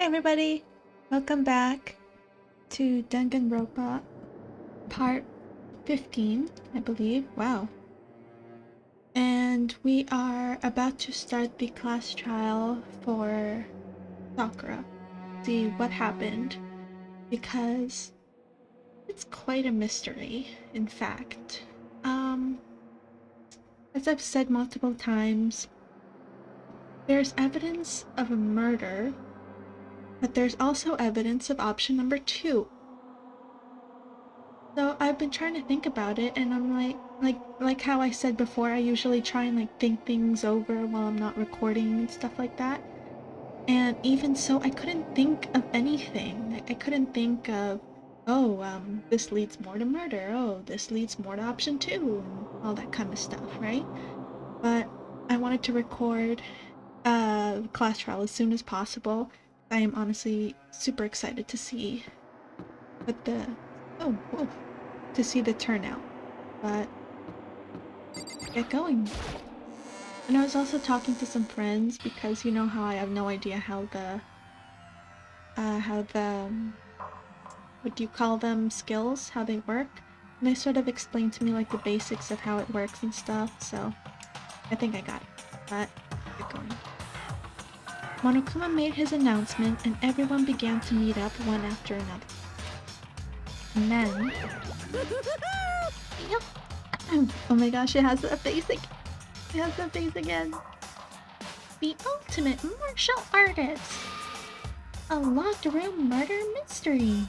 Hey everybody, welcome back to Danganronpa part 15, I believe. Wow. And we are about to start the class trial for Sakura. See what happened, because it's quite a mystery, in fact. As I've said multiple times, there's evidence of a murder, but there's also evidence of option number 2. So I've been trying to think about it, and I'm like how I said before, I usually try and think things over while I'm not recording and stuff like that. And even so, I couldn't think of anything. I couldn't think of, oh, this leads more to murder. Oh, this leads more to option 2, and all that kind of stuff, right? But I wanted to record class trial as soon as possible. I am honestly super excited to see what the whoa, to see the turnout. But get going. And I was also talking to some friends because you know how I have no idea how the what do you call them, skills, how they work. And they sort of explained to me the basics of how it works and stuff, so I think I got it. But get going. Monokuma made his announcement and everyone began to meet up one after another. And then oh my gosh, it has that face again. It has that face again. The ultimate martial artist. A locked room murder mystery.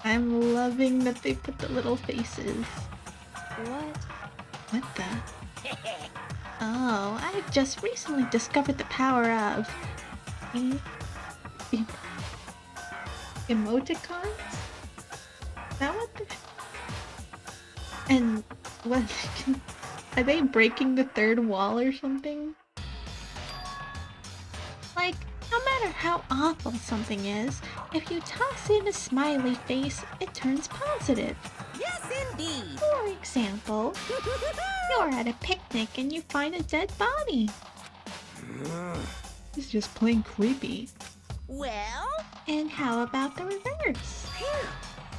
I'm loving that they put the little faces. What the? Oh, I've just recently discovered the power of emoticons? Is that what the... And what? Are they breaking the third wall or something? No matter how awful something is, if you toss in a smiley face, it turns positive. Yes, indeed. For example, you're at a picnic and you find a dead body. It's just plain creepy. Well? And how about the reverse?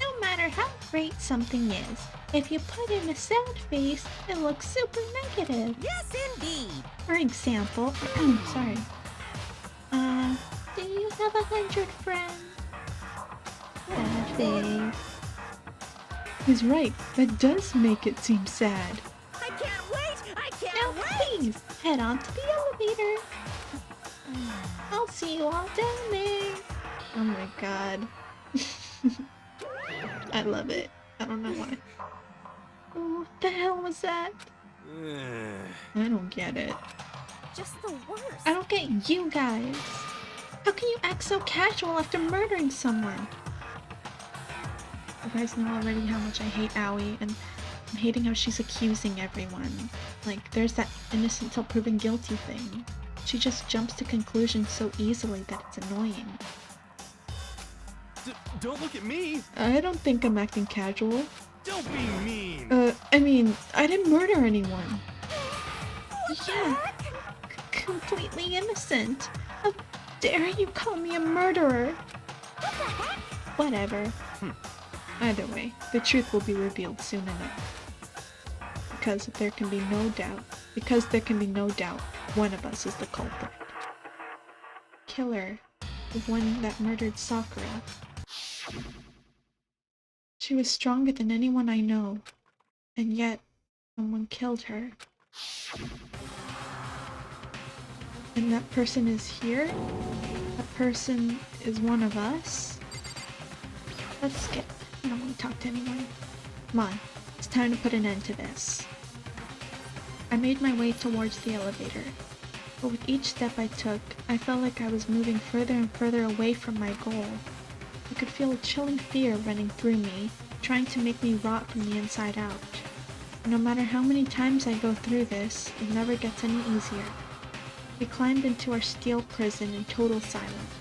No matter how great something is, if you put in a sad face, it looks super negative. Yes, indeed. For example, sorry. Do you have 100 friends? Sad face. He's right. That does make it seem sad. I can't wait! I can't Now wait! please, head on to the elevator. I'll see you all down there. Oh my god. I love it. I don't know why. Oh, what the hell was that? I don't get it. Just the worst. I don't get you guys. How can you act so casual after murdering someone? You guys know already how much I hate Aoi, and I'm hating how she's accusing everyone. There's that innocent till proven guilty thing. She just jumps to conclusions so easily that it's annoying. Don't look at me! I don't think I'm acting casual. Don't be mean! I mean, I didn't murder anyone. Yeah, completely innocent. How dare you call me a murderer? What the heck? Whatever. Either way, the truth will be revealed soon enough. Because there can be no doubt, one of us is the culprit. Killer, the one that murdered Sakura. She was stronger than anyone I know, and yet someone killed her. And that person is here? That person is one of us? Let's skip. I don't want to talk to anyone. Come on, it's time to put an end to this. I made my way towards the elevator, but with each step I took, I felt like I was moving further and further away from my goal. I could feel a chilling fear running through me, trying to make me rot from the inside out. And no matter how many times I go through this, it never gets any easier. We climbed into our steel prison in total silence.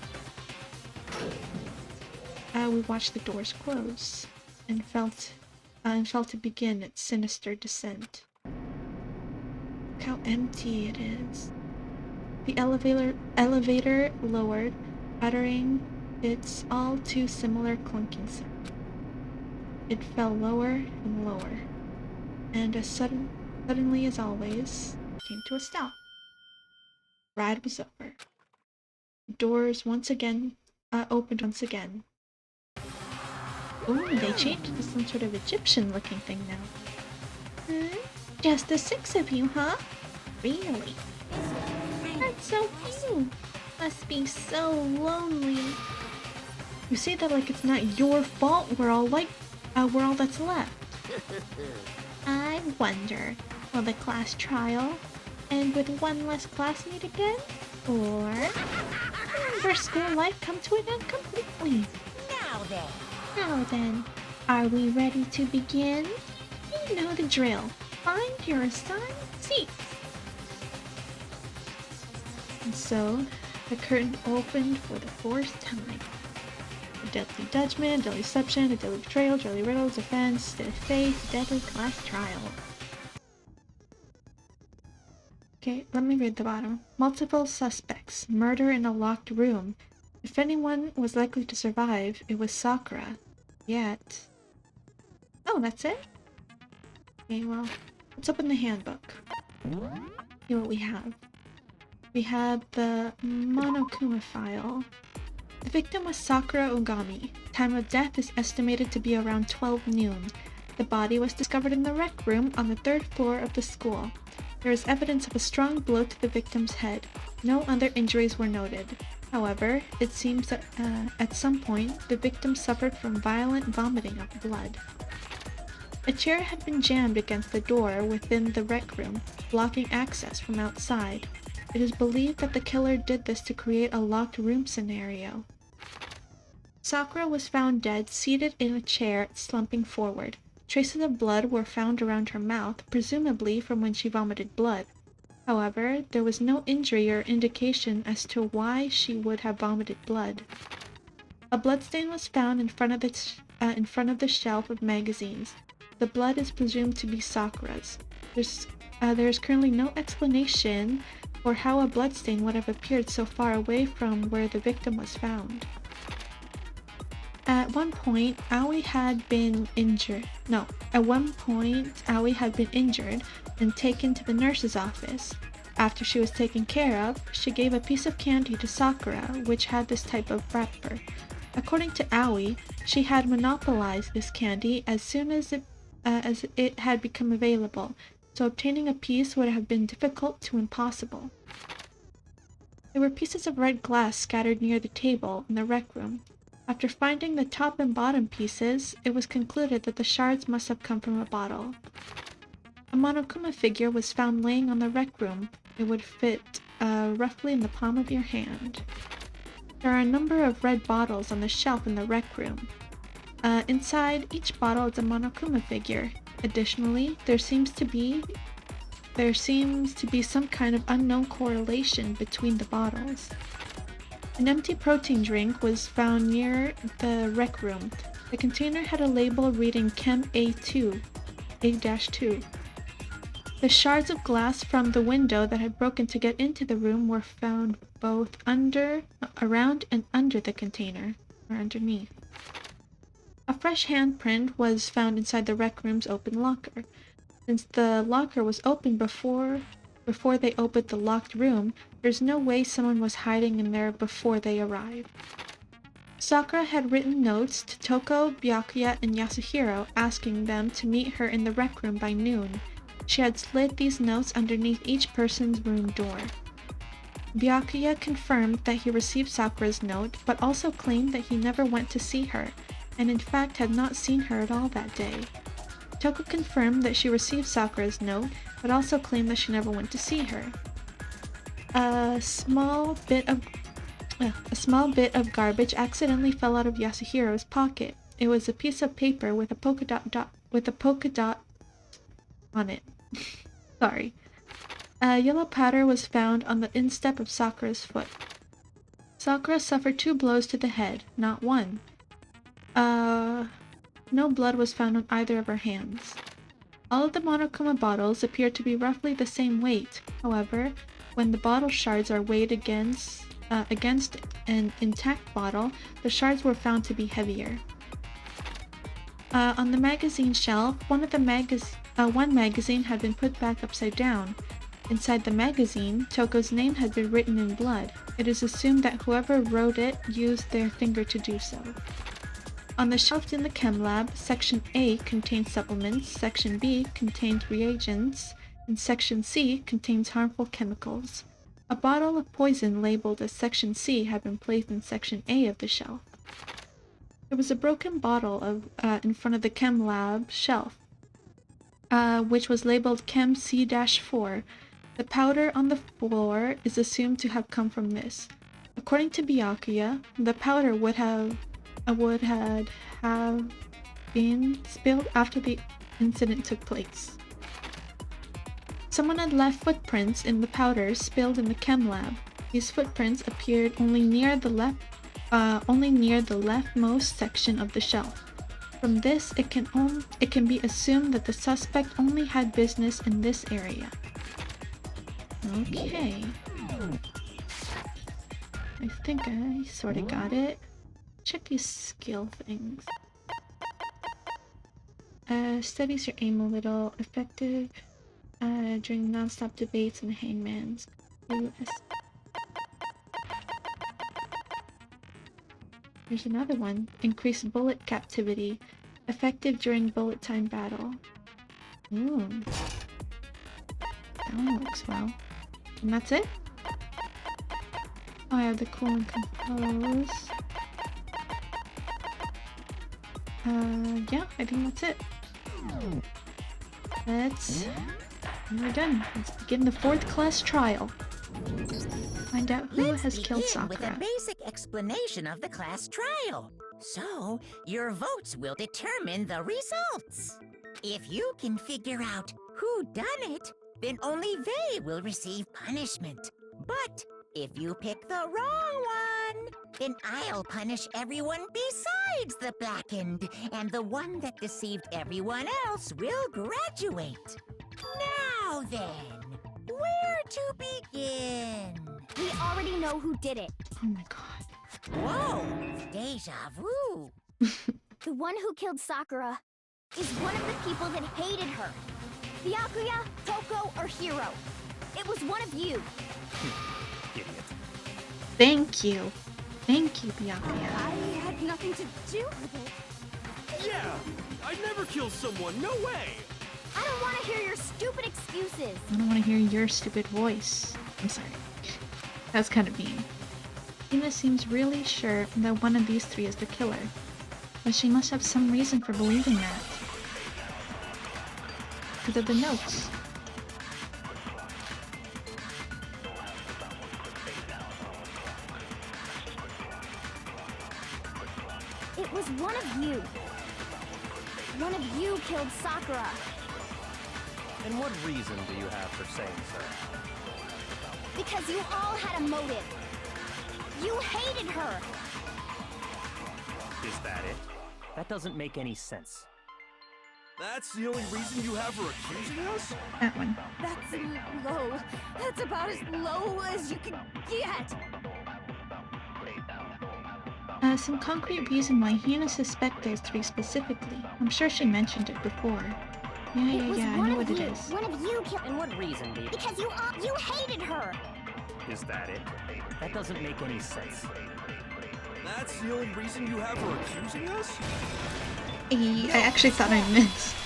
We watched the doors close, and felt it begin its sinister descent. Look how empty it is. The elevator lowered, uttering its all too similar clunking sound. It fell lower and lower, and as suddenly as always, came to a stop. Ride was over. Doors once again opened once again. Ooh, they changed it to some sort of Egyptian-looking thing now. Just the 6 of you, huh? Really? That's so cute. Must be so lonely. You say that like it's not your fault. We're all that's left. I wonder, will the class trial end with one less classmate again? Or will school life come to an end completely? Now then, are we ready to begin? You know the drill. Find your assigned seats. And so, the curtain opened for the 4th time. A deadly judgment, deadly deception, a deadly betrayal, deadly riddles, offense, deadly faith, deadly class trial. Okay, let me read the bottom. Multiple suspects. Murder in a locked room. If anyone was likely to survive, it was Sakura. Yet... Oh, that's it? Okay, well, let's open the handbook. See what we have. We have the Monokuma file. The victim was Sakura Ogami. Time of death is estimated to be around 12 noon. The body was discovered in the rec room on the 3rd floor of the school. There is evidence of a strong blow to the victim's head. No other injuries were noted. However, it seems that at some point, the victim suffered from violent vomiting of blood. A chair had been jammed against the door within the rec room, blocking access from outside. It is believed that the killer did this to create a locked room scenario. Sakura was found dead, seated in a chair, slumping forward. Traces of blood were found around her mouth, presumably from when she vomited blood. However, there was no injury or indication as to why she would have vomited blood. A bloodstain was found in front of the shelf of magazines. The blood is presumed to be Sakura's. There is currently no explanation for how a bloodstain would have appeared so far away from where the victim was found. At one point, Aoi had been injured and taken to the nurse's office. After she was taken care of, she gave a piece of candy to Sakura, which had this type of wrapper. According to Aoi, she had monopolized this candy as soon as it had become available, so obtaining a piece would have been difficult to impossible. There were pieces of red glass scattered near the table in the rec room. After finding the top and bottom pieces, it was concluded that the shards must have come from a bottle. A Monokuma figure was found laying on the rec room. It would fit roughly in the palm of your hand. There are a number of red bottles on the shelf in the rec room. Inside each bottle is a Monokuma figure. Additionally, there seems to be some kind of unknown correlation between the bottles. An empty protein drink was found near the rec room. The container had a label reading Chem A2, A-2. The shards of glass from the window that had broken to get into the room were found both around and under the container, or underneath. A fresh handprint was found inside the rec room's open locker. Since the locker was open before they opened the locked room, there's no way someone was hiding in there before they arrived. Sakura had written notes to Toko, Byakuya, and Yasuhiro asking them to meet her in the rec room by noon. She had slid these notes underneath each person's room door. Byakuya confirmed that he received Sakura's note, but also claimed that he never went to see her, and in fact had not seen her at all that day. Toko confirmed that she received Sakura's note, but also claimed that she never went to see her. A small bit of garbage accidentally fell out of Yasuhiro's pocket. It was a piece of paper with a polka dot on it. Sorry. Yellow powder was found on the instep of Sakura's foot. Sakura suffered 2 blows to the head, not 1. No blood was found on either of her hands. All of the Monokuma bottles appear to be roughly the same weight. However, when the bottle shards are weighed against against an intact bottle, the shards were found to be heavier. On the magazine shelf, one magazine had been put back upside down. Inside the magazine, Toko's name had been written in blood. It is assumed that whoever wrote it used their finger to do so. On the shelf in the chem lab, Section A contained supplements, Section B contained reagents, and Section C contains harmful chemicals. A bottle of poison labeled as Section C had been placed in Section A of the shelf. There was a broken bottle in front of the chem lab shelf, which was labeled Chem C-4. The powder on the floor is assumed to have come from this. According to Byakuya, the powder would have been spilled after the incident took place. Someone had left footprints in the powder spilled in the chem lab. These footprints appeared only near the leftmost section of the shelf. From this, it can be assumed that the suspect only had business in this area. Okay. I think I sort of got it. Check these skill things. Steadies your aim a little. Effective during non-stop debates and hangmans. There's another one. Increase bullet captivity. Effective during bullet time battle. Ooh. That one works well. And that's it? Oh, I have the cool and compose. Yeah, I think that's it. We're done. Let's begin the 4th class trial. Find out who has killed Sakura. With a basic explanation of the class trial. So, your votes will determine the results. If you can figure out who done it, then only they will receive punishment. But if you pick the wrong one, then I'll punish everyone besides the blackened, and the one that deceived everyone else will graduate. Now then, where to begin? We already know who did it. Oh my god. Whoa, deja vu. The one who killed Sakura is one of the people that hated her. Byakuya, Toko, or Hiro. It was one of you. Idiot. Thank you. Thank you, Byakuya. I had nothing to do with it. Yeah, I'd never kill someone. No way. I don't want to hear your stupid excuses. I don't want to hear your stupid voice. I'm sorry. That's kind of mean. Hina seems really sure that one of these 3 is the killer. But she must have some reason for believing that. Because of the notes. It was one of you. One of you killed Sakura. And what reason do you have for saying so? Because you all had a motive. You hated her. Is that it? That doesn't make any sense. That's the only reason you have for accusing us? That one. That's low. That's about as low as you can get. Some concrete reason why Hina suspects those 3 specifically. I'm sure she mentioned it before. Yeah, I know what it is. One of you killed. And what reason do you... Because you hated her. Is that it? That doesn't make any sense. That's the only reason you have for accusing us? I actually thought I missed.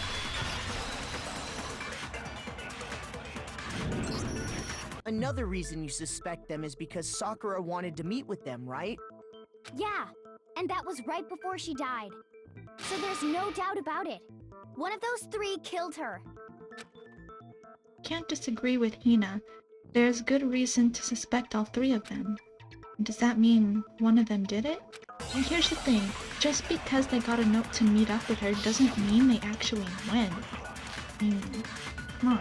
Another reason you suspect them is because Sakura wanted to meet with them, right? Yeah, and that was right before she died. So there's no doubt about it. One of those 3 killed her. Can't disagree with Hina. There's good reason to suspect all 3 of them. Does that mean one of them did it? And here's the thing, just because they got a note to meet up with her doesn't mean they actually went. Come on.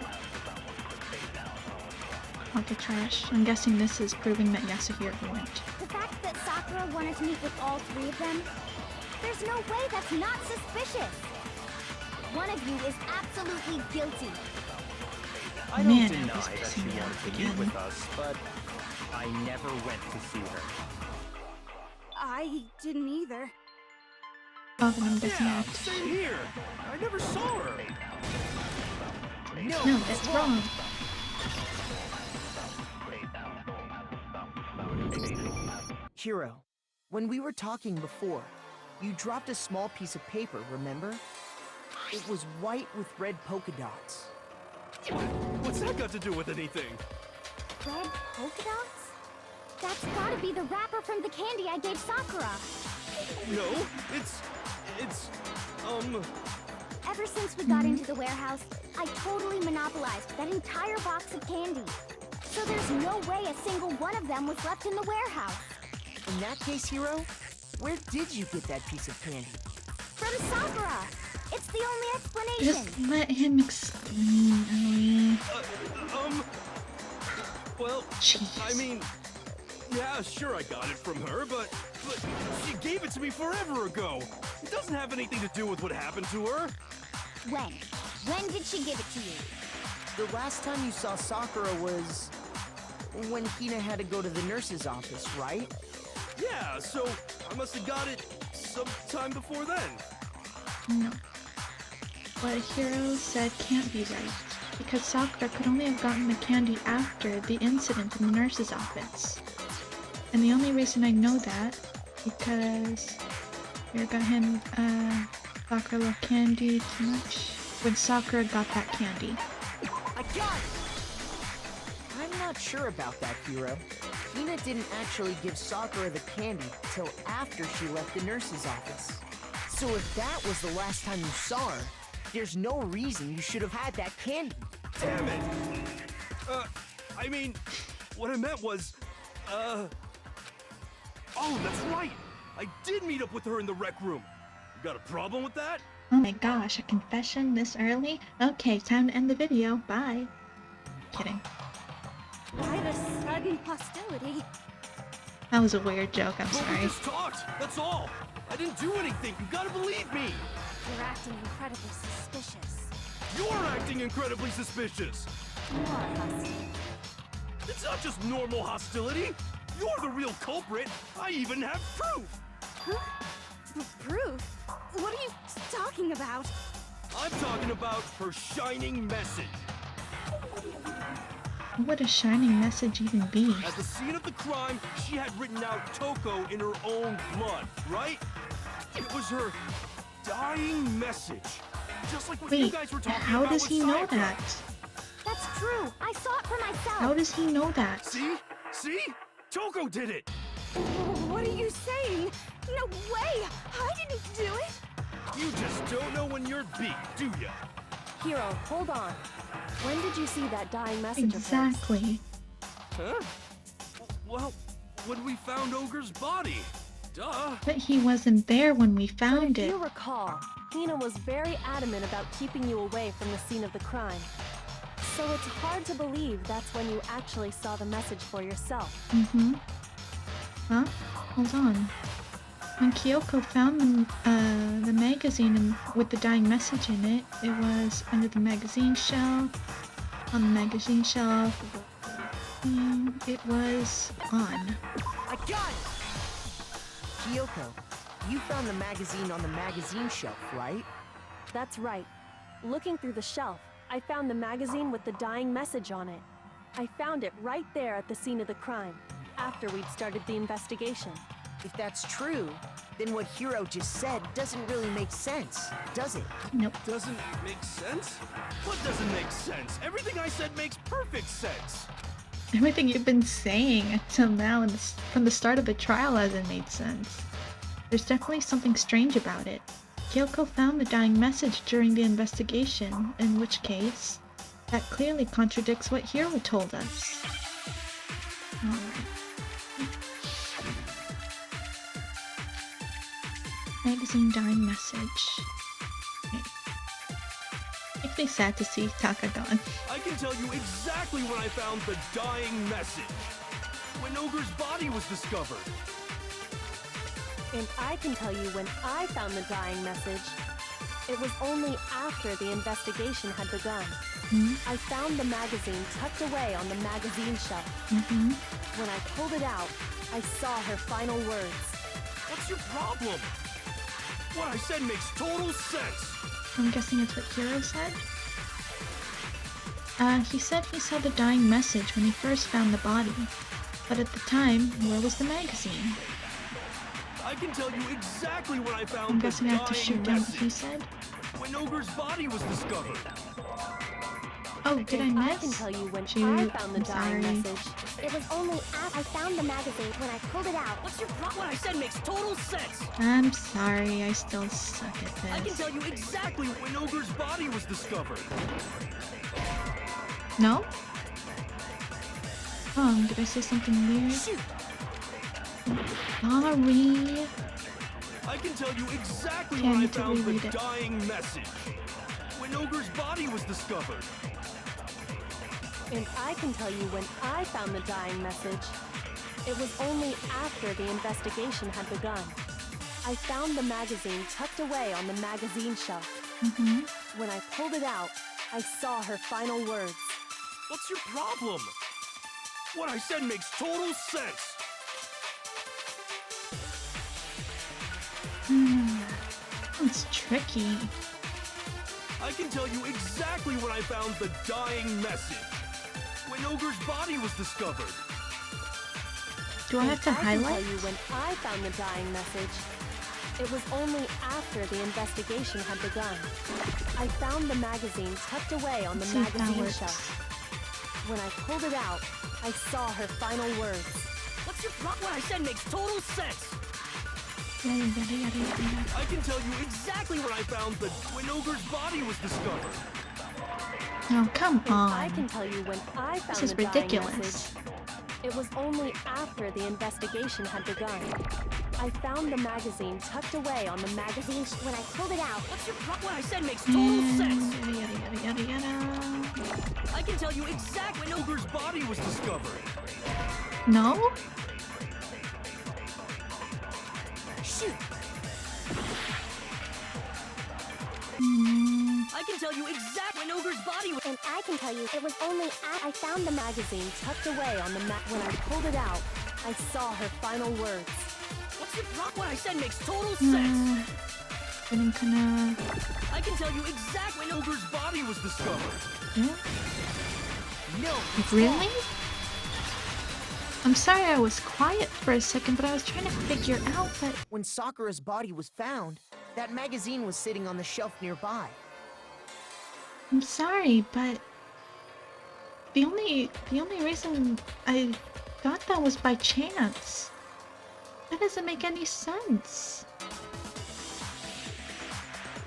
Pocket trash. I'm guessing this is proving that Yasuhiro went. The fact that Sakura wanted to meet with all 3 of them, there's no way that's not suspicious. One of you is absolutely guilty. I don't Man, deny that was that pissing she me wanted off to meet again. with us, but I never went to see her. I didn't either. Oh, then I'm guessing Yeah, I have to. same here. I never saw her. No, that's wrong. Hiro, when we were talking before, you dropped a small piece of paper, remember? It was white with red polka dots. What's that got to do with anything? Red polka dots? That's gotta be the wrapper from the candy I gave Sakura. No, it's, Ever since we got into the warehouse, I totally monopolized that entire box of candy. So there's no way a single one of them was left in the warehouse. In that case, Hiro, where did you get that piece of candy? From Sakura! It's the only explanation. Just let him explain, Ellie. Well, Jeez. I mean, yeah, sure I got it from her, but she gave it to me forever ago. It doesn't have anything to do with what happened to her. When? When did she give it to you? The last time you saw Sakura was when Hina had to go to the nurse's office, right? Yeah, so I must have got it sometime before then. No. What Hiro said can't be right, because Sakura could only have gotten the candy after the incident in the nurse's office. And the only reason I know that, because Hiro got him, Sakura loved candy too much, when Sakura got that candy. I got it! I'm not sure about that, Hiro. Hina didn't actually give Sakura the candy till after she left the nurse's office. So if that was the last time you saw her, there's no reason you should have had that candy. Damn it. I mean, what I meant was, oh, that's right. I did meet up with her in the rec room. You got a problem with that? Oh my gosh, a confession this early? Okay, time to end the video. Bye. Kidding. Why the sudden hostility? That was a weird joke, I'm But we sorry. just talked. That's all. I didn't do anything. You gotta believe me. You're acting incredibly suspicious. You're acting incredibly suspicious. You are hostile. It's not just normal hostility. You're the real culprit. I even have proof. Huh? Proof? What are you talking about? I'm talking about her shining message. What would a shining message even be? At the scene of the crime, she had written out Toko in her own blood, right? It was her dying message. Just like what you Wait, guys were talking how about does with he know Sakura. that? That's true. I saw it for myself. How does he know that? See? See? Toko did it! What are you saying? No way! I didn't do it! You just don't know when you're beat, do ya? Hiro, hold on. When did you see that dying message of hers? Exactly. Huh? Well, when we found Ogre's body. Duh. But he wasn't there when we But found if it. you recall, Hina was very adamant about keeping you away from the scene of the crime. So it's hard to believe that's when you actually saw the message for yourself. Mm-hmm. Huh? Hold on. When Kyoko found the magazine with the dying message in it, it was under the magazine shelf. On the magazine shelf, it was on. I got it! Kyoko, you found the magazine on the magazine shelf, right? That's right. Looking through the shelf, I found the magazine with the dying message on it. I found it right there at the scene of the crime, after we'd started the investigation. If that's true, then what Hiro just said doesn't really make sense, does it? Nope. Doesn't make sense? What doesn't make sense? Everything I said makes perfect sense. Everything you've been saying until now from the start of the trial hasn't made sense. There's definitely something strange about it. Kyoko found the dying message during the investigation, in which case, that clearly contradicts what Hiro told us. Alright. Magazine dying message. Okay. Makes me sad to see Taka gone. I can tell you exactly when I found the dying message. When Ogre's body was discovered. And I can tell you when I found the dying message. It was only after the investigation had begun. Hmm? I found the magazine tucked away on the magazine shelf. Mm-hmm. When I pulled it out, I saw her final words. What's your problem? What I said makes total sense. I'm guessing it's what Hiro said. He said he saw the dying message when he first found the body. But at the time, where was the magazine? I can tell you exactly when I found I'm the guessing I have to dying shoot down what message. he said. When Ogre's body was discovered. Oh, did I And miss? I can tell you when I Shoot, found the I'm dying sorry. message. It was only after I found the magazine when I pulled it out. What's your problem? What I said makes total sense. I'm sorry, I still suck I at can this. tell you exactly when Ogre's body was discovered. No? Did I say something weird? Shoot. Sorry. I can tell you exactly Okay, I when I need to found the reread it. dying message. When Ogre's body was discovered. And I can tell you when I found the dying message. It was only after the investigation had begun. I found the magazine tucked away on the magazine shelf. Mm-hmm. When I pulled it out, I saw her final words. What's your problem? What I said makes total sense. It's tricky. I can tell you exactly when I found the dying message. When Ogre's body was discovered. Do I have to And I can tell highlight? you when I found the dying message. It was only after the investigation had begun. I found the magazine tucked away on the Let's see if that magazine works. shelf. When I pulled it out, I saw her final words. What's your problem? What I said makes total sense. Yada, yada, yada, yada, yada. I can tell you exactly when I found when Ogre's body was discovered. Oh, come And I on. can tell you when I found This is the dying ridiculous. message. It was only after the investigation had begun. I found the magazine tucked away on the magazine When I pulled it out, What's your problem? What I said makes total And sense. yada, yada, yada, yada, yada. I can tell you exactly when Ogre's body was discovered. No? Shoot. I can tell you exactly when Ogre's body was. and I can tell you it was only after I found the magazine tucked away on the When I pulled it out, I saw her final words. What's your problem? What I said makes total sense. Getting kinda... I can tell you exactly when Ogre's body was discovered. Yeah? No. Really? I'm sorry I was quiet for a second, but I was trying to figure out that... When Sakura's body was found, that magazine was sitting on the shelf nearby. I'm sorry, but... The only reason I thought that was by chance. That doesn't make any sense.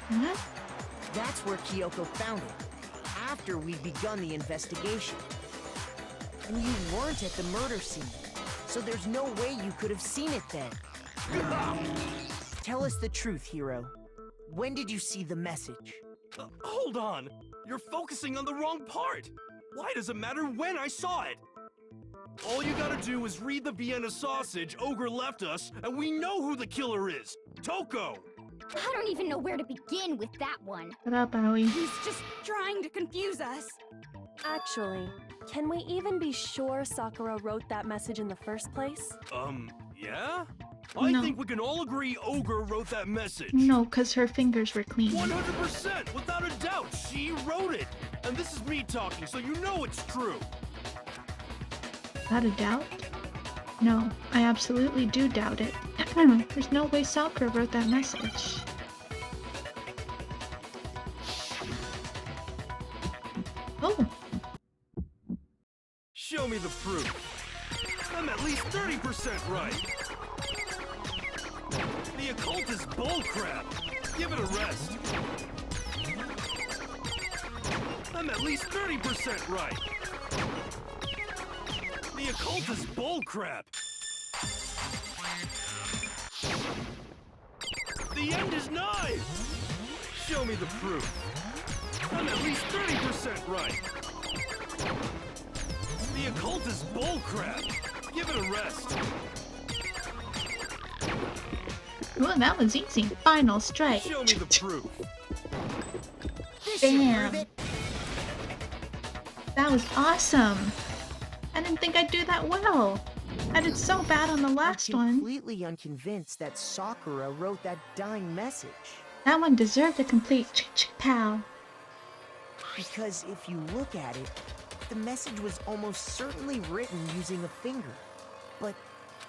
What? That's where Kyoko found it, after we'd begun the investigation. And you weren't at the murder scene, so there's no way you could have seen it then. Tell us the truth, Hiro. When did you see the message? Hold on. You're focusing on the wrong part. Why does it matter when I saw it? All you gotta do is read the Vienna sausage Ogre left us, and we know who the killer is. Toko! I don't even know where to begin with that one. What up, Aoi? He's just trying to confuse us. Actually, can we even be sure Sakura wrote that message in the first place? Yeah? I No. think we can all agree Ogre wrote that message. No, because her fingers were clean. 100%, without a doubt, she wrote it. And this is me talking, so you know it's true. Without a doubt? No, I absolutely do doubt it. There's no way Sakura wrote that message. Oh, Show me the proof. I'm at least 30% right. The occult is bullcrap. Give it a rest. I'm at least 30% right. The occult is bullcrap. The end is nigh. Show me the proof. I'm at least 30% right. The occult is bullcrap. Give it a rest. well, that was easy. Final strike. Show me the proof. This should Bam. prove it. That was awesome. I didn't think I'd do that well. I did so bad on the last I'm one. completely unconvinced that Sakura wrote that dying message. That one deserved a complete chick-chick-pow. Because if you look at it, the message was almost certainly written using a finger. But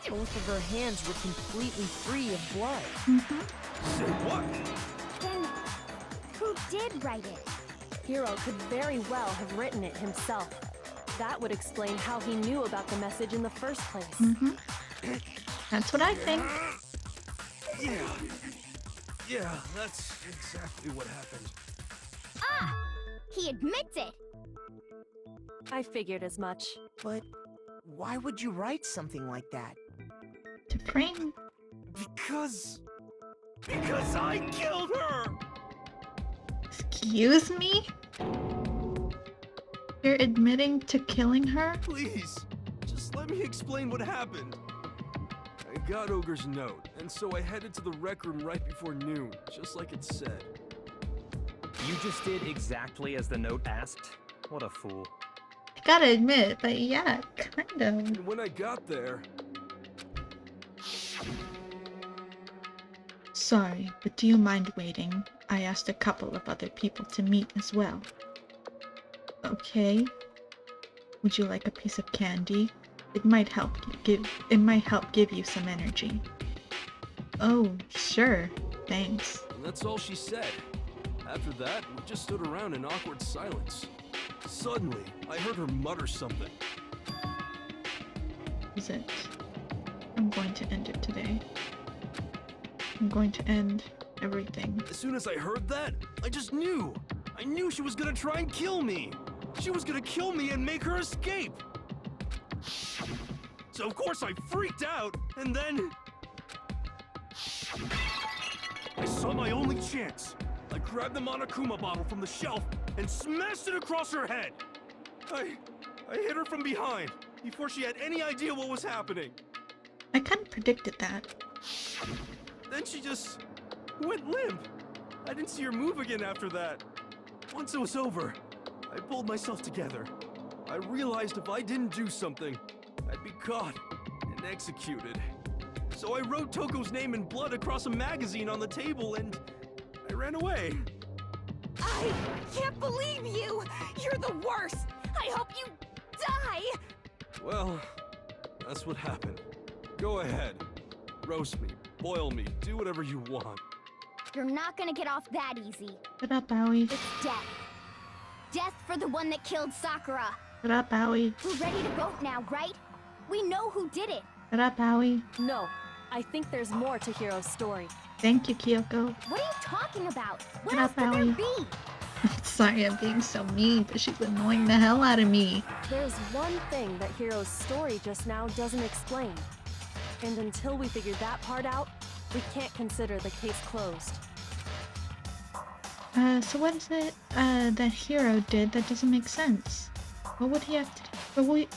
both of her hands were completely free of blood. Say what? Then, who did write it? Hiro could very well have written it himself. That would explain how he knew about the message in the first place. That's what I think. Yeah, that's exactly what happened. Ah! He admits it! I figured as much. But why would you write something like that? To frame. Because I killed her! Excuse me? You're admitting to killing her? Please, just let me explain what happened. I got Ogre's note, and so I headed to the rec room right before noon, just like it said. You just did exactly as the note asked? What a fool. I gotta admit, but yeah, kind of. And when I got there... Sorry, but do you mind waiting? I asked a couple of other people to meet as well. Okay. Would you like a piece of candy? It might help give you some energy. Oh, sure. Thanks. And that's all she said. After that, we just stood around in awkward silence. Suddenly, I heard her mutter something. Is it? I'm going to end it today. I'm going to end everything. As soon as I heard that, I just knew. I knew she was gonna try and kill me. She was gonna kill me and make her escape. So of course I freaked out, and then... I saw my only chance. I grabbed the Monokuma bottle from the shelf and smashed it across her head. I hit her from behind, before she had any idea what was happening. I kind of predicted that. Then she just went limp. I didn't see her move again after that. Once it was over, I pulled myself together. I realized if I didn't do something, I'd be caught and executed. So I wrote Toko's name in blood across a magazine on the table and I ran away. I can't believe you! You're the worst! I hope you die! Well, that's what happened. Go ahead. Roast me, boil me, do whatever you want. You're not gonna get off that easy. Shut up, Aoi. It's death. Death for the one that killed Sakura. Shut up, Aoi. We're ready to vote now, right? We know who did it. Shut up, Aoi. No, I think there's more to Hiro's story. Thank you, Kyoko. What are you talking about? What Shut else up, could there Aoi. be? Sorry, I'm being so mean, but she's annoying the hell out of me. There's one thing that Hiro's story just now doesn't explain. And until we figure that part out, we can't consider the case closed. So what is it, that Hiro did that doesn't make sense? What would he have to do?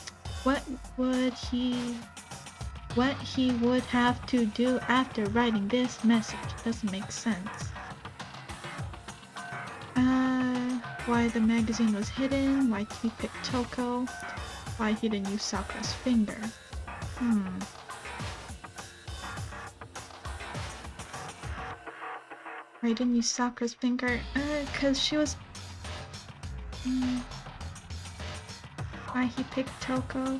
What he would have to do after writing this message doesn't make sense. Why the magazine was hidden, why he picked Toko, why he didn't use Sakura's finger. Why he didn't use Sakura's finger? Cause she was... Why he picked Toko?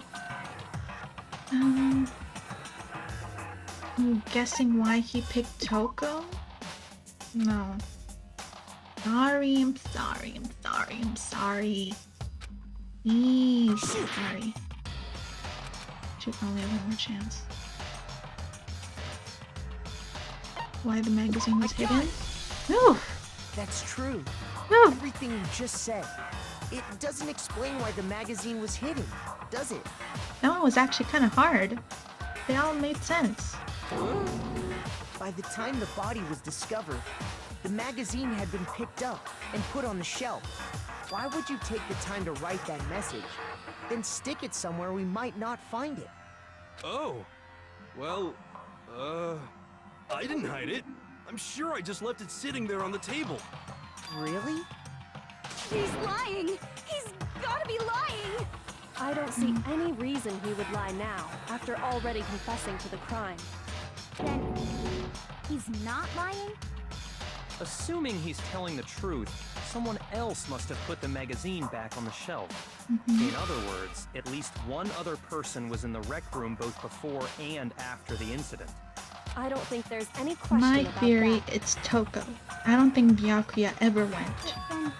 I'm guessing why he picked Toko? No. I'm sorry. Please, sorry. Should only have one more chance. Why the magazine was hidden? Whew! That's true. Whew! Everything you just said. It doesn't explain why the magazine was hidden, does it? That one was actually kind of hard. They all made sense. By the time the body was discovered, the magazine had been picked up and put on the shelf. Why would you take the time to write that message, then stick it somewhere we might not find it? Oh. Well, I didn't hide it. I'm sure I just left it sitting there on the table. Really? He's lying! He's gotta be lying! I don't see any reason he would lie now, after already confessing to the crime. Then he's not lying? Assuming he's telling the truth, someone else must have put the magazine back on the shelf. In other words, at least one other person was in the rec room both before and after the incident. I don't think there's any question My about theory, that. it's Toko. I don't think Byakuya ever went. Then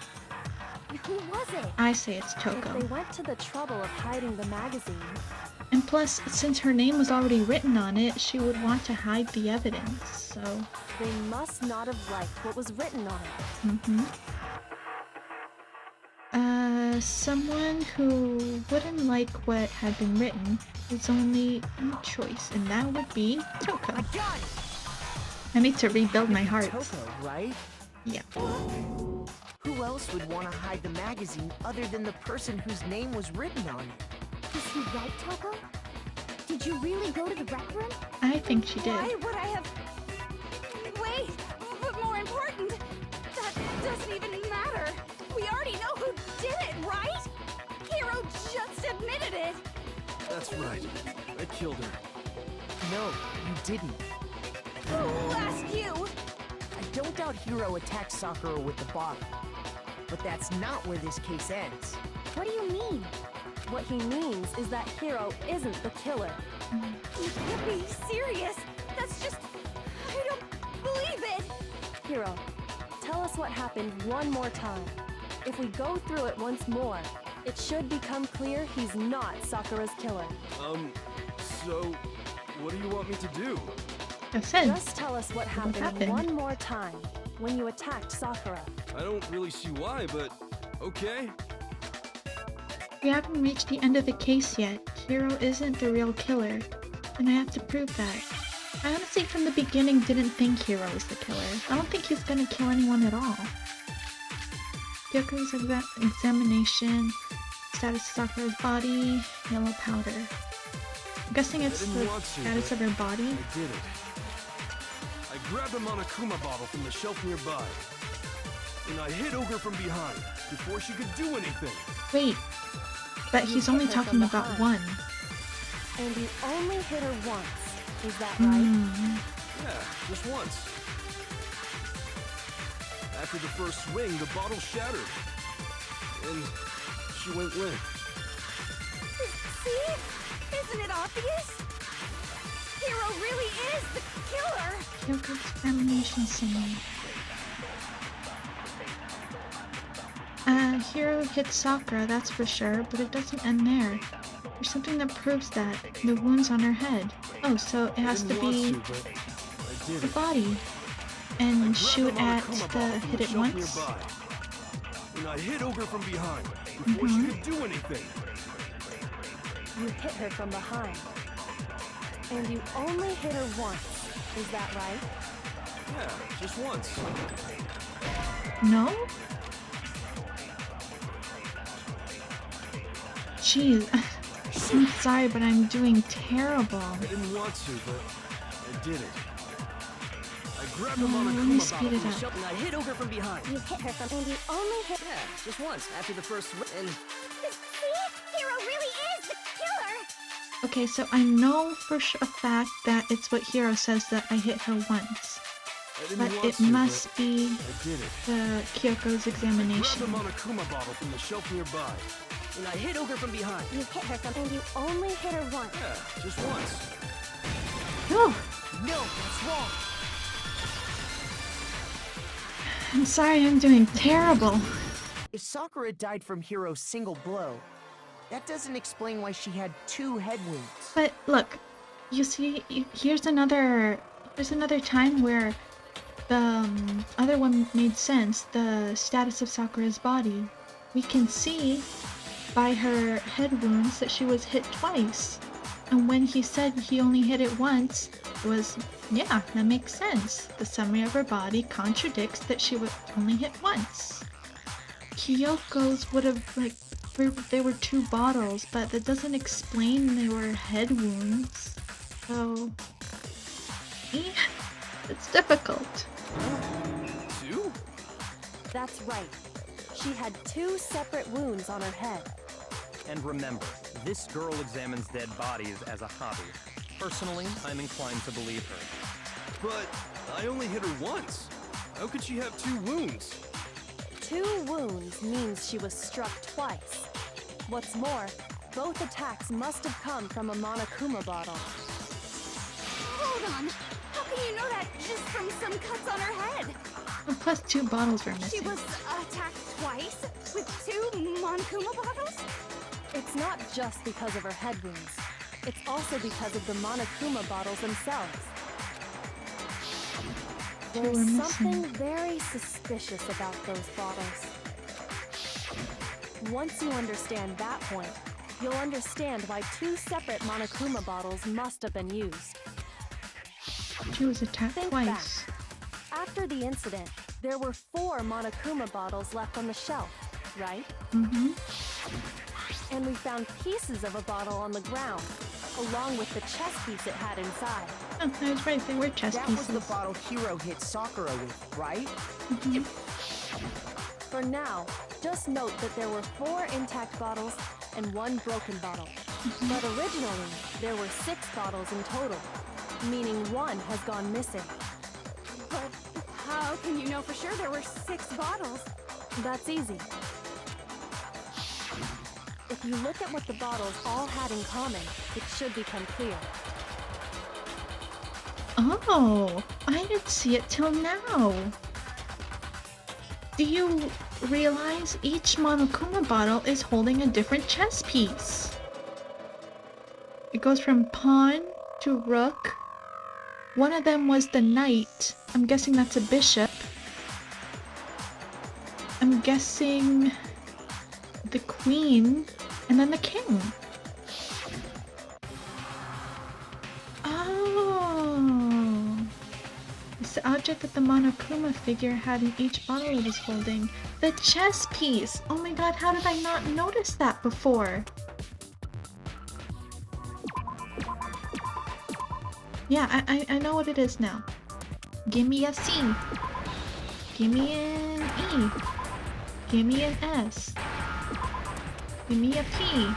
who was it? I say it's If Toko. they went to the trouble of hiding the magazine, And plus, since her name was already written on it, she would want to hide the evidence, so... they must not have liked what was written on it. Someone who wouldn't like what had been written is only one choice, and that would be Toko. I got it! I need to rebuild my heart. Toko, right? Yeah. Who else would want to hide the magazine other than the person whose name was written on it? Is he right, Toko? Did you really go to the rec room? I think she did. Why would I have... Wait, but more important, that doesn't even matter. We already know who did it, right? Hiro just admitted it. That's right. I killed her. No, you didn't. Who asked you? I don't doubt Hiro attacked Sakura with the bottle. But that's not where this case ends. What do you mean? What he means is that Hiro isn't the killer. You can't be serious. That's just... I don't believe it. Hiro, tell us what happened one more time. If we go through it once more, it should become clear he's not Sakura's killer. So, what do you want me to do? I said, Just tell us what happened happened? one more time when you attacked Sakura. I don't really see why, but okay. we haven't reached the end of the case yet. Hiro isn't the real killer, and I have to prove that. I honestly, from the beginning, didn't think Hiro was the killer. I don't think he's gonna kill anyone at all. Kyoko's examination, status of Sakura's body, yellow powder. I'm guessing it's didn't the want to, status but of her body. I did it. I grabbed a Monokuma bottle from the shelf nearby, and I hit Ogre from behind before she could do anything. Wait, but he's only hit her talking from about behind. one. And you only hit her once. Is that right? Yeah, just once. After the first swing, the bottle shattered, and she went limp. See? Isn't it obvious? Hiro really is the killer. Kyoko's examination summary. Hiro hit Sakura, that's for sure, but it doesn't end there. There's something that proves that. The wounds on her head. Oh, so it has to Didn't want be to, but I did the it. body. I And grabbed shoot the at Monokuma the bottle from hit the it shelf once. nearby, and I hit Ogre from behind before she could do anything. You hit her from behind. And you only hit her once. Is that right? Yeah, just once. No? Jeez. I'm sorry, but I'm doing terrible. I didn't want to, but I did it. I grabbed the Let me Monokuma speed bottle it from the up. shelf, and I hit Ogre from behind. You hit her from, and you only hit. Yeah, just once after the first swing. And See? Hiro really is the killer. Okay, so I know for a fact that it's what Hiro says, that I hit her once. I didn't But want it to, must be I did it. the Kyoko's Grabbed the examination. Monokuma bottle from the shelf nearby, and I hit Ogre from behind. You hit her from, and you only hit her once. Yeah, just once. Oh, no, that's wrong. I'm sorry, I'm doing terrible. If Sakura died from Hiro's single blow, that doesn't explain why she had 2 head wounds. But look, you see, here's another time where the other one made sense, the status of Sakura's body. We can see by her head wounds that she was hit twice. And when he said he only hit it once, it was, yeah, that makes sense. The summary of her body contradicts that she was only hit once. Kyoko's would have, like, they were 2 bottles, but that doesn't explain they were head wounds. So, yeah, it's difficult. 2? That's right. She had 2 separate wounds on her head. And remember, this girl examines dead bodies as a hobby. Personally, I'm inclined to believe her. But I only hit her once. How could she have 2 wounds? 2 wounds means she was struck twice. What's more, both attacks must have come from a Monokuma bottle. Hold on. How can you know that just from some cuts on her head? And plus 2 bottles were She missing. was attacked twice with 2 Monokuma bottles? It's not just because of her head wounds. It's also because of the Monokuma bottles themselves. They There's were missing. something very suspicious about those bottles. Once you understand that point, you'll understand why 2 separate Monokuma bottles must have been used. She was attacked Think twice. After the incident, there were 4 Monokuma bottles left on the shelf, right? Mm-hmm. And we found pieces of a bottle on the ground, along with the chess piece it had inside. Oh, I was right. They were chess That pieces. was the bottle Hiro hit Sakura with, right? Mhm. For now, just note that there were 4 intact bottles and 1 broken bottle. But originally, there were 6 bottles in total, meaning 1 has gone missing. But how can you know for sure there were 6 bottles? That's easy. If you look at what the bottles all had in common, it should become clear. Oh, I didn't see it till now. Do you realize each Monokuma bottle is holding a different chess piece? It goes from pawn to rook. One of them was the knight. I'm guessing that's a bishop. I'm guessing the queen, and then the king. Oh. It's the object that the Monokuma figure had in each bottle it was holding. The chess piece! Oh my god, how did I not notice that before? Yeah, I know what it is now. Give me a C. Give me an E. Give me an S. Give me a P.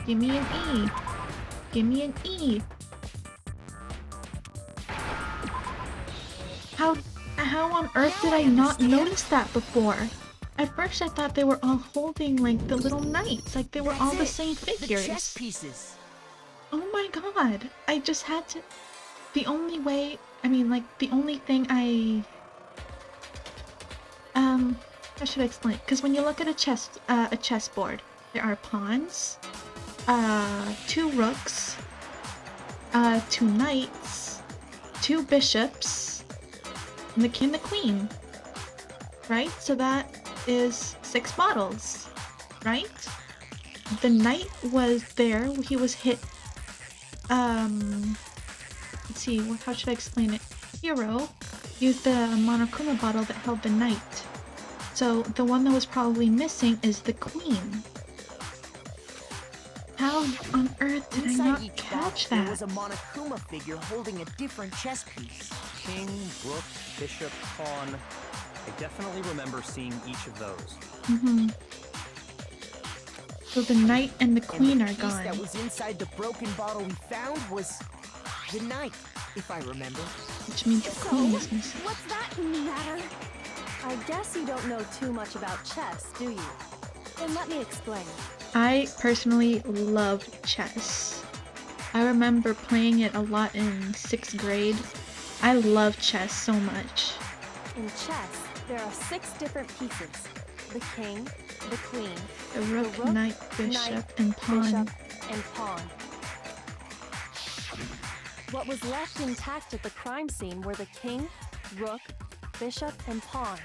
Give me an E. Give me an E. How on earth did I not notice that before? At first I thought they were all holding like the little knights, like they were all the same The figures. chess pieces. Oh my god, I just had to... The only way... I mean, like, the only thing I... How should I explain? Because when you look at a chessboard, there are pawns, 2 rooks, 2 knights, 2 bishops, and the king and the queen. Right? So that is 6 bottles. Right? The knight was there. He was hit... Let's see, how should I explain it? Hiro used the Monokuma bottle that held the knight. So the one that was probably missing is the queen. How on earth did I Inside not each catch box, there that? was a Monokuma figure holding a different chess piece. King, rook, bishop, pawn. I definitely remember seeing each of those. Mm-hmm. So the knight and the queen and the are piece gone. that was inside the broken bottle we found was the knight, if I remember. Which means the So, queen is missing. what's that matter? I guess you don't know too much about chess, do you? Then let me explain. I personally love chess. I remember playing it a lot in 6th grade. I love chess so much. In chess, there are 6 different pieces. The king, the queen, The rook, knight, bishop, and pawn. bishop, and pawn. What was left intact at the crime scene were the king, rook, bishop, and pawn.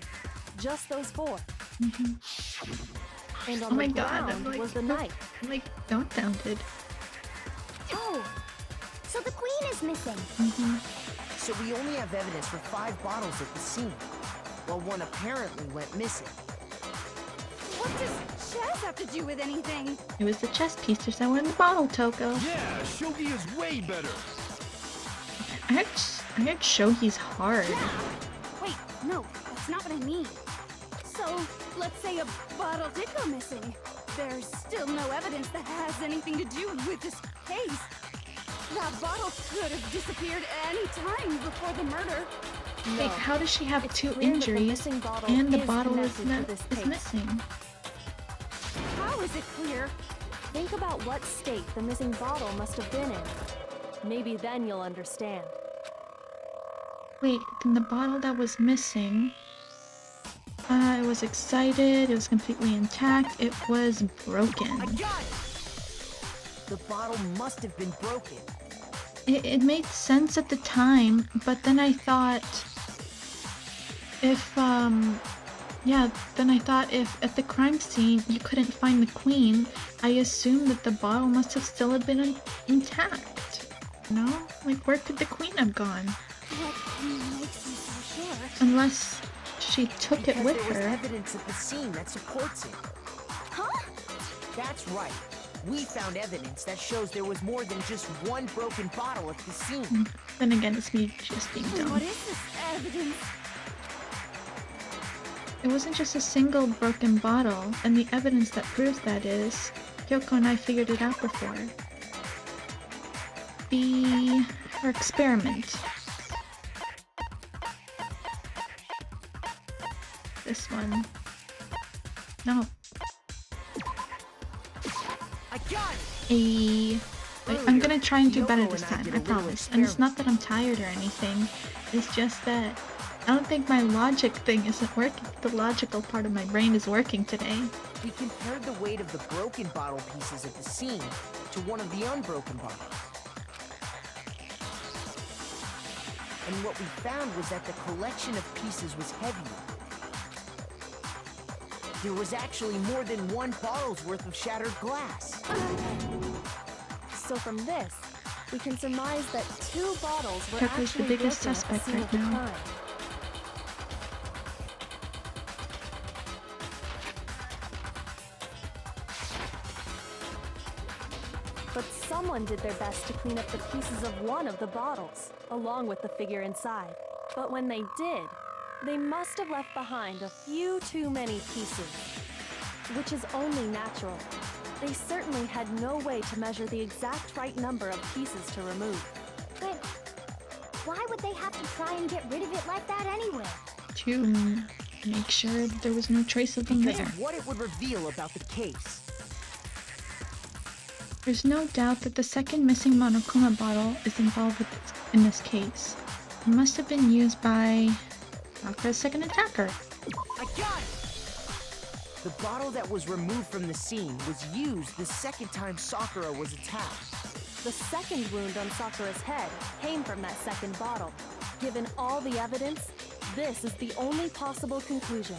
Just those 4. And on Oh my the god, ground I'm like, was the knight. I'm like dumbfounded. Oh, so the queen is missing. So we only have evidence for 5 bottles at the scene, while one apparently went missing. What does chess have to do with anything? It was the chess pieces that were in the bottle, Toko. Yeah, shogi is way better. I heard Shogi's hard. Wait, no, that's not what I mean. So, let's say a bottle did go missing. There's still no evidence that has anything to do with this case. That bottle could have disappeared any time before the murder. Wait, how does she have two clear that the injuries missing bottle and the is bottle is, connected to this case. missing? How is it clear? Think about what state the missing bottle must have been in. Maybe then you'll understand. Wait, then the bottle that was missing... it was excited, it was completely intact, it was broken. I got it! The bottle must have been broken. It made sense at the time, but then I thought... if at the crime scene you couldn't find the queen, I assumed that the bottle must have still have been intact. You know? Like, where could the queen have gone? What makes you so sure? Unless she took it with There was her. evidence at the scene that supports it. Huh? That's right. We found evidence that shows there was more than just one broken bottle at the scene. Then again, it's me just being dumb. What is this evidence? It wasn't just a single broken bottle, and the evidence that proves that is... Kyoko and I figured it out before. Her experiment. This one. No. I got it! Wait, I'm gonna try and do better Kyoko this and I time, did I a little promise. And it's not that I'm tired or anything. It's just that I don't think my logic thing isn't working. The logical part of my brain is working today. We compared the weight of the broken bottle pieces at the scene to one of the unbroken bottles. And what we found was that the collection of pieces was heavier. There was actually more than one bottle's worth of shattered glass. So from this, we can surmise that 2 bottles were Pepper's the actually biggest broken at the suspect scene right of the now. crime. But someone did their best to clean up the pieces of one of the bottles, along with the figure inside. But when they did, they must have left behind a few too many pieces, which is only natural. They certainly had no way to measure the exact right number of pieces to remove. But why would they have to try and get rid of it like that anyway? To make sure that there was no trace of them Because there. of what it would reveal about the case. There's no doubt that the second missing Monokuma bottle is involved in this case. It must have been used by Sakura's second attacker. I got it! The bottle that was removed from the scene was used the second time Sakura was attacked. The second wound on Sakura's head came from that second bottle. Given all the evidence, this is the only possible conclusion.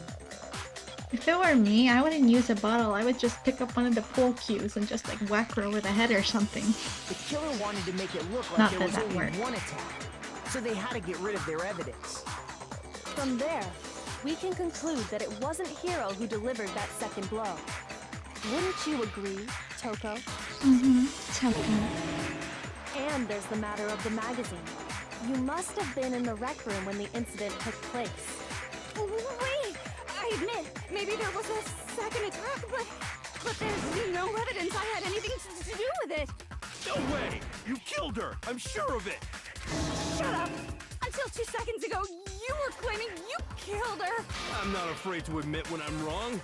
If it were me, I wouldn't use a bottle. I would just pick up one of the pool cues and just like whack her over the head or something. The killer wanted to make it look like Not there that was that only worked. one attack, so they had to get rid of their evidence. From there, we can conclude that it wasn't Hiro who delivered that second blow. Wouldn't you agree, Toko? Toko. And there's the matter of the magazine. You must have been in the rec room when the incident took place. Wait! I admit, maybe there was a second attack, but there's no evidence I had anything to do with it. No way! You killed her! I'm sure of it! Shut up! Until 2 seconds ago, you were claiming you killed her. I'm not afraid to admit when I'm wrong.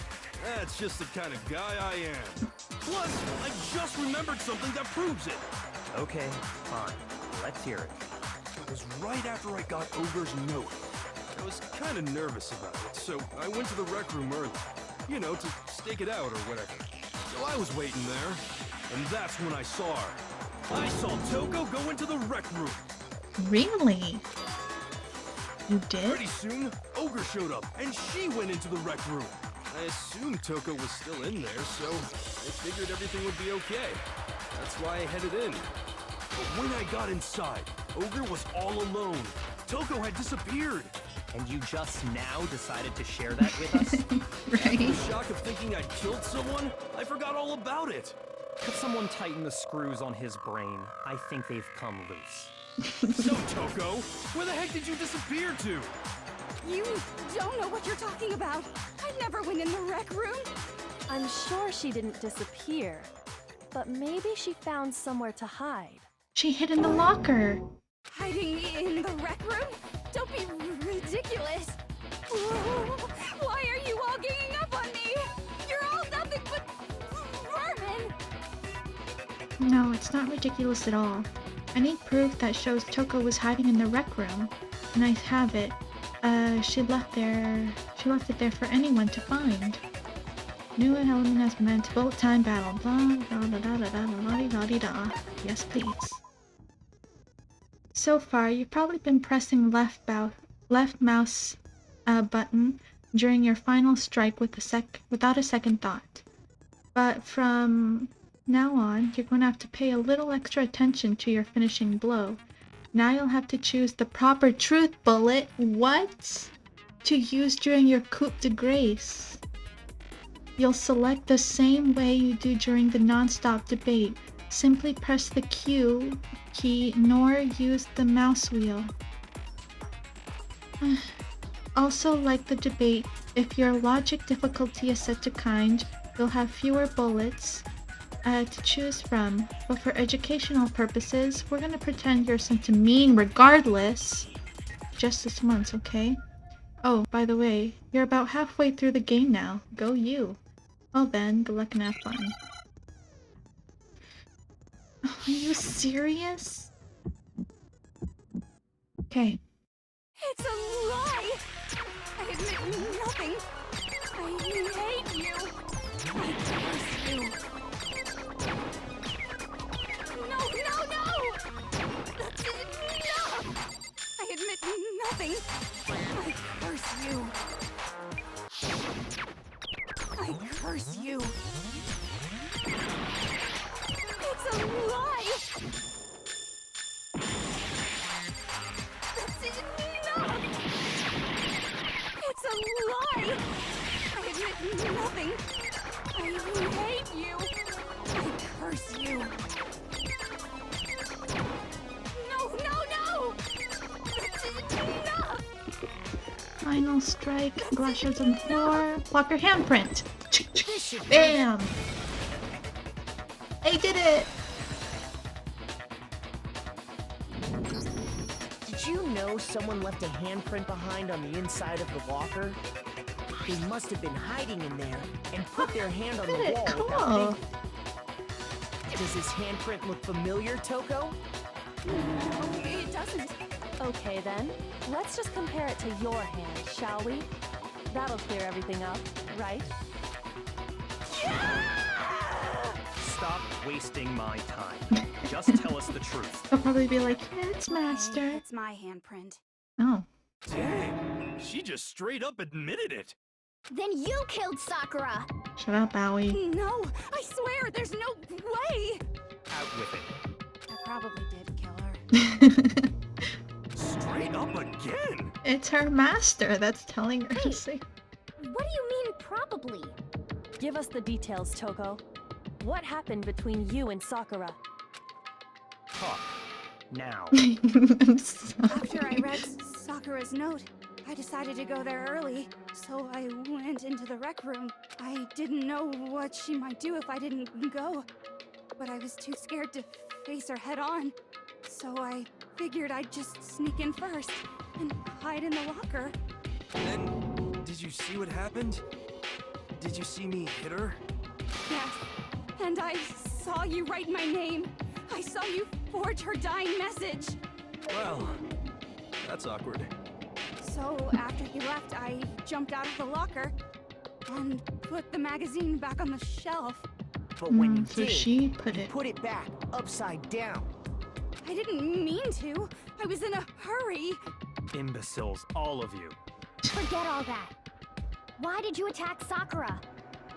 That's just the kind of guy I am. Plus, I just remembered something that proves it. Okay, fine. Let's hear it. It was right after I got Ogre's note. I was kind of nervous about it, so I went to the rec room early. You know, to stake it out or whatever. So I was waiting there, and that's when I saw her. I saw Toko go into the rec room. Really? You did? Pretty soon, Ogre showed up, and she went into the rec room. I assumed Toko was still in there, so I figured everything would be okay. That's why I headed in. But when I got inside, Ogre was all alone. Toko had disappeared. And you just now decided to share that with us? Right? The shock of thinking I'd killed someone, I forgot all about it. Could someone tighten the screws on his brain? I think they've come loose. So, Toko, where the heck did you disappear to? You don't know what you're talking about. I never went in the rec room. I'm sure she didn't disappear, but maybe she found somewhere to hide. She hid in the locker. Hiding in the rec room? Don't be ridiculous. Why are you all ganging up on me? You're all nothing but vermin. No, it's not ridiculous at all. I need proof that shows Toko was hiding in the rec room, and I have it. She left it there for anyone to find. New element has been added to bullet time battle. Blah da da da da da da da da da. Yes, please. So far, you've probably been pressing left mouse button during your final strike without a second thought. But from now on, you're going to have to pay a little extra attention to your finishing blow. Now you'll have to choose the proper truth bullet, what? To use during your coup de grace. You'll select the same way you do during the non-stop debate. Simply press the Q key nor use the mouse wheel. Also, like the debate, if your logic difficulty is set to kind, you'll have fewer bullets to choose from, but for educational purposes, we're gonna pretend you're sent to mean regardless. Just this once, okay? Oh, by the way, you're about halfway through the game now. Go you. Well then, good luck and have fun. Are you serious? Okay. It's a lie. I admit nothing. I hate you. I curse you. No! That's enough! I admit nothing. I curse you. I curse you. It's a lie! That's enough! It's a lie! I admit nothing. I hate you. I curse you. No! That's enough! Final strike, glass shards on the floor, block your handprint. Bam! I did it! Did you know someone left a handprint behind on the inside of the locker? They must have been hiding in there and put their hand on the wall without thinking. Does his handprint look familiar, Toko? No, it doesn't. Okay then, let's just compare it to your hand, shall we? That'll clear everything up, right? Stop wasting my time. Just tell us the truth. They'll probably be like, it's master. It's my handprint. Oh. Dang, she just straight up admitted it. Then you killed Sakura! Shut up, Aoi. No, I swear, there's no way! Out with it. I probably did kill her. Straight up again. It's her master that's telling her to say. What do you mean, probably? Give us the details, Toko. What happened between you and Sakura? Talk. Now. I'm sorry. After I read Sakura's note, I decided to go there early, so I went into the rec room. I didn't know what she might do if I didn't go, but I was too scared to face her head on, so I figured I'd just sneak in first and hide in the locker. Then, did you see what happened? Did you see me hit her? Yes, and I saw you write my name. I saw you forge her dying message. Well, that's awkward. So after you left, I jumped out of the locker and put the magazine back on the shelf. But when you So did, she put you it. put it back upside down. I didn't mean to. I was in a hurry. Imbeciles, all of you. Forget all that. Why did you attack Sakura?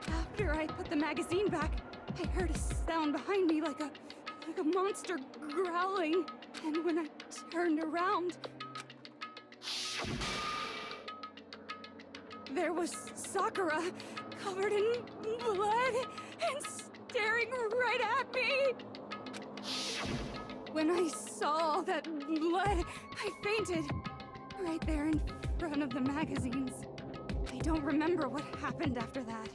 After I put the magazine back, I heard a sound behind me like a monster growling. And when I turned around, there was Sakura, covered in blood and staring right at me. When I saw all that blood, I fainted right there in front front of the magazines. I don't remember what happened after that.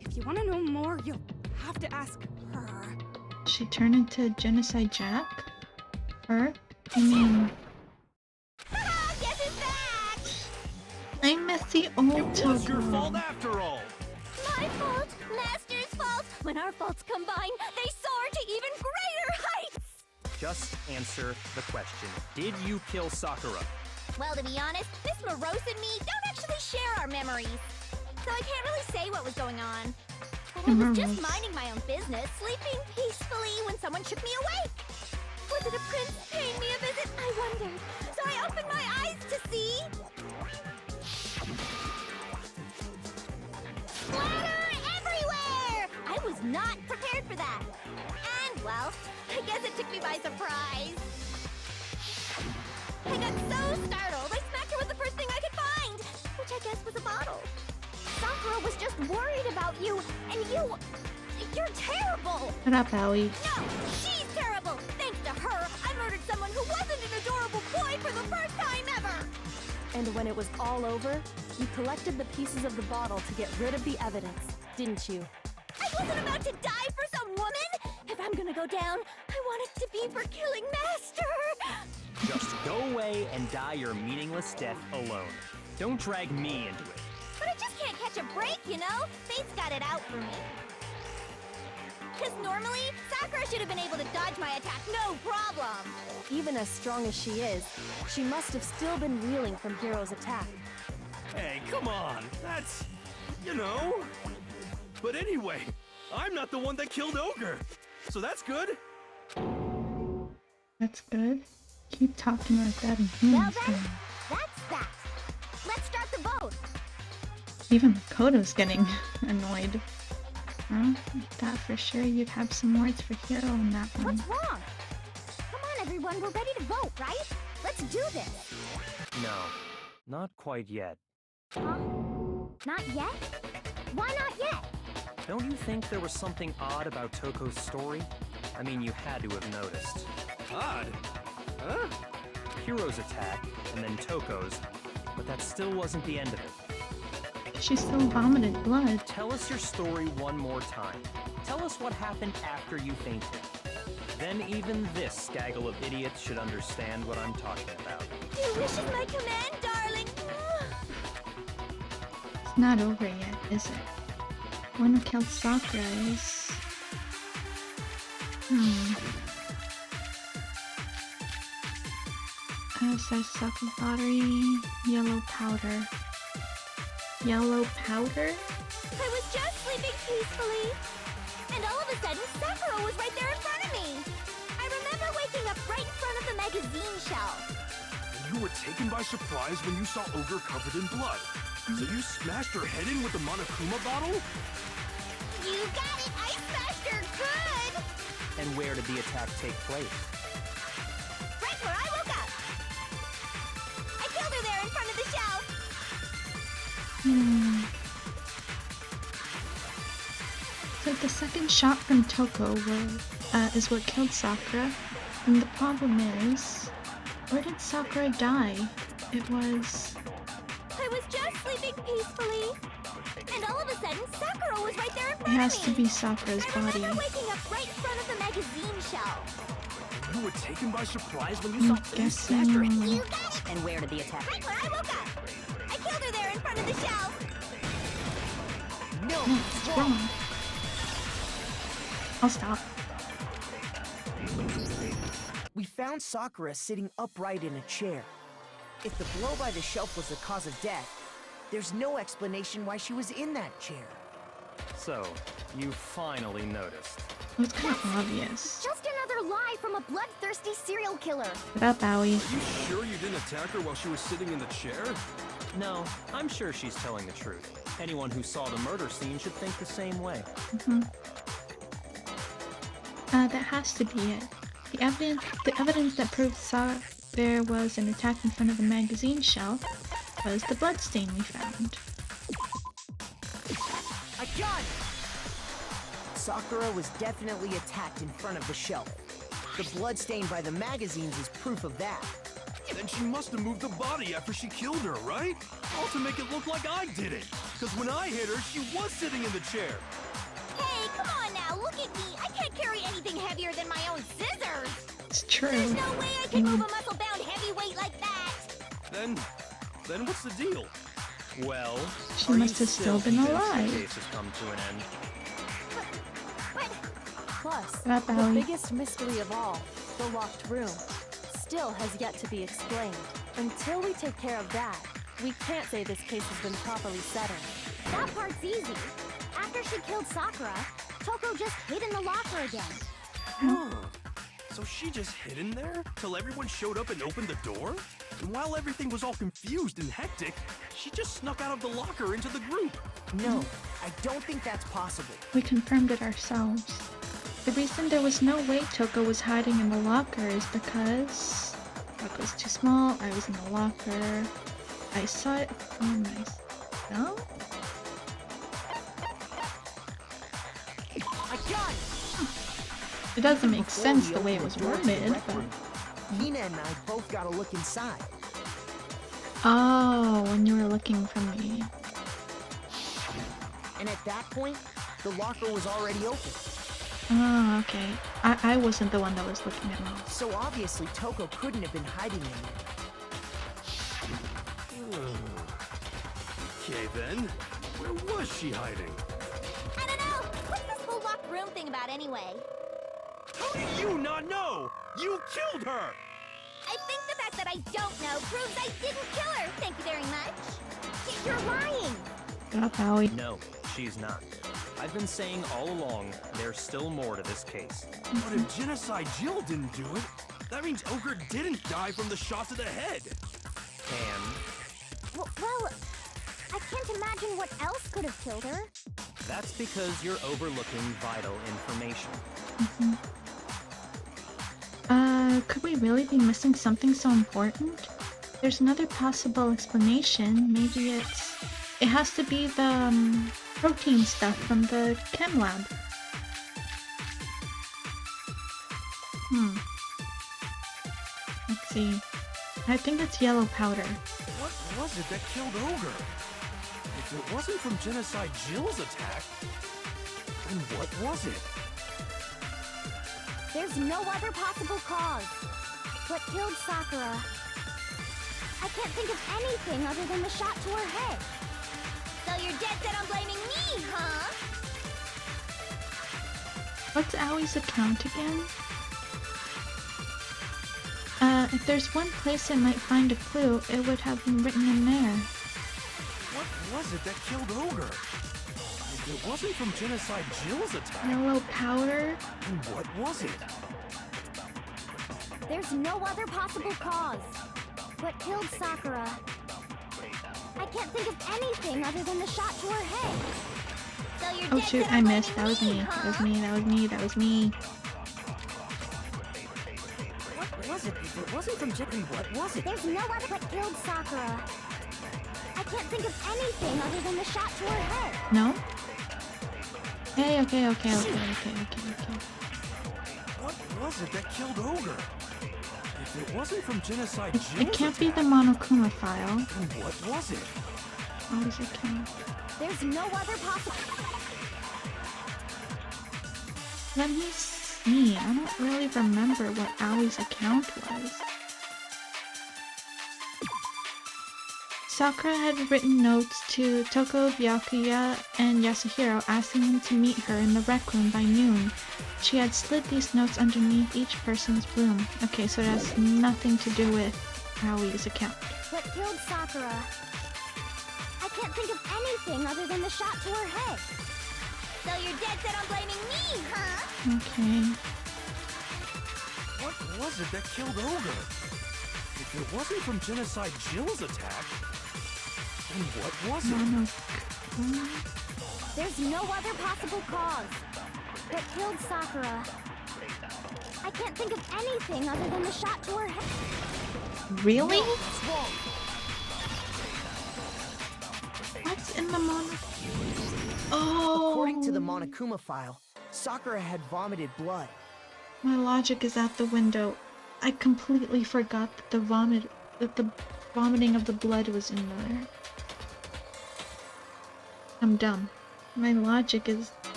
If you want to know more, you'll have to ask her. She turned into Genocide Jack? Her? I mean... Guess who's back? I miss the old It was your Toko. fault after all. My fault, Master's fault. When our faults combine, they soar to even greater heights. Just answer the question. Did you kill Sakura? Well, to be honest, Miss Morose and me don't actually share our memories. So I can't really say what was going on. But I was just minding my own business, sleeping peacefully when someone shook me awake. Was it a prince paying me a visit? I wondered. So I opened my eyes to see... splatter everywhere! I was not prepared for that. And, well, I guess it took me by surprise. I got so startled, I smacked her with the first thing I could find, which I guess was a bottle. Sakura was just worried about you, and you're terrible! Shut up, Owie. No, she's terrible! Thanks to her, I murdered someone who wasn't an adorable boy for the first time ever! And when it was all over, you collected the pieces of the bottle to get rid of the evidence, didn't you? I wasn't about to die for some woman! If I'm gonna go down, I want it to be for killing Master! Just go away and die your meaningless death alone. Don't drag me into it. But I just can't catch a break, you know? Fate's got it out for me. Because normally, Sakura should have been able to dodge my attack no problem. Even as strong as she is, she must have still been reeling from Hiro's attack. Hey, come on. That's... you know... But anyway, I'm not the one that killed Ogre. So that's good. That's good. Keep talking like that and Well humans then, that's that. Let's start the vote. Even Makoto's getting annoyed. Huh? I thought for sure you'd have some words for Hiro in that one. What's wrong? Come on, everyone, we're ready to vote, right? Let's do this. No, not quite yet. Huh? Not yet? Why not yet? Don't you think there was something odd about Toko's story? I mean, you had to have noticed. Odd. Huh? Hiro's attack, and then Toko's, but that still wasn't the end of it. She still vomited blood. Tell us your story one more time. Tell us what happened after you fainted. Then even this gaggle of idiots should understand what I'm talking about. Your wish is my command, darling. It's not over yet, is it? One who killed Sakura is... Says sucker pottery, yellow powder. Yellow powder? I was just sleeping peacefully. And all of a sudden, Sakura was right there in front of me. I remember waking up right in front of the magazine shelf. You were taken by surprise when you saw Ogre covered in blood. So you smashed her head in with the Monokuma bottle? You got it! I smashed her good! And where did the attack take place? Right where I woke up! I killed her there in front of the shelf! So the second shot from Toko is what killed Sakura. And the problem is... where did Sakura die? It was... I was just sleeping peacefully. And all of a sudden, Sakura was right there in front of me. It has to be Sakura's I body. remember waking up right in front of the magazine shelf. You were taken by surprise when you I'm saw... guessing... You got it! And where did the attack? Right where I woke up! I killed her there in front of the shelf! No, It's wrong. I'll stop. We found Sakura sitting upright in a chair. If the blow by the shelf was the cause of death, there's no explanation why she was in that chair. So, you finally noticed. It was kind of obvious. Just another lie from a bloodthirsty serial killer. Shut up, Owie. Are you sure you didn't attack her while she was sitting in the chair? No, I'm sure she's telling the truth. Anyone who saw the murder scene should think the same way. That has to be it. The evidence that proves there was an attack in front of the magazine shelf was the bloodstain we found. I got it! Sakura was definitely attacked in front of the shelf. The blood stain by the magazines is proof of that. Then she must have moved the body after she killed her, right? All to make it look like I did it. Because when I hit her, she was sitting in the chair. Hey, come on now, look at me. I can't carry anything heavier than my own scissors. It's true. There's no way I can move a muscle-bound heavyweight like that. Then what's the deal? Well, She are must you have still been convinced alive. The case has come to an end. But Plus, What the about- biggest mystery of all, the locked room, still has yet to be explained. Until we take care of that, we can't say this case has been properly settled. that part's easy. After she killed Sakura, Toko just hid in the locker again. Huh. So she just hid in there till everyone showed up and opened the door? And while everything was all confused and hectic, she just snuck out of the locker into the group. No, I don't think that's possible. We confirmed it ourselves. The reason there was no way Toko was hiding in the locker is because the locker was too small, I was in the locker, I saw it. Oh, nice. No? I got it! It doesn't make Before sense we the way it open was the door to the worded, rec but... room, Hina and I both got a look inside. Oh, when you were looking for me. And at that point, the locker was already open. Oh, okay. I wasn't the one that was looking at me. So obviously Toko couldn't have been hiding in there. Okay then, where was she hiding? I don't know. What's this whole locked room thing about anyway? How do you not know? You killed her! I think the fact that I don't know proves I didn't kill her. Thank you very much. You're lying. Stop, Howie. No, she's not. I've been saying all along, there's still more to this case. But if Genocide Jill didn't do it, that means Ogre didn't die from the shot to the head. And Well, I can't imagine what else could have killed her. that's because you're overlooking vital information. Could we really be missing something so important? There's another possible explanation. Maybe it has to be the protein stuff from the chem lab. Let's see. I think it's yellow powder. What was it that killed Ogre? If it wasn't from Genocide Jill's attack, then what was it? There's no other possible cause. What killed Sakura? I can't think of anything other than the shot to her head. So you're dead set on blaming me, huh? What's Awie's account again? If there's one place I might find a clue, it would have been written in there. What was it that killed Ogre? If it wasn't from Genocide Jill's attack, Yellow powder? then what was it? There's no other possible cause. What killed Sakura? I can't think of anything other than the shot to her head. So you're Oh dead shoot, set I on missed. blaming That was me. huh? That was me. That was me. That was me. What was it? If it wasn't from Jill, then what was it? There's no other what killed Sakura. I can't think of anything other than the shot to her head. No? Okay. What was it that killed Ogre? If it wasn't from Genocide Jill's It can't be attack, the Monokuma file. then what was it? Always account. There's no other possible. Let me see. I don't really remember what Awie's account was. Sakura had written notes to Toko, Byakuya, and Yasuhiro asking them to meet her in the rec room by noon. She had slid these notes underneath each person's room. Okay, so it has nothing to do with Awie's account. What killed Sakura? I can't think of anything other than the shot to her head. So you're dead set on blaming me, huh? Okay. What was it that killed Ogre? If it wasn't from Genocide Jill's attack, then what was it? Monokuma? There's no other possible cause. What killed Sakura? I can't think of anything other than the shot to her head. Really? It's wrong. What's in the Monokuma? Oh! According to the Monokuma file, Sakura had vomited blood. My logic is out the window. I completely forgot that the vomit that the vomiting of the blood was in there. I'm dumb. My logic is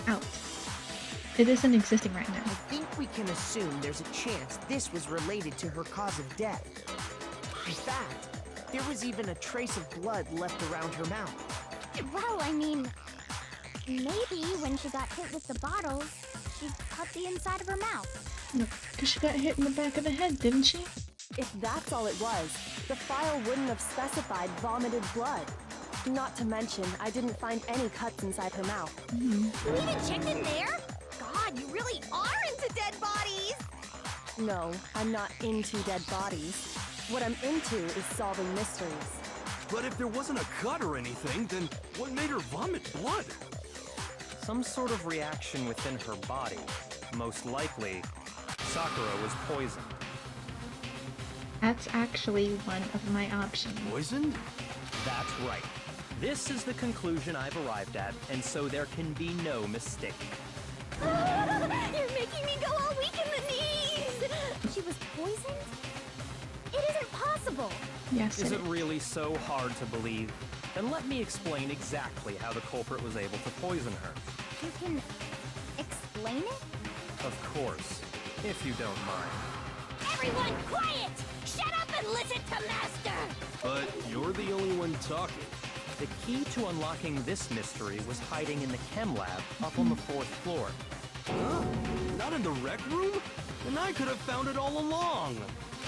out. It isn't existing right now. I think we can assume there's a chance this was related to her cause of death. In fact, there was even a trace of blood left around her mouth. Well, I mean, maybe when she got hit with the bottles, she cut the inside of her mouth. No, because she got hit in the back of the head, didn't she? If that's all it was, the file wouldn't have specified vomited blood. Not to mention, I didn't find any cuts inside her mouth. You even checked in there? God, you really are into dead bodies! No, I'm not into dead bodies. What I'm into is solving mysteries. But if there wasn't a cut or anything, then what made her vomit blood? Some sort of reaction within her body. Most likely, Sakura was poisoned. That's actually one of my options. Poisoned? That's right. This is the conclusion I've arrived at, and so there can be no mistake. You're making me go all weak in the knees! She was poisoned? It isn't possible! Yes, Is it really so hard to believe? Then let me explain exactly how the culprit was able to poison her. You can explain it? Of course, if you don't mind. Everyone quiet! Shut up and listen to Master! But you're the only one talking. The key to unlocking this mystery was hiding in the chem lab up on the 4th floor. Huh? Not in the rec room? Then I could have found it all along.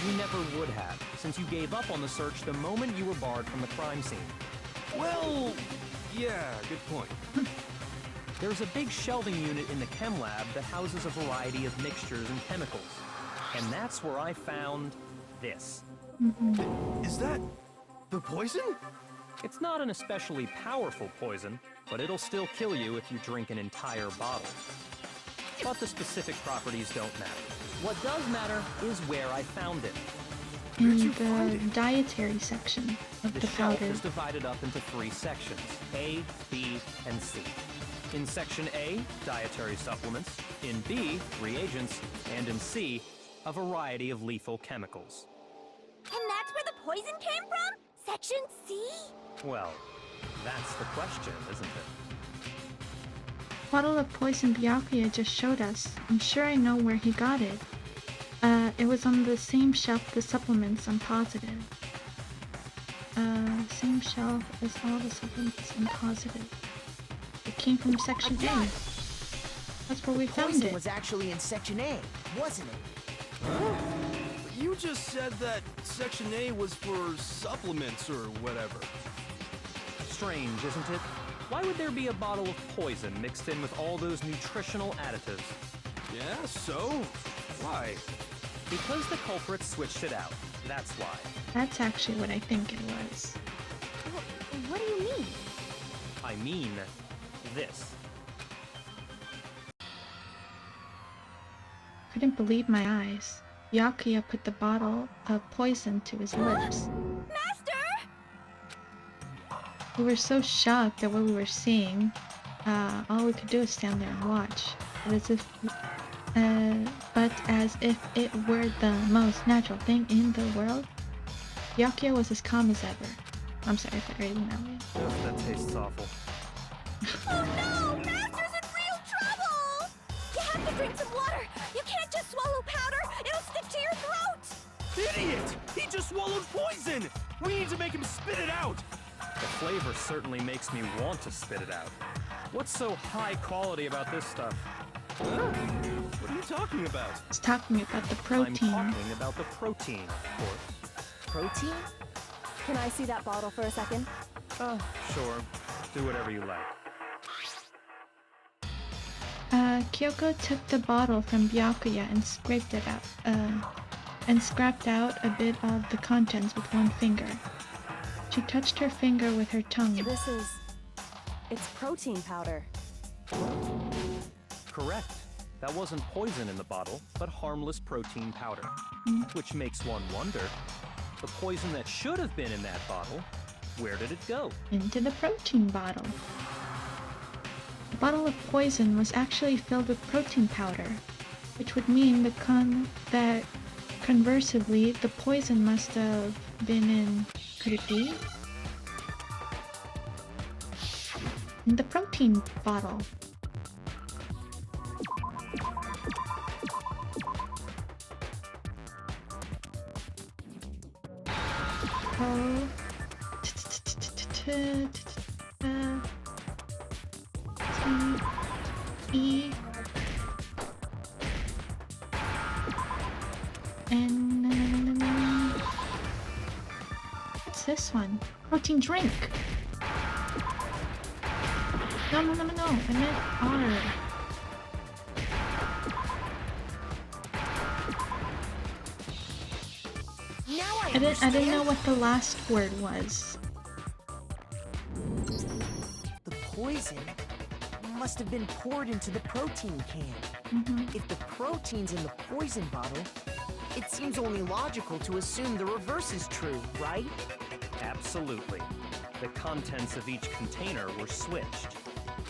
You never would have, since you gave up on the search the moment you were barred from the crime scene. Well, yeah, good point. There's a big shelving unit in the chem lab that houses a variety of mixtures and chemicals. And that's where I found this. Is that the poison? It's not an especially powerful poison, but it'll still kill you if you drink an entire bottle. But the specific properties don't matter. What does matter is where I found it. In the dietary section of The the shelf powder. is divided up into 3 sections, A, B, and C. In Section A, dietary supplements. In B, reagents. And in C, a variety of lethal chemicals. And that's where the poison came from? Section C? Well, that's the question, isn't it? Bottle of poison Byakuya just showed us. I'm sure I know where he got it. It was on the same shelf the supplements, I'm positive. Same shelf as all the supplements, I'm positive. It came from Section A. That's where we found Poison it. was actually in Section A, wasn't it? You just said that Section A was for supplements or whatever. Strange, isn't it? Why would there be a bottle of poison mixed in with all those nutritional additives? Yeah, so? Why? Because the culprit switched it out. That's why. That's actually what I think it was. What do you mean? I mean, this. Couldn't believe my eyes. Byakuya put the bottle of poison to his lips. Master! We were so shocked at what we were seeing. All we could do was stand there and watch. But as if it were the most natural thing in the world, Byakuya was as calm as ever. I'm sorry if I read it that way. Ugh, that tastes awful. Oh no! Master's in real trouble! You have to drink some water! You can't just swallow powder! It'll stick to your throat! Idiot! He just swallowed poison! We need to make him spit it out! The flavor certainly makes me want to spit it out. What's so high quality about this stuff? What are you talking about? It's talking about the I'm protein. talking about the protein, of course. Protein? Can I see that bottle for a second? Sure. Do whatever you like. Kyoko took the bottle from Byakuya and scraped it out, and scraped out a bit of the contents with one finger. She touched her finger with her tongue. It's protein powder. Correct. That wasn't poison in the bottle, but harmless protein powder. Which makes one wonder, the poison that should have been in that bottle, where did it go? Into the protein bottle. The bottle of poison was actually filled with protein powder, which would mean that conversely, the poison must have been in... Could it be? In the protein bottle. Oh. E. And what's this one? Protein drink. No. I meant R. I didn't know what the last word was. The poison must have been poured into the protein can. If the protein's in the poison bottle, it seems only logical to assume the reverse is true, right? Absolutely. The contents of each container were switched.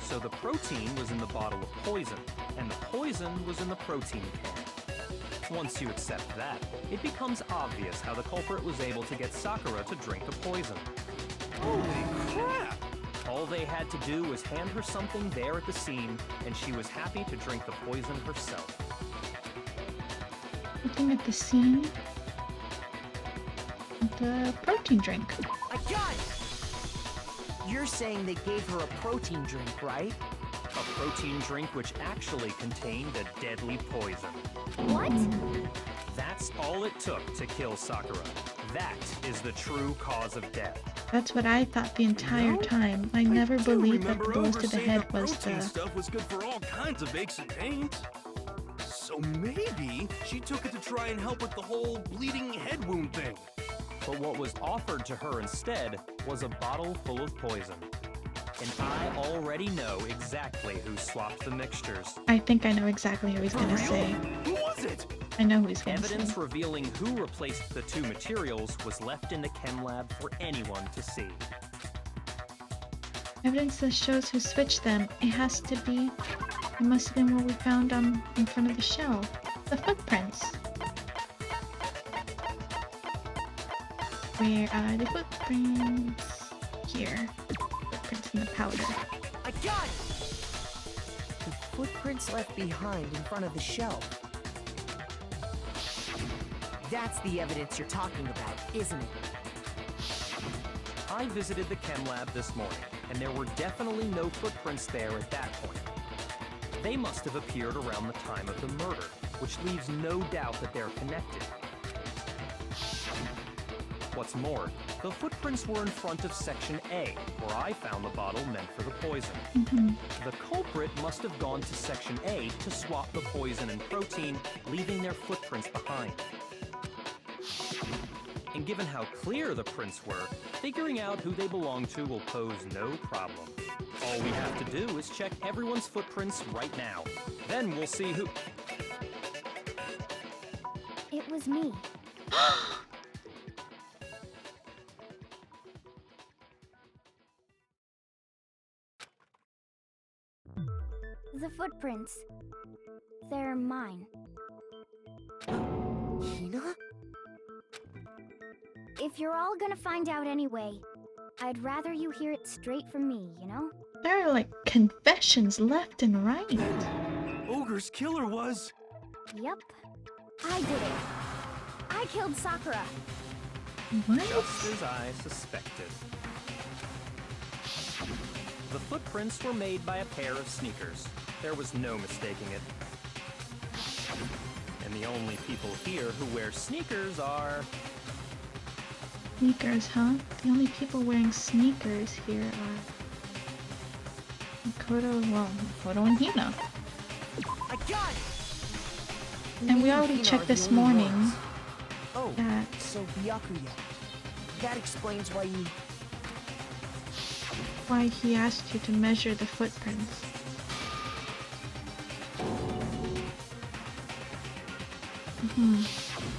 So the protein was in the bottle of poison, and the poison was in the protein can. Once you accept that, it becomes obvious how the culprit was able to get Sakura to drink the poison. Holy crap! All they had to do was hand her something there at the scene, and she was happy to drink the poison herself. Looking at the scene. The protein drink. I got it! You're saying they gave her a protein drink, right? A protein drink which actually contained a deadly poison. What? That's all it took to kill Sakura. That is the true cause of death. That's what I thought the entire time. I never believed that the blows to the head was protein the... stuff was good for all kinds of aches and pains. So maybe she took it to try and help with the whole bleeding head wound thing. But what was offered to her instead was a bottle full of poison. And I already know exactly who swapped the mixtures. I think I know exactly who he's gonna say. Who was it? I know who he's gonna Evidence say. revealing who replaced the two materials was left in the chem lab for anyone to see. Evidence that shows who switched them. It has to be... It must have been what we found in front of the shelf. The footprints. Where are the footprints? Here. Footprints in the powder. I got it! The footprints left behind in front of the shelf. That's the evidence you're talking about, isn't it? I visited the chem lab this morning, and there were definitely no footprints there at that point. They must have appeared around the time of the murder, which leaves no doubt that they're connected. What's more, the footprints were in front of Section A, where I found the bottle meant for the poison. The culprit must have gone to Section A to swap the poison and protein, leaving their footprints behind. And given how clear the prints were, figuring out who they belong to will pose no problem. All we have to do is check everyone's footprints right now. Then we'll see who... It was me. The footprints. They're mine. Hina? If you're all gonna find out anyway, I'd rather you hear it straight from me, you know? There are like confessions left and right. Ogre's killer was... Yep. I did it. I killed Sakura. What? Just as I suspected. The footprints were made by a pair of sneakers. There was no mistaking it. And the only people here who wear sneakers are... Sneakers, huh? The only people wearing sneakers here are... Makoto and Hina. I got it! And we Me already Hina checked are the this only morning ones. Oh, that... so Byakuya. That explains why you... why he asked you to measure the footprints.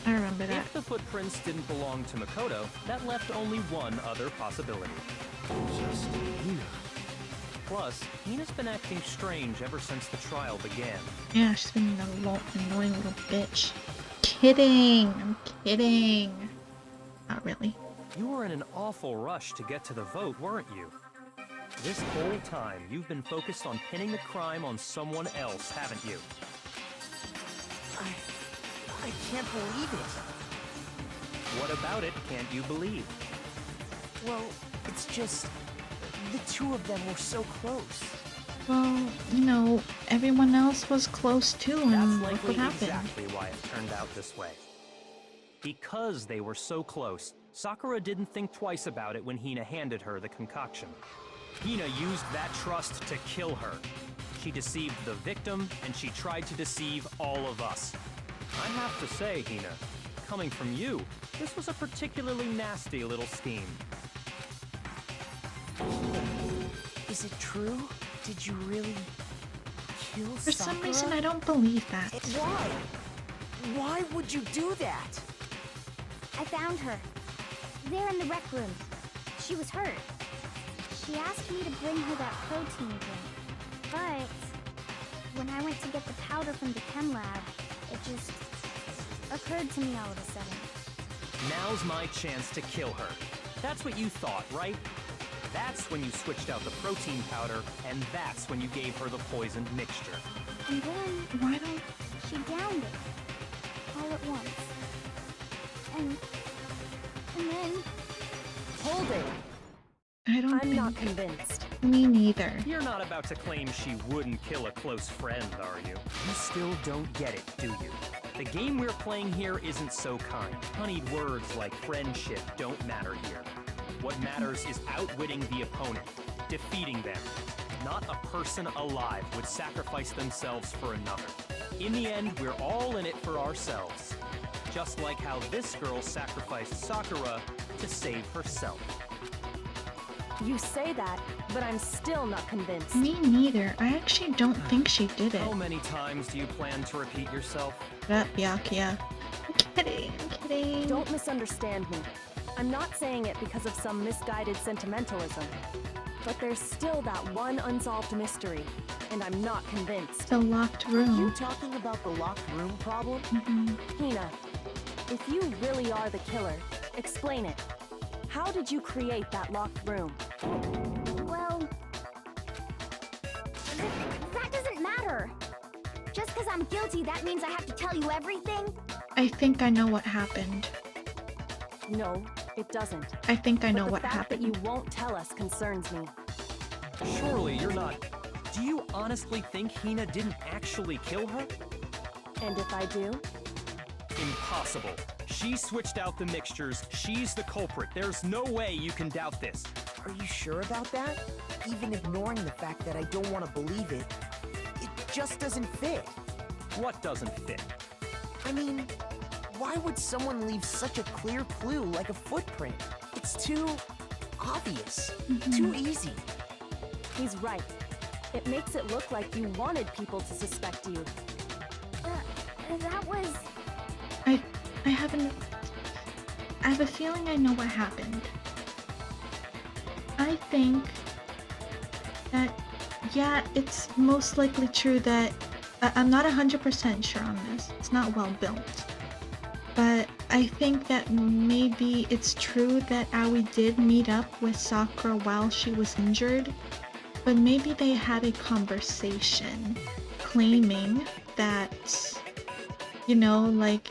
I remember that. If the footprints didn't belong to Makoto, that left only one other possibility. Just Hina. Plus, Hina's been acting strange ever since the trial began. Yeah, she's been a annoying little bitch. Kidding! I'm kidding. Not really. You were in an awful rush to get to the vote, weren't you? This whole time, you've been focused on pinning the crime on someone else, haven't you? I can't believe it. What about it can't you believe? Well, it's just... the two of them were so close. Well, you know, everyone else was close too, That's and look likely what happened. exactly why it turned out this way. Because they were so close, Sakura didn't think twice about it when Hina handed her the concoction. Hina used that trust to kill her. She deceived the victim, and she tried to deceive all of us. I have to say, Hina, coming from you, this was a particularly nasty little scheme. Is it true? Did you really kill Sakura? For some reason, I don't believe that. Why? Why would you do that? I found her. There in the rec room. She was hurt. She asked me to bring her that protein drink. But when I went to get the powder from the chem lab, it just occurred to me all of a sudden. Now's my chance to kill her. That's what you thought, right? That's when you switched out the protein powder, and that's when you gave her the poisoned mixture. And then Why don't... she downed it. All at once. And then... Hold it! I don't I'm think... not convinced. Me neither. You're not about to claim she wouldn't kill a close friend, are you? You still don't get it, do you? The game we're playing here isn't so kind. Honeyed words like friendship don't matter here. What matters is outwitting the opponent, defeating them. Not a person alive would sacrifice themselves for another. In the end, we're all in it for ourselves. Just like how this girl sacrificed Sakura to save herself. You say that, but I'm still not convinced. Me neither. I actually don't think she did it. How many times do you plan to repeat yourself? Yeah. I'm kidding. Don't misunderstand me. I'm not saying it because of some misguided sentimentalism. But there's still that one unsolved mystery, and I'm not convinced. The locked You room. talking about the locked room problem? Hina, if you really are the killer, explain it. How did you create that locked room? Well... that doesn't matter. Just because I'm guilty, that means I have to tell you everything? I think I know what happened. No, it doesn't. I think I know But what the fact that happened. you won't tell us concerns me. Surely you're not... Do you honestly think Hina didn't actually kill her? And if I do? Impossible. She switched out the mixtures. She's the culprit. There's no way you can doubt this. Are you sure about that? Even ignoring the fact that I don't want to believe it, it just doesn't fit. What doesn't fit? I mean, why would someone leave such a clear clue like a footprint? It's too obvious, too easy. He's right. It makes it look like you wanted people to suspect you. That was... I have a feeling I know what happened. I think that, yeah, it's most likely true that... I'm not 100% sure on this. It's not well built. But I think that maybe it's true that Aoi did meet up with Sakura while she was injured. But maybe they had a conversation claiming that, you know, like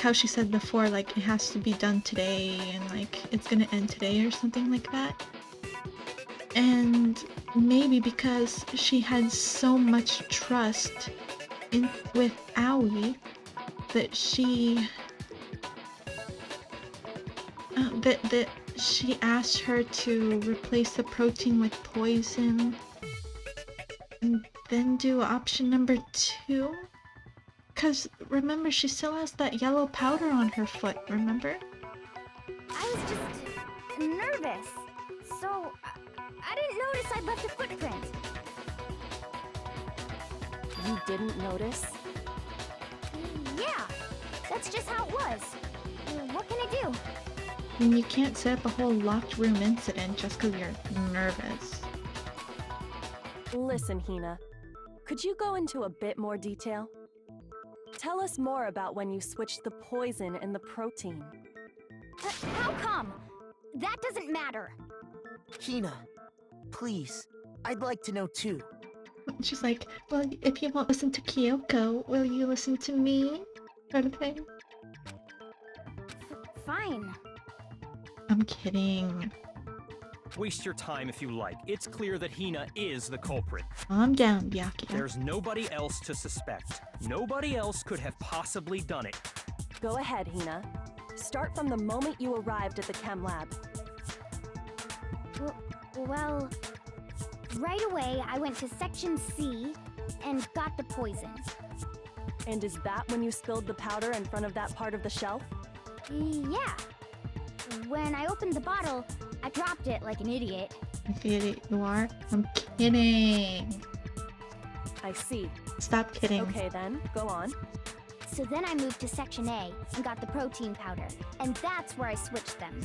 how she said before, like it has to be done today and like it's gonna end today or something like that. And maybe because she had so much trust with Aoi that she that she asked her to replace the protein with poison and then do option number 2. Cause remember, she still has that yellow powder on her foot, remember? I was just... nervous. So... I didn't notice I'd left a footprint. You didn't notice? Yeah. That's just how it was. What can I do? And you can't set up a whole locked room incident just cause you're nervous. Listen, Hina. Could you go into a bit more detail? Tell us more about when you switched the poison and the protein. How come? That doesn't matter. Hina, please, I'd like to know too. She's like, well, if you won't listen to Kyoko, will you listen to me? Sort of thing. Fine. I'm kidding. Waste your time if you like. It's clear that Hina is the culprit. Calm down, Byakuya. There's nobody else to suspect. Nobody else could have possibly done it. Go ahead, Hina. Start from the moment you arrived at the chem lab. Well, right away I went to section C and got the poison. And is that when you spilled the powder in front of that part of the shelf? Yeah. When I opened the bottle, I dropped it like an idiot. Like the idiot you are? I'm kidding. I see. Stop kidding. Okay then, go on. So then I moved to section A and got the protein powder, and that's where I switched them.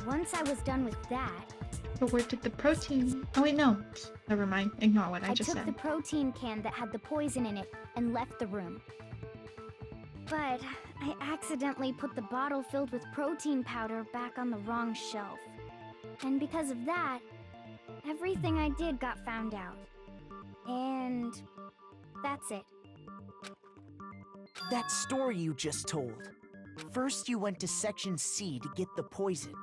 Once I was done with that, But where did the protein... Oh wait, no. Never mind. Ignore what I I just took said. the protein can that had the poison in it and left the room. But I accidentally put the bottle filled with protein powder back on the wrong shelf. And because of that, everything I did got found out. And that's it. That story you just told. First you went to section C to get the poison.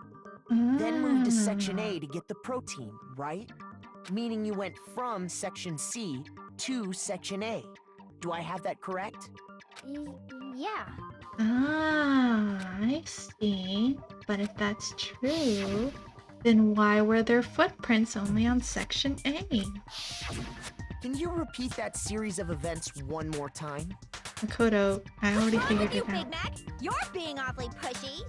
Then moved to section A to get the protein, right? Meaning you went from section C to section A. Do I have that correct? Yeah. Ah, I see. But if that's true, then why were there footprints only on section A? Can you repeat that series of events one more time? Makoto, I already What's wrong figured with you, it out. Big Mac? You're being awfully pushy.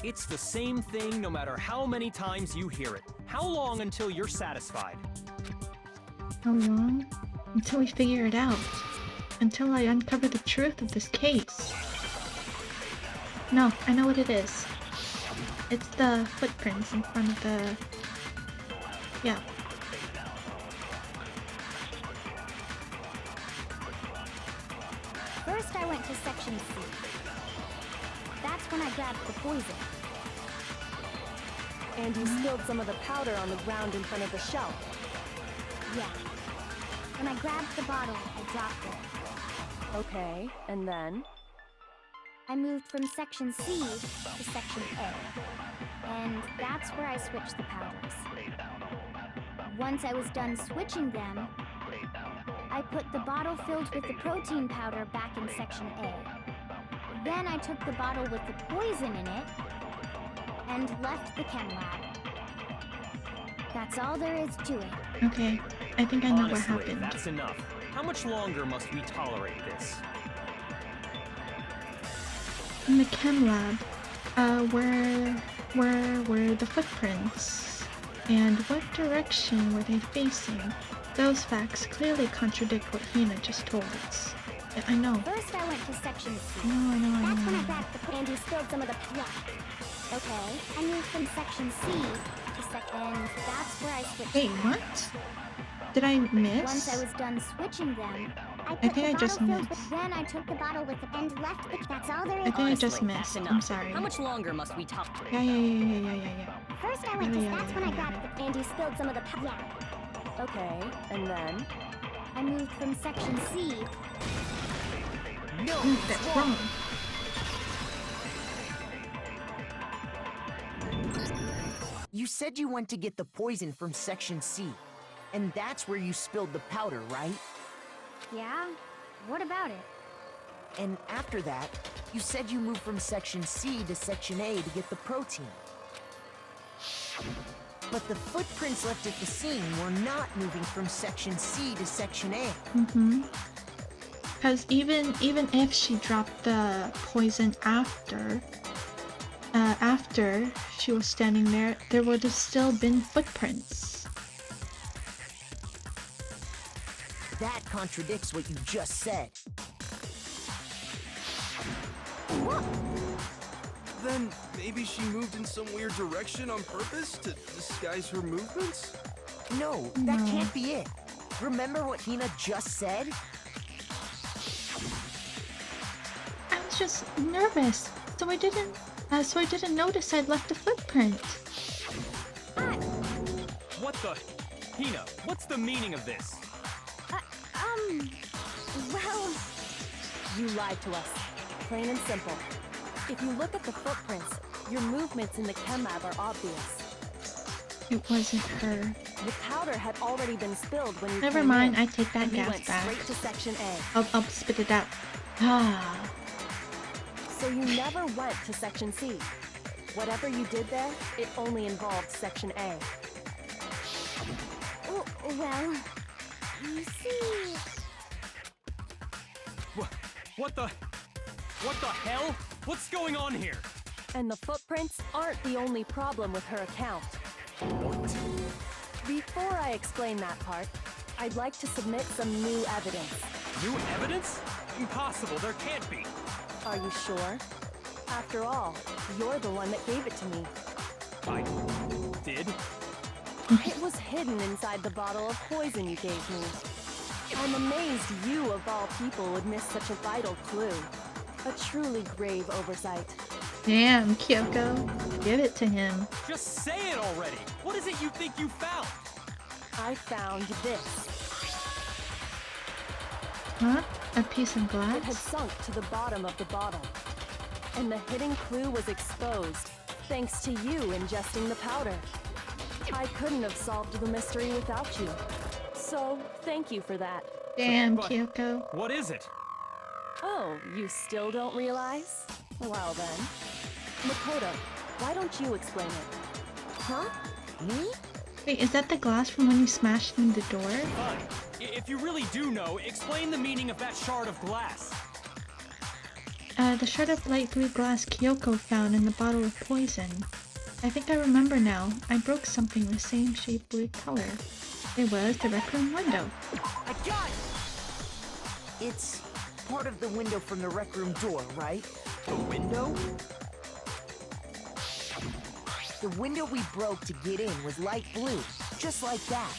It's the same thing no matter how many times you hear it. How long until you're satisfied? How long? Until we figure it out. Until I uncover the truth of this case. No, I know what it is. It's the footprints in front of the... Yeah. First, I went to section C. That's when I grabbed the poison. And you spilled some of the powder on the ground in front of the shelf. Yeah. When I grabbed the bottle, I dropped it. Okay, and then? I moved from section C to section A. And that's where I switched the powders. Once I was done switching them, I put the bottle filled with the protein powder back in section A. Then I took the bottle with the poison in it and left the chem lab. That's all there is to it. Okay, I think I know what Honestly, happened. that's enough. How much longer must we tolerate this? In the chem lab, where were the footprints? And what direction were they facing? Those facts clearly contradict what Hina just told us. I know. First, I went to section C. I know. That's when I grabbed the and you spilled some of the Okay. I moved from section C to and that's where I switched. Wait, what? Did I miss? Once I was done switching them, I think I just missed. Then I took the bottle with the and left it. That's all there is. I think I just Honestly, that's missed. enough. I'm sorry. How much longer must we talk? Yeah. First, I went to Yeah, that's yeah, when I yeah, grabbed the and you spilled some of the Okay, and then? I moved from section C. No, That's wrong. You said you went to get the poison from section C. And that's where you spilled the powder, right? Yeah? What about it? And after that, you said you moved from section C to section A to get the protein. But the footprints left at the scene were not moving from section C to section A. Because even if she dropped the poison after she was standing there, there would have still been footprints. That contradicts what you just said. Then maybe she moved in some weird direction on purpose to disguise her movements? No, that can't be it. Remember what Hina just said? I was just nervous, so I didn't So I didn't notice I'd left a footprint. What the? Hina, what's the meaning of this? Well... You lied to us. Plain and simple. If you look at the footprints, your movements in the chem lab are obvious. It wasn't her. The powder had already been spilled when you Never came mind, in, I take that and you gas went back. straight to Section A. I'll spit it out. Ah. So you never went to Section C. Whatever you did there, it only involved Section A. Well... You see... What the hell? What's going on here? And the footprints aren't the only problem with her account. What? Before I explain that part, I'd like to submit some new evidence. New evidence? Impossible, there can't be. Are you sure? After all, you're the one that gave it to me. I did? It was hidden inside the bottle of poison you gave me. I'm amazed you, of all people, would miss such a vital clue. A truly grave oversight. Damn, Kyoko. Give it to him. Just say it already! What is it you think you found? I found this. Huh? A piece of It had glass? sunk to the bottom of the bottle. And the hidden clue was exposed, thanks to you ingesting the powder. I couldn't have solved the mystery without you. So, thank you for that. Damn, But- Kyoko. What is it? Oh, you still don't realize? Well then. Makoto, why don't you explain it? Huh? Me? Wait, is that the glass from when you smashed in the door? Fine. If you really do know, explain the meaning of that shard of glass. The shard of light blue glass Kyoko found in the bottle of poison. I think I remember now. I broke something the same shape blue color. It was the rec room window. I got it! It's part of the window from the rec room door, right? The window? The window we broke to get in was light blue, just like that.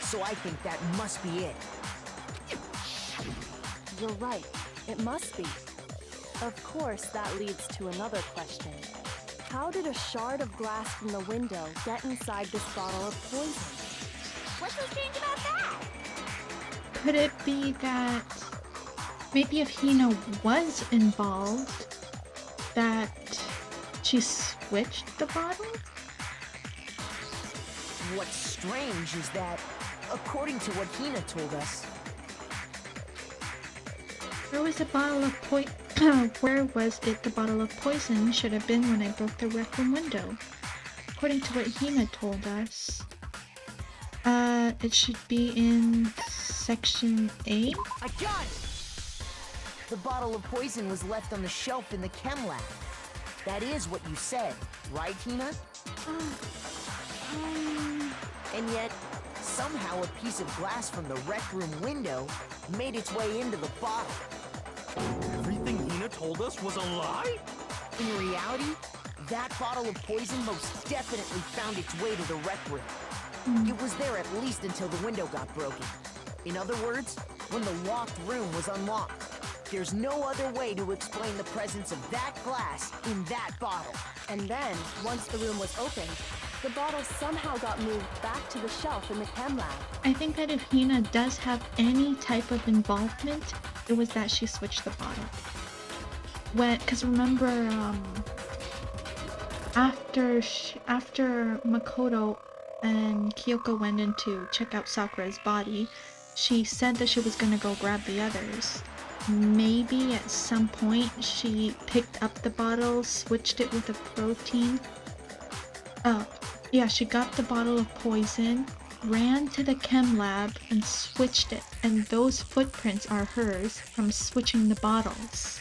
So I think that must be it. You're right. It must be. Of course, that leads to another question. How did a shard of glass from the window get inside this bottle of poison? What's so strange about that? Could it be that maybe if Hina was involved, that she switched the bottle? What's strange is that, according to what Hina told us, Where was the bottle of Where was it the bottle of poison should have been when I broke the rec room window? According to what Hina told us, it should be in Section A? I got it! The bottle of poison was left on the shelf in the chem lab. That is what you said, right, Hina? And yet, somehow a piece of glass from the rec room window made its way into the bottle. Everything Hina told us was a lie? In reality, that bottle of poison most definitely found its way to the rec room. It was there at least until the window got broken. In other words, when the locked room was unlocked. There's no other way to explain the presence of that glass in that bottle. And then, once the room was opened, the bottle somehow got moved back to the shelf in the chem lab. I think that if Hina does have any type of involvement, it was that she switched the bottle. Because remember, after Makoto and Kyoko went in to check out Sakura's body, she said that she was gonna go grab the others. Maybe at some point she picked up the bottle, switched it with a protein. Yeah, she got the bottle of poison, ran to the chem lab, and switched it. And those footprints are hers from switching the bottles.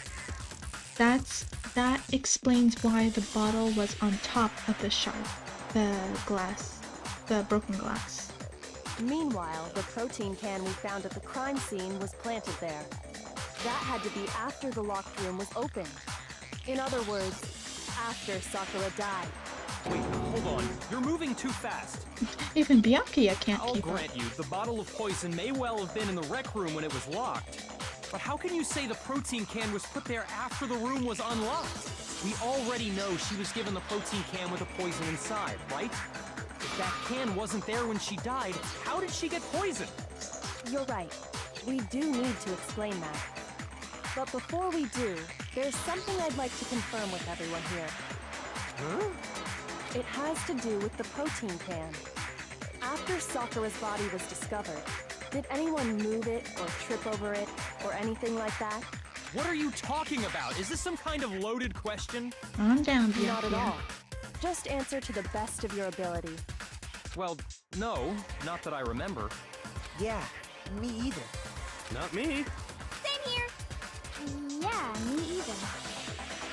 That explains why the bottle was on top of the shard, the glass, the broken glass. Meanwhile, the protein can we found at the crime scene was planted there. That had to be after the locked room was opened. In other words, after Sakura died. Wait, hold on. You're moving too fast. Even Byakuya can't I'll keep up. grant you, the bottle of poison may well have been in the rec room when it was locked. But how can you say the protein can was put there after the room was unlocked? We already know she was given the protein can with the poison inside, right? If that can wasn't there when she died, how did she get poisoned? You're right. We do need to explain that. But before we do, there's something I'd like to confirm with everyone here. Huh? It has to do with the protein can. After Sakura's body was discovered, did anyone move it or trip over it or anything like that? What are you talking about? Is this some kind of loaded question? Calm down, Not at Bianca. all. Just answer to the best of your ability. Well, no, not that I remember. Yeah, me either. Not me. Same here. Yeah, me either.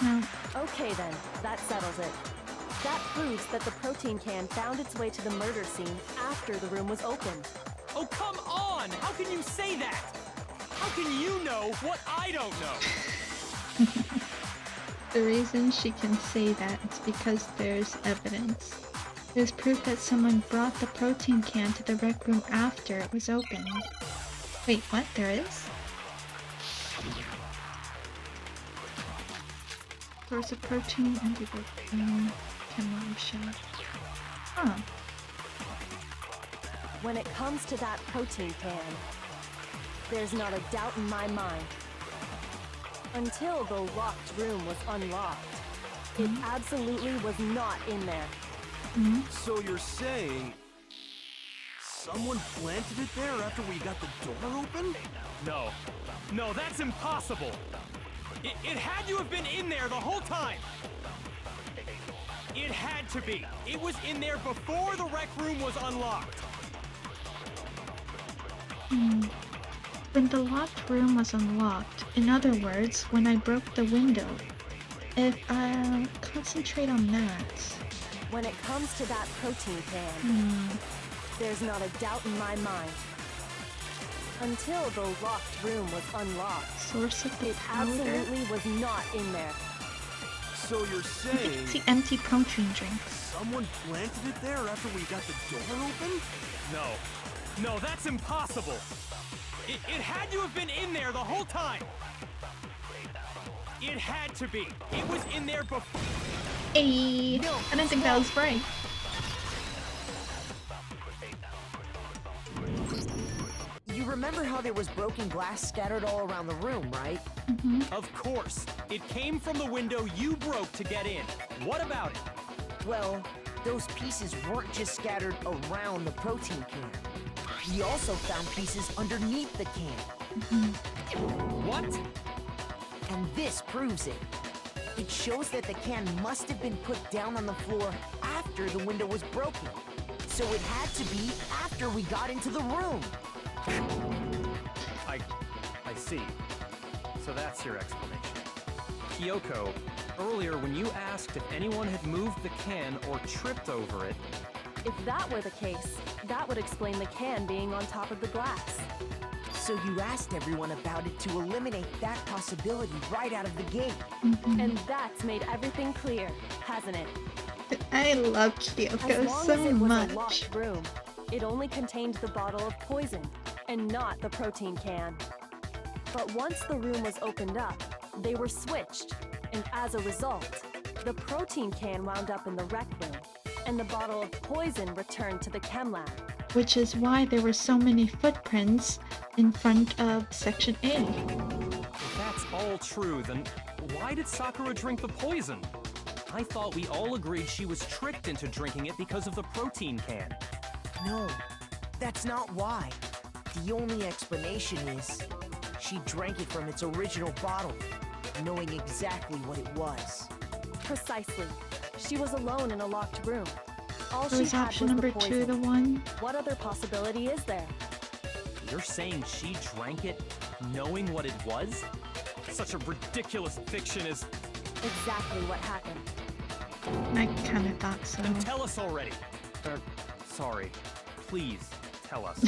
No. Okay then, that settles it. That proves that the protein can found its way to the murder scene after the room was opened. Oh, come on! How can you say that? How can you know what I don't know? The reason she can say that is because there's evidence. There's proof that someone brought the protein can to the rec room after it was opened. Wait, what? There is? Source of protein and the chemical shell. Huh. When it comes to that protein can, there's not a doubt in my mind. Until the locked room was unlocked, it absolutely was not in there. So you're saying someone planted it there after we got the door open? No. No, that's impossible! It had to have been in there the whole time! It had to be! It was in there before the rec room was unlocked! When the locked room was unlocked, in other words, when I broke the window, if I concentrate on that. When it comes to that protein can, there's not a doubt in my mind. Until the locked room was unlocked, Source of the it powder? absolutely was not in there. So you're I think saying it's the empty protein drink. someone planted it there after we got the door open? No. No, that's impossible! It had to have been in there the whole time! It had to be! It was in there before— Hey, I didn't think that was right. You remember how there was broken glass scattered all around the room, right? Of course! It came from the window you broke to get in. What about it? Well, those pieces weren't just scattered around the protein can. We also found pieces underneath the can. What? And this proves it. It shows that the can must have been put down on the floor after the window was broken. So it had to be after we got into the room. I see. So that's your explanation. Kyoko, earlier when you asked if anyone had moved the can or tripped over it, If that were the case, that would explain the can being on top of the glass. So you asked everyone about it to eliminate that possibility right out of the gate. And that's made everything clear, hasn't it? I love As Kyoko long so as it was a much. locked room, it only contained the bottle of poison, and not the protein can. But once the room was opened up, they were switched, and as a result, the protein can wound up in the rec room, and the bottle of poison returned to the chem lab. Which is why there were so many footprints in front of Section A. if that's all true, then why did Sakura drink the poison? I thought we all agreed she was tricked into drinking it because of the protein can. No, that's not why. The only explanation is she drank it from its original bottle, knowing exactly what it was. Precisely. She was alone in a locked room. All So she is had option was number the 2 poison. the one? What other possibility is there? You're saying she drank it knowing what it was? Such a ridiculous fiction is— Exactly what happened. I kinda thought so. Then tell us already. Sorry. Please, tell us.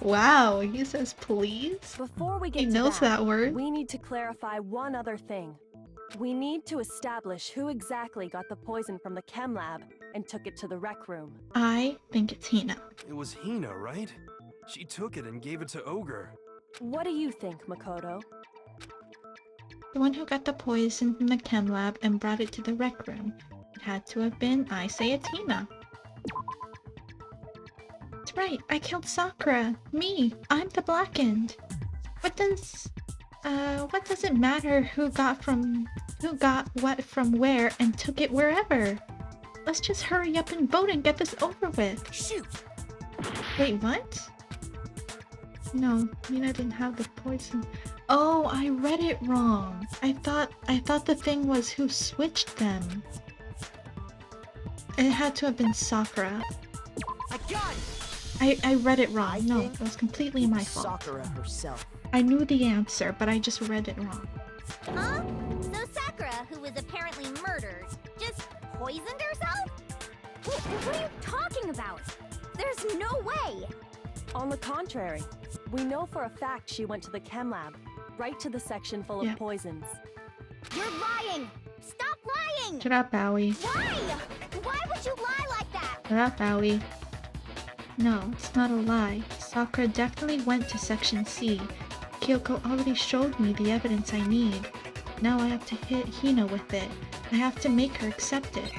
Wow, he says please? Before we get He to knows that word. we need to clarify one other thing. We need to establish who exactly got the poison from the chem lab and took it to the rec room. I think it's Hina. It was Hina, right? She took it and gave it to Ogre. What do you think, Makoto? The one who got the poison from the chem lab and brought it to the rec room. It had to have been, I say it's Hina. That's right, I killed Sakura. Me, I'm the blackened. What does it matter who got what from where and took it wherever? Let's just hurry up and vote and get this over with. Shoot! Wait, what? No, Hina didn't have the poison. Oh, I read it wrong. I thought the thing was who switched them. It had to have been Sakura. I got it! I read it wrong. I No, think it was completely my fault. Sakura herself. I knew the answer, but I just read it wrong. Huh? So Sakura, who was apparently murdered, just poisoned herself? What are you talking about? There's no way! On the contrary, we know for a fact she went to the chem lab, right to the section full Yeah. of poisons. You're lying! Stop lying! Shut up, Bowie. Why? Why would you lie like that? Shut up, Bowie. No, it's not a lie. Sakura definitely went to Section C. Kyoko already showed me the evidence I need. Now I have to hit Hina with it. I have to make her accept it.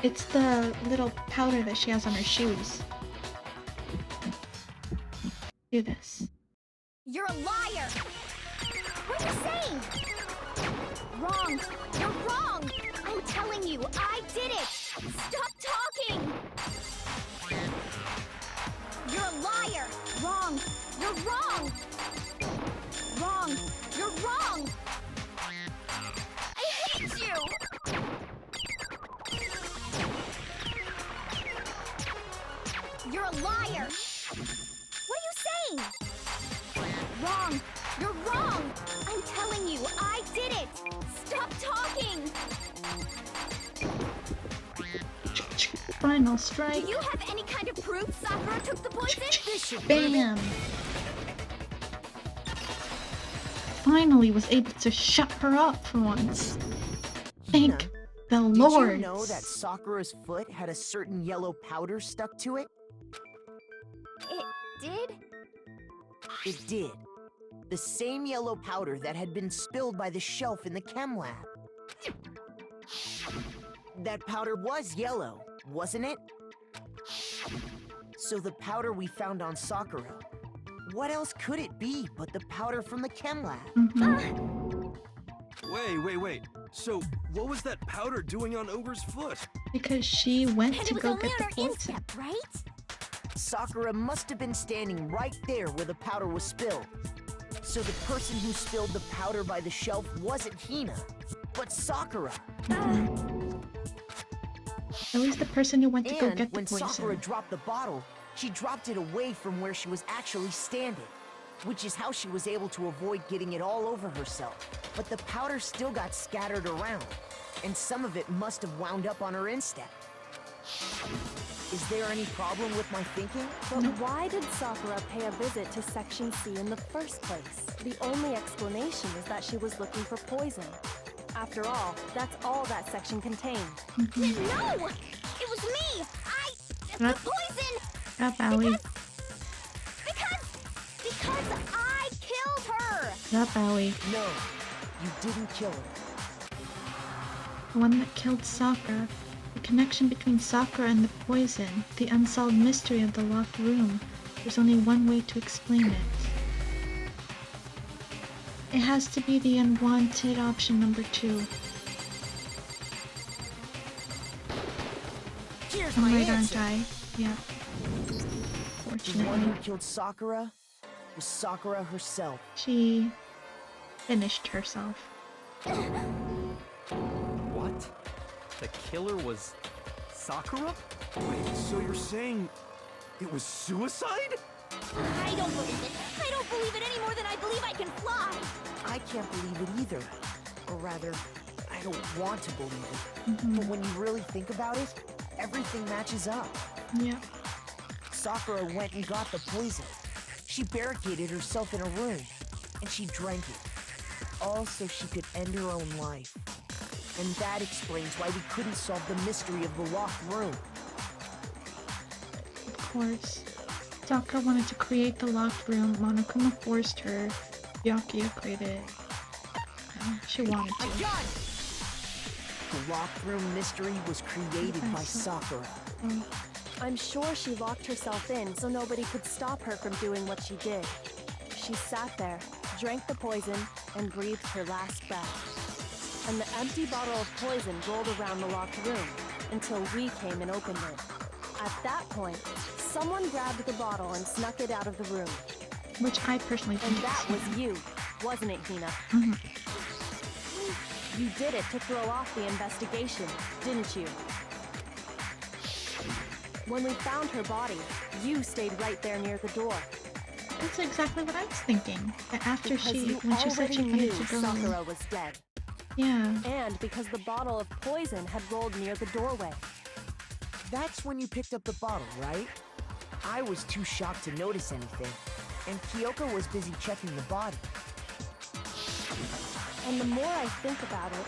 It's the little powder that she has on her shoes. Do this. You're a liar! What are you saying? Wrong! You're wrong! I'm telling you, I did it! Stop talking! You're a liar! Wrong! You're wrong! Wrong! You're wrong! I hate you! You're a liar! What are you saying? Wrong! You're wrong! I'm telling you, I did it! Stop talking! Final Do strike. you have any kind of proof Sakura took the poison? This should Bam! Finally was able to shut her up for once. Thank the Lord. Did you know that Sakura's foot had a certain yellow powder stuck to it? It did? It did. The same yellow powder that had been spilled by the shelf in the chem lab. That powder was yellow, wasn't it? So the powder we found on Sakura, what else could it be but the powder from the chem lab? Wait. So, what was that powder doing on Ogre's foot? Because she went And to it was go only get on the her poison. instep, right? Sakura must have been standing right there where the powder was spilled. So the person who spilled the powder by the shelf wasn't Hina, but Sakura. At least the person who went to go And get the when poison. Sakura dropped the bottle, she dropped it away from where she was actually standing, which is how she was able to avoid getting it all over herself. But the powder still got scattered around, and some of it must have wound up on her instep. Is there any problem with my thinking? But why did Sakura pay a visit to Section C in the first place? The only explanation is that she was looking for poison. After all, that's all that section contained. No! It was me! The What? poison! Shut up, Bowie. Because I killed her! Shut up, Bowie. No, you didn't kill her. The one that killed Sakura. The connection between Sakura and the poison. The unsolved mystery of the locked room. There's only one way to explain it. It has to be the unwanted option number 2. Here's I'm my right, aren't answer. I? Yeah. The one Fortunately. who killed Sakura was Sakura herself. She finished herself. What? The killer was Sakura? Wait, so you're saying it was suicide? I don't believe it. I don't believe it any more than I believe I can fly. I can't believe it either. Or rather, I don't want to believe it. But when you really think about it, everything matches up. Yeah. Sakura went and got the poison. She barricaded herself in a room, and she drank it. All so she could end her own life. And that explains why we couldn't solve the mystery of the locked room. Of course. Sakura wanted to create the locked room. Monokuma forced her. Byakuya created it. She wanted I to. got it! The locked room mystery was created by Sakura. I'm sure she locked herself in so nobody could stop her from doing what she did. She sat there, drank the poison, and breathed her last breath. And the empty bottle of poison rolled around the locked room until we came and opened it. At that point, someone grabbed the bottle and snuck it out of the room. Which I personally think And that was you, wasn't it, Hina? You did it to throw off the investigation, didn't you? When we found her body, you stayed right there near the door. That's exactly what I was thinking. That after Because she, you when she said already she knew wanted to go, Sakura was dead. yeah, And because the bottle of poison had rolled near the doorway. That's when you picked up the bottle, right? I was too shocked to notice anything, and Kyoko was busy checking the body. And the more I think about it,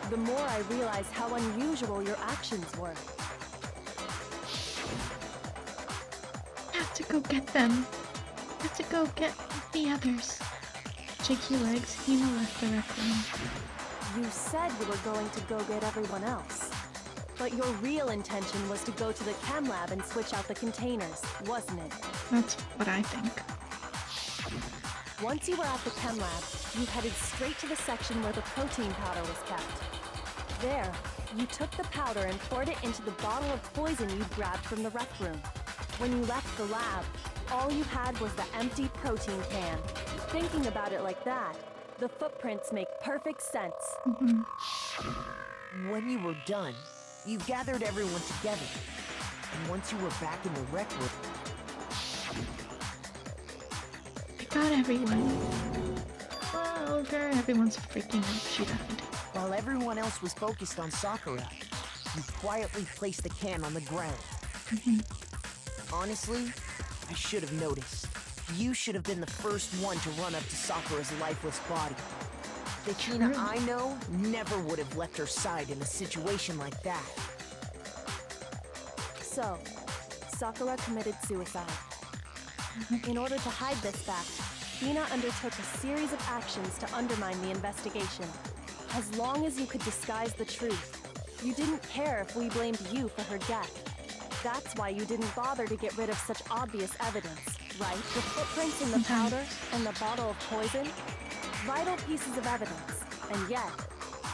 the more I realize how unusual your actions were. I have to go get them. I have to go get the others. Shaky legs, Hina left the rec room. You said you were going to go get everyone else. But your real intention was to go to the chem lab and switch out the containers, wasn't it? That's what I think. Once you were at the chem lab, you headed straight to the section where the protein powder was kept. There, you took the powder and poured it into the bottle of poison you'd grabbed from the rec room. When you left the lab, all you had was the empty protein can. Thinking about it like that, the footprints make perfect sense. When you were done, you gathered everyone together. And once you were back in the rec room, I got everyone. Oh, girl, everyone's freaking out. She died. while everyone else was focused on Sakura, you quietly placed the can on the ground. Honestly, I should have noticed. You should have been the first one to run up to Sakura's lifeless body. The Hina I know never would have left her side in a situation like that. So, Sakura committed suicide. In order to hide this fact, Hina undertook a series of actions to undermine the investigation. As long as you could disguise the truth, you didn't care if we blamed you for her death. That's why you didn't bother to get rid of such obvious evidence, right? The footprints in the powder and the bottle of poison? Vital pieces of evidence, and yet...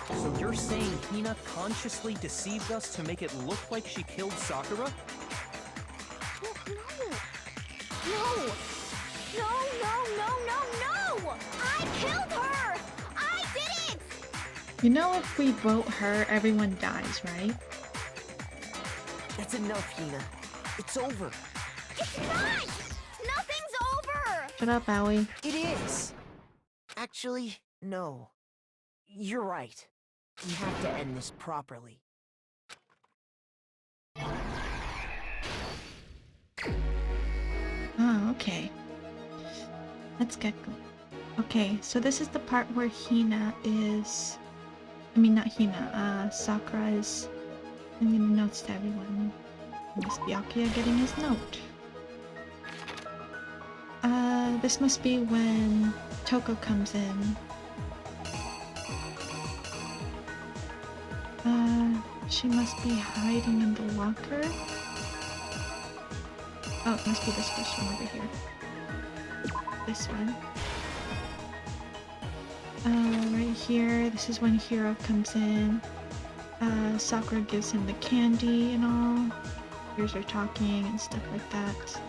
So you're saying Hina consciously deceived us to make it look like she killed Sakura? No! No, no, no, no, no! I killed her! I did it! You know, if we vote her, everyone dies, right? That's enough, Hina. It's over. It's not! Nothing's over! Shut up, Owie. It is. Actually, no. You're right. We have to end this properly. Oh, okay. Let's get going. Okay, so this is the part where Hina is... I mean, not Hina, Sakura is sending notes to everyone. Miss Byakuya getting his note. This must be when Toko comes in. She must be hiding in the locker. Oh, it must be this first one over here. This one. Right here, this is when Hiro comes in. Sakura gives him the candy and all. Peers are talking and stuff like that.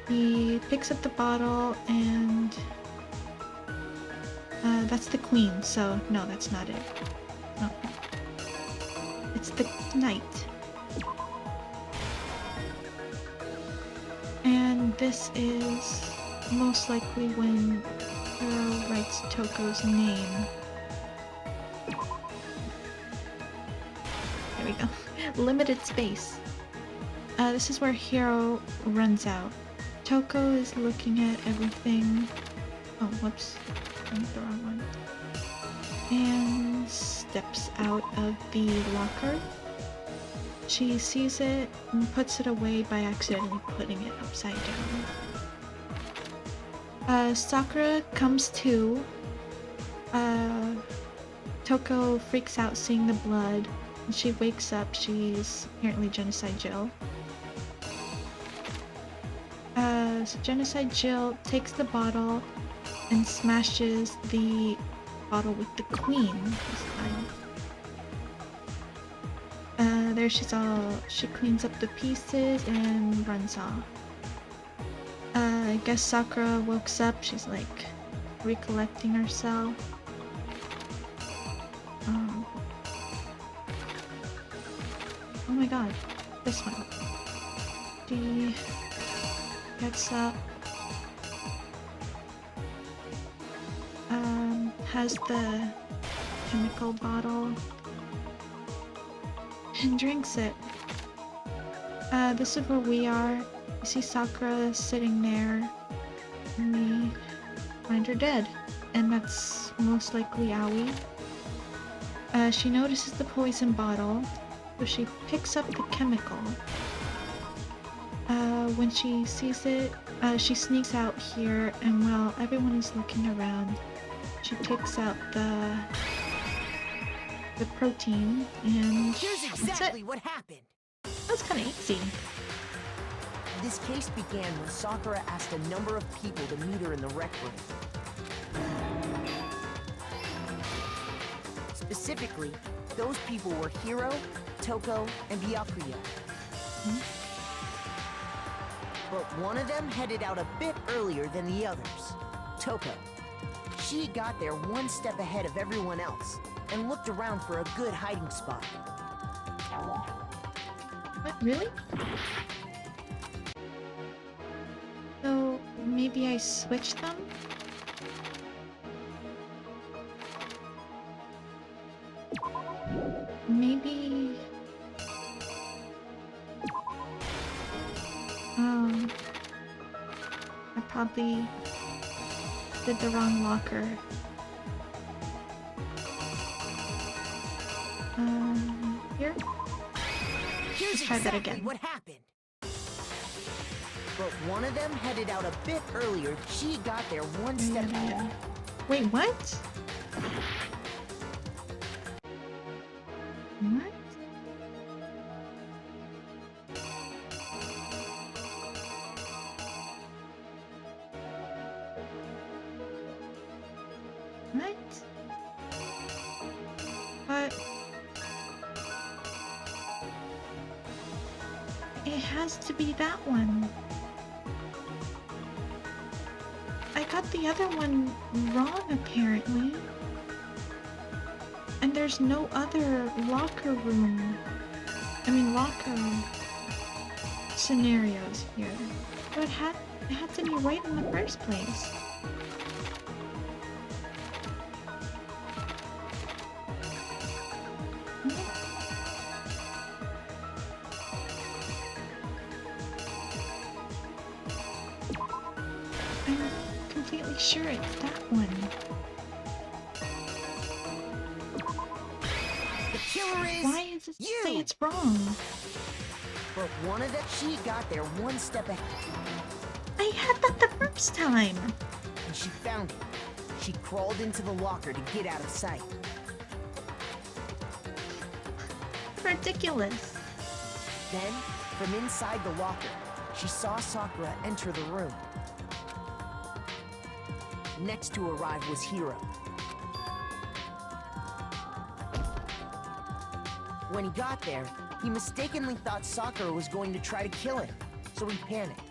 He picks up the bottle and... that's the queen, so no, that's not it. No. It's the knight. And this is most likely when Hiro writes Toko's name. There we go. Limited space. This is where Hiro runs out. Toko is looking at everything. Oh, whoops. I went the wrong one. And steps out of the locker. She sees it and puts it away by accidentally putting it upside down. Sakura comes to. Toko freaks out seeing the blood. When she wakes up, she's apparently Genocide Jill. So Genocide Jill takes the bottle and smashes the bottle with the queen this time. There she cleans up the pieces and runs off. I guess Sakura wakes up, she's like recollecting herself. Oh my god, this one. She gets up, has the chemical bottle, and drinks it. This is where we are. You see Sakura sitting there, and we find her dead. And that's most likely Aoi. She notices the poison bottle, so she picks up the chemical. When she sees it, she sneaks out here, and while everyone is looking around, she takes out the protein, and Here's exactly what happened. That's kind of easy. This case began when Sakura asked a number of people to meet her in the rec room. Specifically, those people were Hiro, Toko, and Byakuya. But one of them headed out a bit earlier than the others. Toko. She got there one step ahead of everyone else and looked around for a good hiding spot. What, really? So maybe I switched them? Maybe... I probably did the wrong locker. Here? Here's Let's try that exactly again. what happened. But one of them headed out a bit earlier. She got there one step ahead. Wait, what? What? What? But it has to be that one. I got the other one wrong, apparently. And there's no other locker scenarios here. So it had to be right in the first place. I'm completely sure it's that one. The killer is Why does it you. say it's wrong? But one of them, she got there one step ahead. I had that the first time. And she found it. She crawled into the locker to get out of sight. Ridiculous. Then, from inside the locker, she saw Sakura enter the room. Next to arrive was Hiro. When he got there, he mistakenly thought Sakura was going to try to kill him, so he panicked.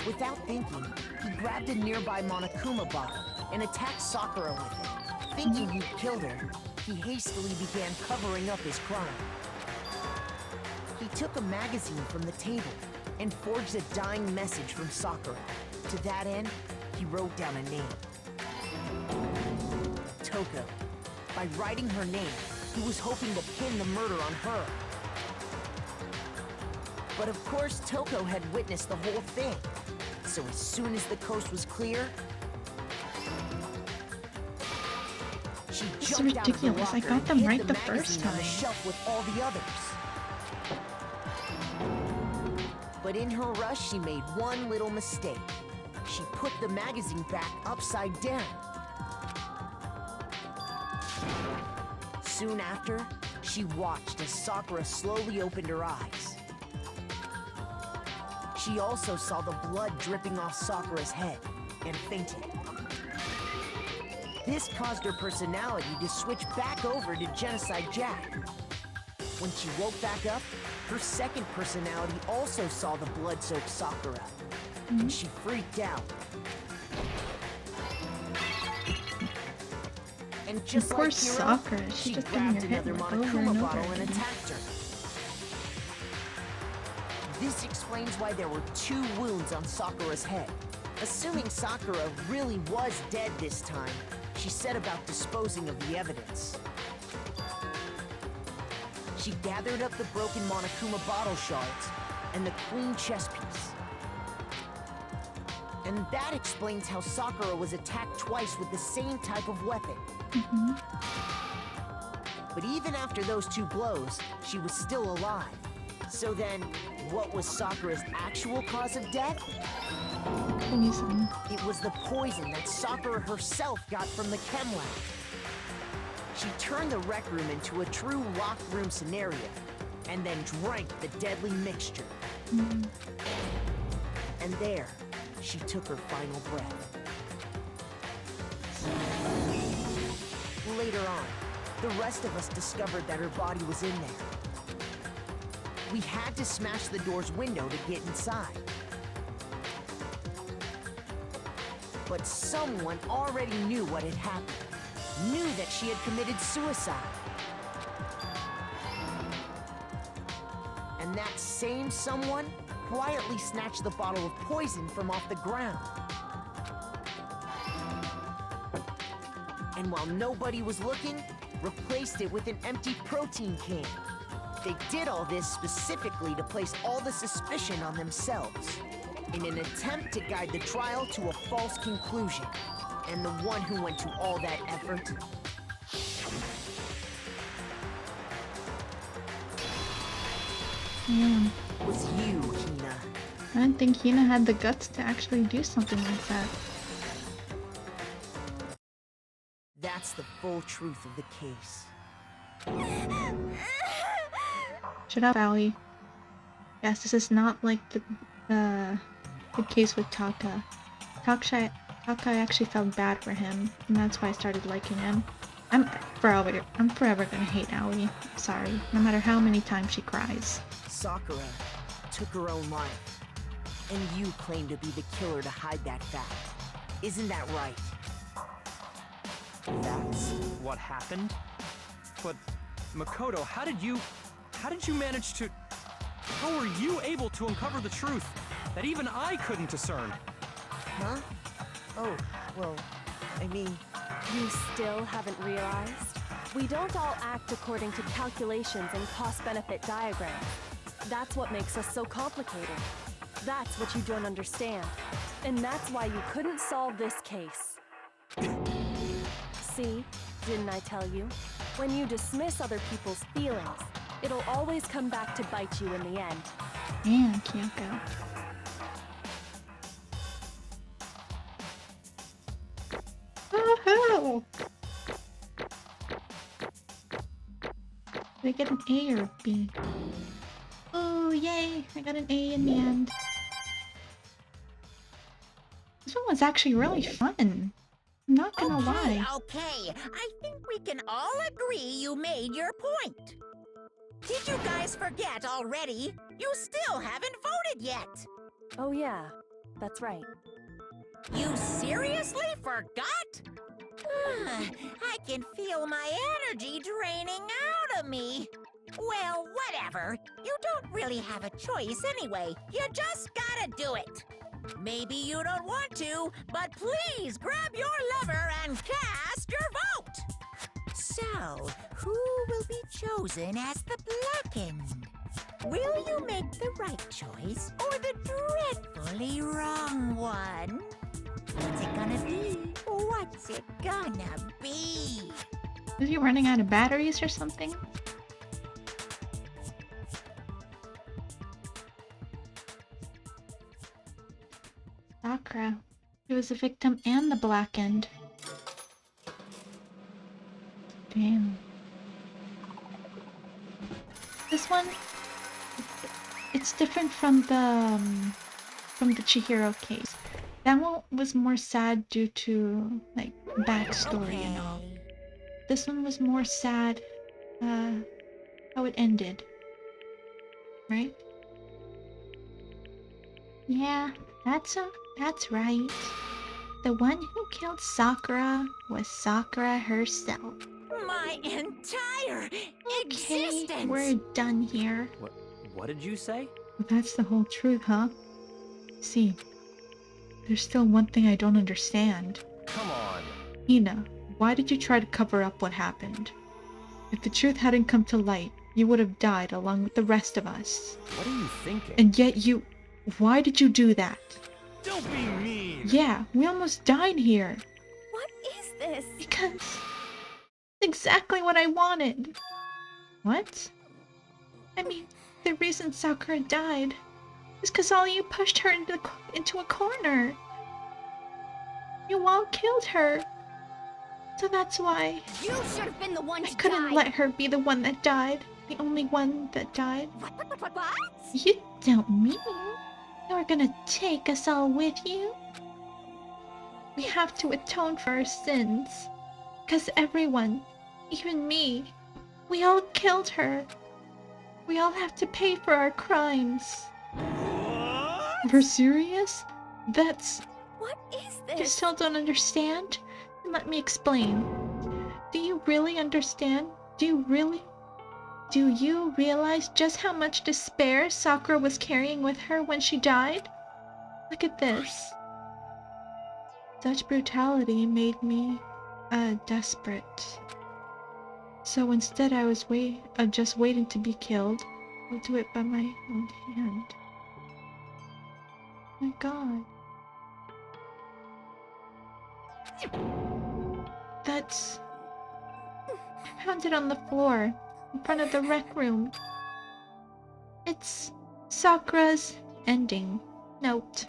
Without thinking, he grabbed a nearby Monokuma bottle and attacked Sakura with it. Thinking he'd killed her, he hastily began covering up his crime. He took a magazine from the table and forged a dying message from Sakura. To that end, he wrote down a name. Toko. By writing her name, he was hoping to pin the murder on her. But of course, Toko had witnessed the whole thing. So as soon as the coast was clear, she This is jumped out of the ridiculous. I locker got and them hid right the the first magazine on the time. shelf with all the others. But in her rush, she made one little mistake. She put the magazine back upside down. Soon after, she watched as Sakura slowly opened her eyes. She also saw the blood dripping off Sakura's head and fainted. This caused her personality to switch back over to Genocide Jack. When she woke back up, her second personality also saw the blood-soaked Sakura, and she freaked out. And just Of course, like Hiro, Sakura. she She's just getting grabbed her hit another over and Monokuma over bottle and again. attacked her. This explains why there were 2 wounds on Sakura's head. Assuming Sakura really was dead this time, she set about disposing of the evidence. She gathered up the broken Monokuma bottle shards and the queen chess piece. And that explains how Sakura was attacked twice with the same type of weapon. But even after those 2 blows, she was still alive. So then, what was Sakura's actual cause of death? Poison. It was the poison that Sakura herself got from the chem lab. She turned the rec room into a true locked room scenario, and then drank the deadly mixture. And there, she took her final breath. Later on, the rest of us discovered that her body was in there. We had to smash the door's window to get inside. But someone already knew what had happened. Knew that she had committed suicide. And that same someone quietly snatched the bottle of poison from off the ground. And while nobody was looking, replaced it with an empty protein can. They did all this specifically to place all the suspicion on themselves, in an attempt to guide the trial to a false conclusion. And the one who went to all that effort was you, Hina. I didn't think Hina had the guts to actually do something like that. That's the full truth of the case. Shut up, Aoi. Yes, this is not like the case with Taka. Taka actually felt bad for him, and that's why I started liking him. I'm forever gonna hate Aoi. Sorry, no matter how many times she cries. Sakura took her own life, and you claim to be the killer to hide that fact. Isn't that right? That's What happened? But Makoto, how did you manage to... How were you able to uncover the truth that even I couldn't discern? Huh? Oh, well, I mean... You still haven't realized? We don't all act according to calculations and cost-benefit diagrams. That's what makes us so complicated. That's what you don't understand. And that's why you couldn't solve this case. See? Didn't I tell you? When you dismiss other people's feelings, it'll always come back to bite you in the end. Man, Kyoko. Woohoo! Did I get an A or a B? Oh, yay! I got an A in the end. This one was actually really fun. I'm not gonna lie. Okay, I think we can all agree you made your point. Did you guys forget already? You still haven't voted yet. Oh yeah, that's right. You seriously forgot? I can feel my energy draining out of me. Well, whatever. You don't really have a choice anyway. You just gotta do it. Maybe you don't want to, but please grab your lever and cast your vote. So, who will be chosen as the blackened? Will you make the right choice or the dreadfully wrong one? What's it gonna be? What's it gonna be? Is he running out of batteries or something? Sakura. She was the victim and the blackened. Damn. This one, it's different from the Chihiro case. That one was more sad due to like backstory and all. This one was more sad, how it ended. Right? Yeah, that's right. The one who killed Sakura was Sakura herself. My entire Okay, existence! we're done here. What did you say? Well, that's the whole truth, huh? See, there's still one thing I don't understand. Come on. Hina, why did you try to cover up what happened? If the truth hadn't come to light, you would have died along with the rest of us. What are you thinking? And yet you... Why did you do that? Don't be mean! Yeah, we almost died here. What is this? Because... It's exactly what I wanted. What? I mean, the reason Sakura died is because all you pushed her into a corner. You all killed her. So that's why You should have been the one I to couldn't die. let her be the one that died. The only one that died. What? You don't mean you're gonna take us all with you? We have to atone for our sins. Because everyone, even me, we all killed her. We all have to pay for our crimes. What? You're serious? That's... What is You this? still don't understand? Then let me explain. Do you really understand? Do you realize just how much despair Sakura was carrying with her when she died? Look at this. Such brutality made me, desperate. So instead I was just waiting to be killed. I'll do it by my own hand. My god. That's... I found it on the floor, in front of the rec room. It's Sakura's ending note.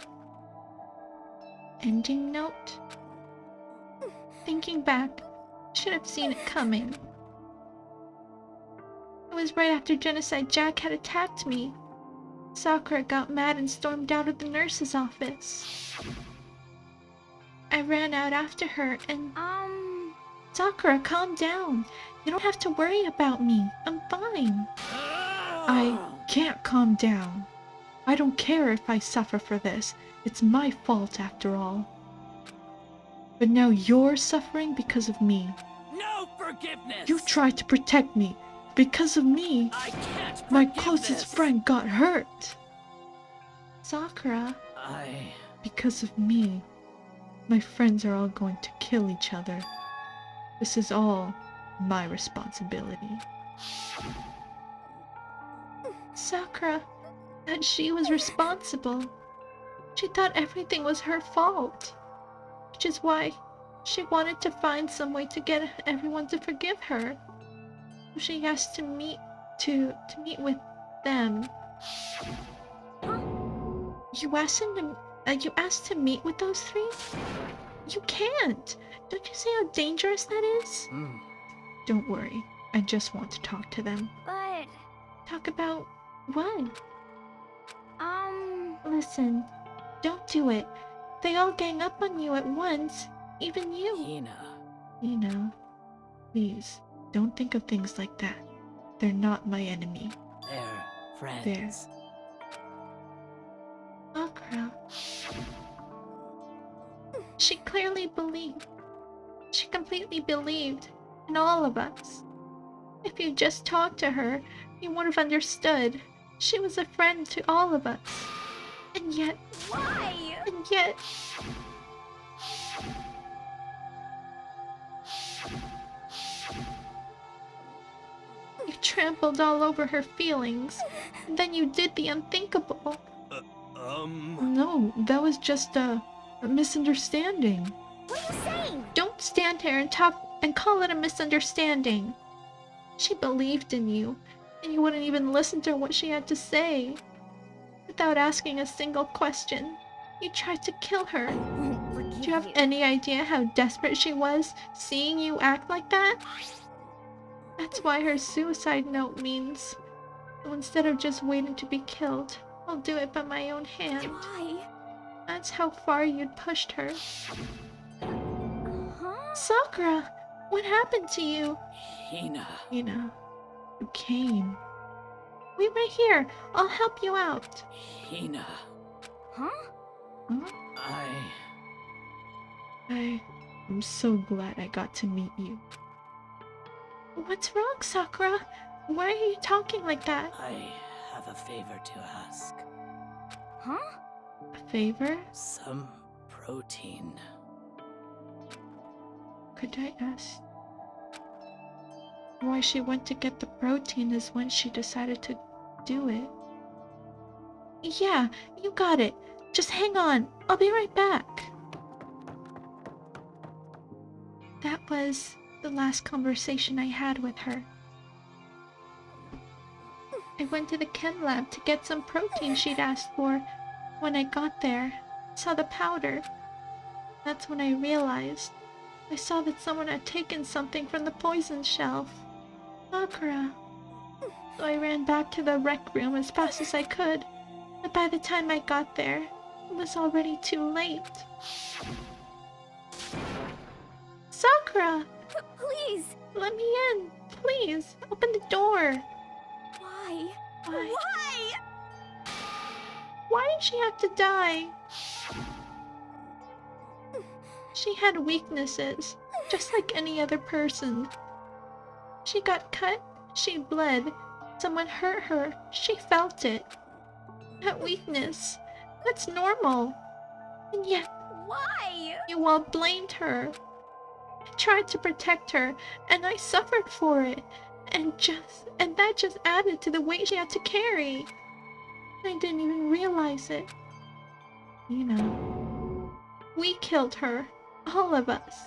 Ending note? Thinking back, I should have seen it coming. It was right after Genocide Jack had attacked me. Sakura got mad and stormed out of the nurse's office. I ran out after her and... Sakura, calm down. You don't have to worry about me. I'm fine. I can't calm down. I don't care if I suffer for this. It's my fault after all. But now you're suffering because of me. No forgiveness! You tried to protect me. Because of me, I can't my forgive closest this. friend got hurt. Sakura, I... because of me, my friends are all going to kill each other. This is all my responsibility. Sakura thought she was responsible. She thought everything was her fault. Which is why she wanted to find some way to get everyone to forgive her. So she asked to meet with them. You asked to meet with those three? You can't! Don't you see how dangerous that is? Don't worry. I just want to talk to them. But, Talk about what? Listen, don't do it. They all gang up on you at once. Even you. Hina. You know, please, don't think of things like that. They're not my enemy. They're friends. There. Sakura. She clearly believed. She completely believed in all of us. If you just talked to her, you would have understood. She was a friend to all of us. And yet... why? And yet... You trampled all over her feelings. And then you did the unthinkable. No, that was just a misunderstanding. What are you saying? Don't stand here and talk and call it a misunderstanding. She believed in you, and you wouldn't even listen to what she had to say. Without asking a single question. You tried to kill her. I won't forgive Do you have you. any idea how desperate she was seeing you act like that? That's why her suicide note means, so instead of just waiting to be killed, I'll do it by my own hand. Why? That's how far you'd pushed her. Huh? Sakura! What happened to you? Hina. Hina, you came. Wait right here. I'll help you out. Hina. Huh? Huh? I'm so glad I got to meet you. What's wrong, Sakura? Why are you talking like that? I have a favor to ask. Huh? A favor? Some protein. Could I ask why she went to get the protein is when she decided to do it? Yeah, you got it. Just hang on. I'll be right back. That was the last conversation I had with her. I went to the chem lab to get some protein she'd asked for. When I got there, I saw the powder. That's when I realized. I saw that someone had taken something from the poison shelf. Sakura. So I ran back to the rec room as fast as I could. But by the time I got there, it was already too late. Sakura! Please! Let me in! Please! Open the door! Why? Why? Why? Why did she have to die? She had weaknesses, just like any other person. She got cut, she bled. Someone hurt her, she felt it. That weakness, that's normal. And yet, Why? you all blamed her. I tried to protect her, and I suffered for it. And that just added to the weight she had to carry. I didn't even realize it. You know, we killed her. All of us.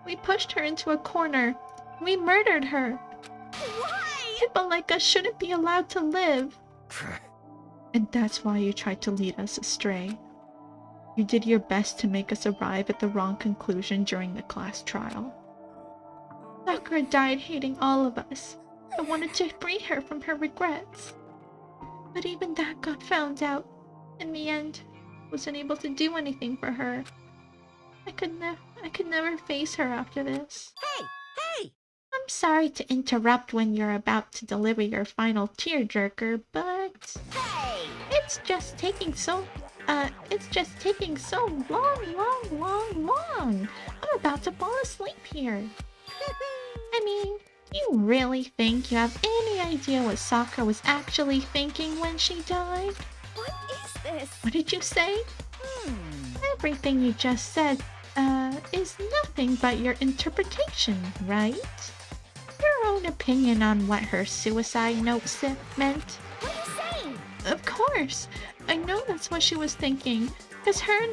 We pushed her into a corner. We murdered her. Why? People like us shouldn't be allowed to live. And that's why you tried to lead us astray. You did your best to make us arrive at the wrong conclusion during the class trial. Sakura died hating all of us. I wanted to free her from her regrets. But even that got found out. In the end, I wasn't able to do anything for her. I could never face her after this. Hey! Hey! I'm sorry to interrupt when you're about to deliver your final tearjerker, but Hey! it's just taking so long. I'm about to fall asleep here. I mean, do you really think you have any idea what Sakura was actually thinking when she died? What is this? What did you say? Everything you just said, is nothing but your interpretation, right? Your own opinion on what her suicide note meant. What are you saying? Of course! I know that's what she was thinking. Cause her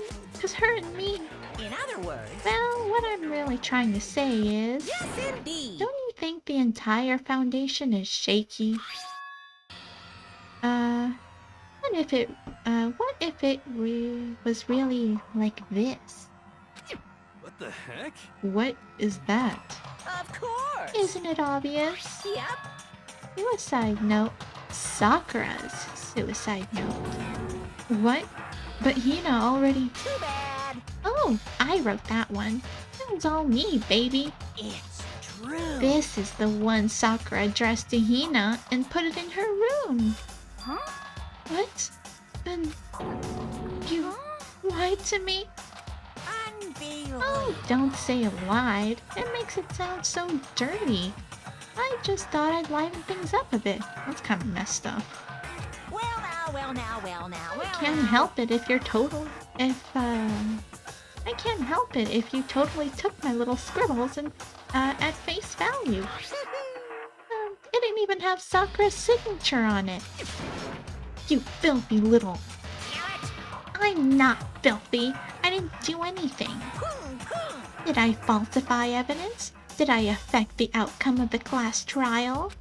and me. In other words... Well, what I'm really trying to say is... Yes, indeed! Don't you think the entire foundation is shaky? What if it was really like this? What the heck? What is that? Of course! Isn't it obvious? Yep. Suicide note. Sakura's suicide note. What? But Hina already... Too bad! Oh, I wrote that one. That was all me, baby. It's true! This is the one Sakura addressed to Hina and put it in her room. Huh? What? Then... You lied to me? Unbelievable! Oh, don't say I lied. It makes it sound so dirty. I just thought I'd liven things up a bit. That's kind of messed up. I can't help it if I can't help it if you totally took my little scribbles and, at face value. It didn't even have Sakura's signature on it. You filthy little... I'm not filthy. I didn't do anything. Did I falsify evidence? Did I affect the outcome of the class trial?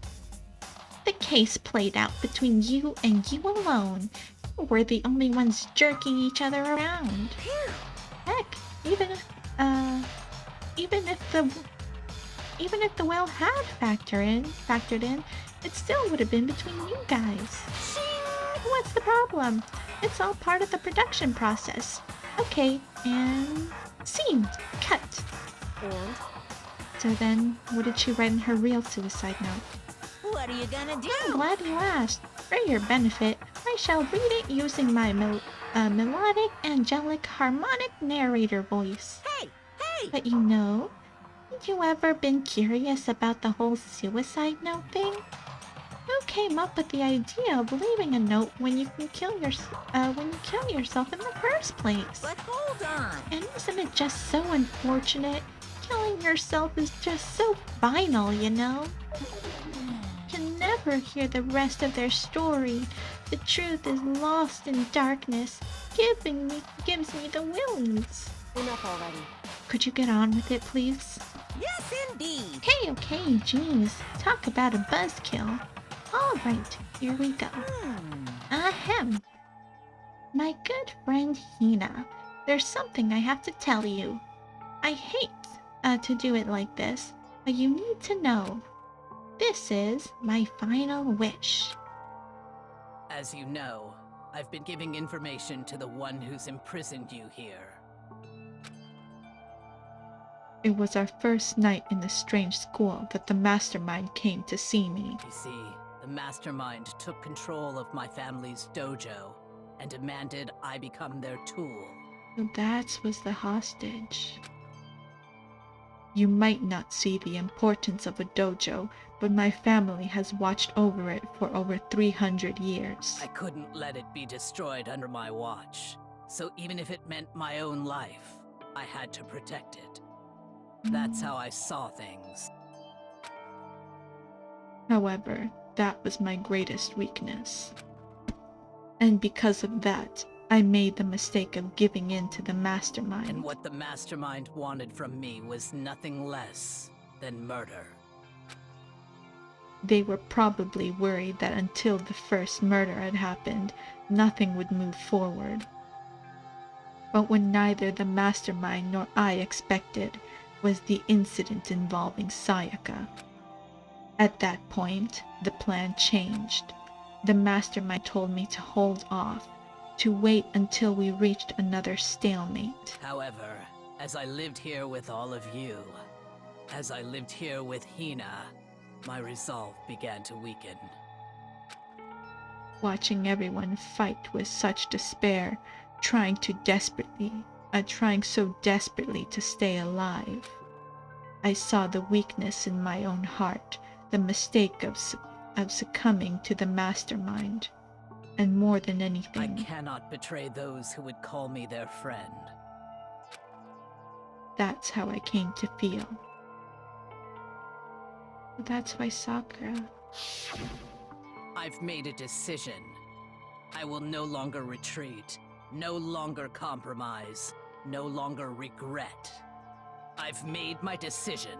The case played out between you and you alone. we're the only ones jerking each other around. Heck, even even if the whale had factored in, it still would have been between you guys. What's the problem? It's all part of the production process. Okay, and scene. Cut. And So then, what did she write in her real suicide note? What are you gonna do? I'm glad you asked. For your benefit, I shall read it using my melodic, angelic, harmonic narrator voice. Hey! Hey! But you know, had you ever been curious about the whole suicide note thing? Who came up with the idea of leaving a note when you kill yourself in the first place? But hold on! And isn't it just so unfortunate? Killing yourself is just so final, you know? Can never hear the rest of their story. The truth is lost in darkness. Gives me the willies. enough already. Could you get on with it, please? Yes, indeed! Okay, jeez. Talk about a buzzkill. Alright, here we go. Ahem. My good friend Hina, there's something I have to tell you. I hate to do it like this, but you need to know. This is my final wish. As you know, I've been giving information to the one who's imprisoned you here. It was our first night in the strange school that the mastermind came to see me. You see, the mastermind took control of my family's dojo and demanded I become their tool. So that was the hostage. You might not see the importance of a dojo, but my family has watched over it for over 300 years. I couldn't let it be destroyed under my watch, so even if it meant my own life, I had to protect it. That's how I saw things. However, that was my greatest weakness. And because of that, I made the mistake of giving in to the mastermind. And what the mastermind wanted from me was nothing less than murder. They were probably worried that until the first murder had happened, nothing would move forward. But when neither the mastermind nor I expected was the incident involving Sayaka. At that point, the plan changed. The mastermind told me to hold off, to wait until we reached another stalemate. However, as I lived here with all of you, as I lived here with Hina, my resolve began to weaken. Watching everyone fight with such despair, trying so desperately to stay alive. I saw the weakness in my own heart, the mistake of succumbing to the mastermind, and more than anything, I cannot betray those who would call me their friend. that's how I came to feel. That's why Sakura... I've made a decision. I will no longer retreat, no longer compromise, no longer regret. I've made my decision.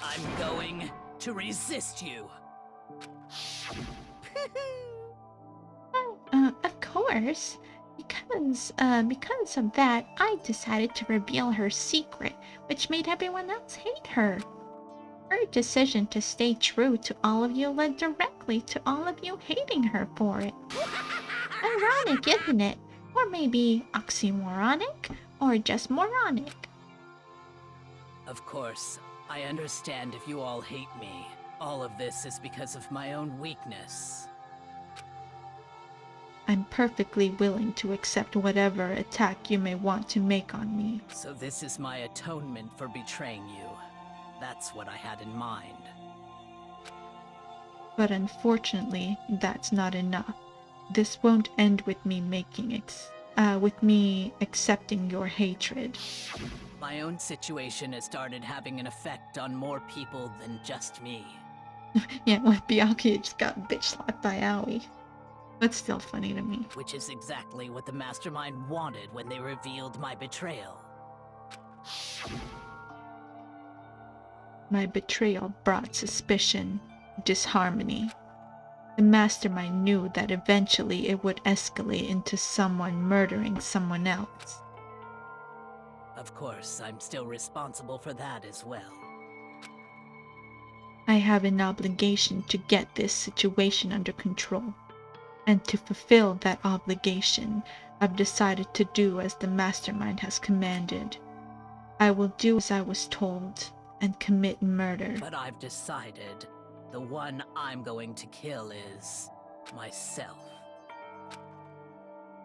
I'm going to resist you. Of course. Because of that, I decided to reveal her secret, which made everyone else hate her. Her decision to stay true to all of you led directly to all of you hating her for it. Ironic, isn't it? Or maybe oxymoronic? Or just moronic? Of course, I understand if you all hate me. All of this is because of my own weakness. I'm perfectly willing to accept whatever attack you may want to make on me. So this is my atonement for betraying you. That's what I had in mind. But unfortunately, that's not enough. This won't end with me accepting your hatred. My own situation has started having an effect on more people than just me. Yeah, when Byakuya just got bitch slapped by Aoi. But still funny to me. Which is exactly what the mastermind wanted when they revealed my betrayal. My betrayal brought suspicion, disharmony. The mastermind knew that eventually it would escalate into someone murdering someone else. Of course, I'm still responsible for that as well. I have an obligation to get this situation under control. And to fulfill that obligation, I've decided to do as the mastermind has commanded. I will do as I was told and commit murder. But I've decided the one I'm going to kill is myself.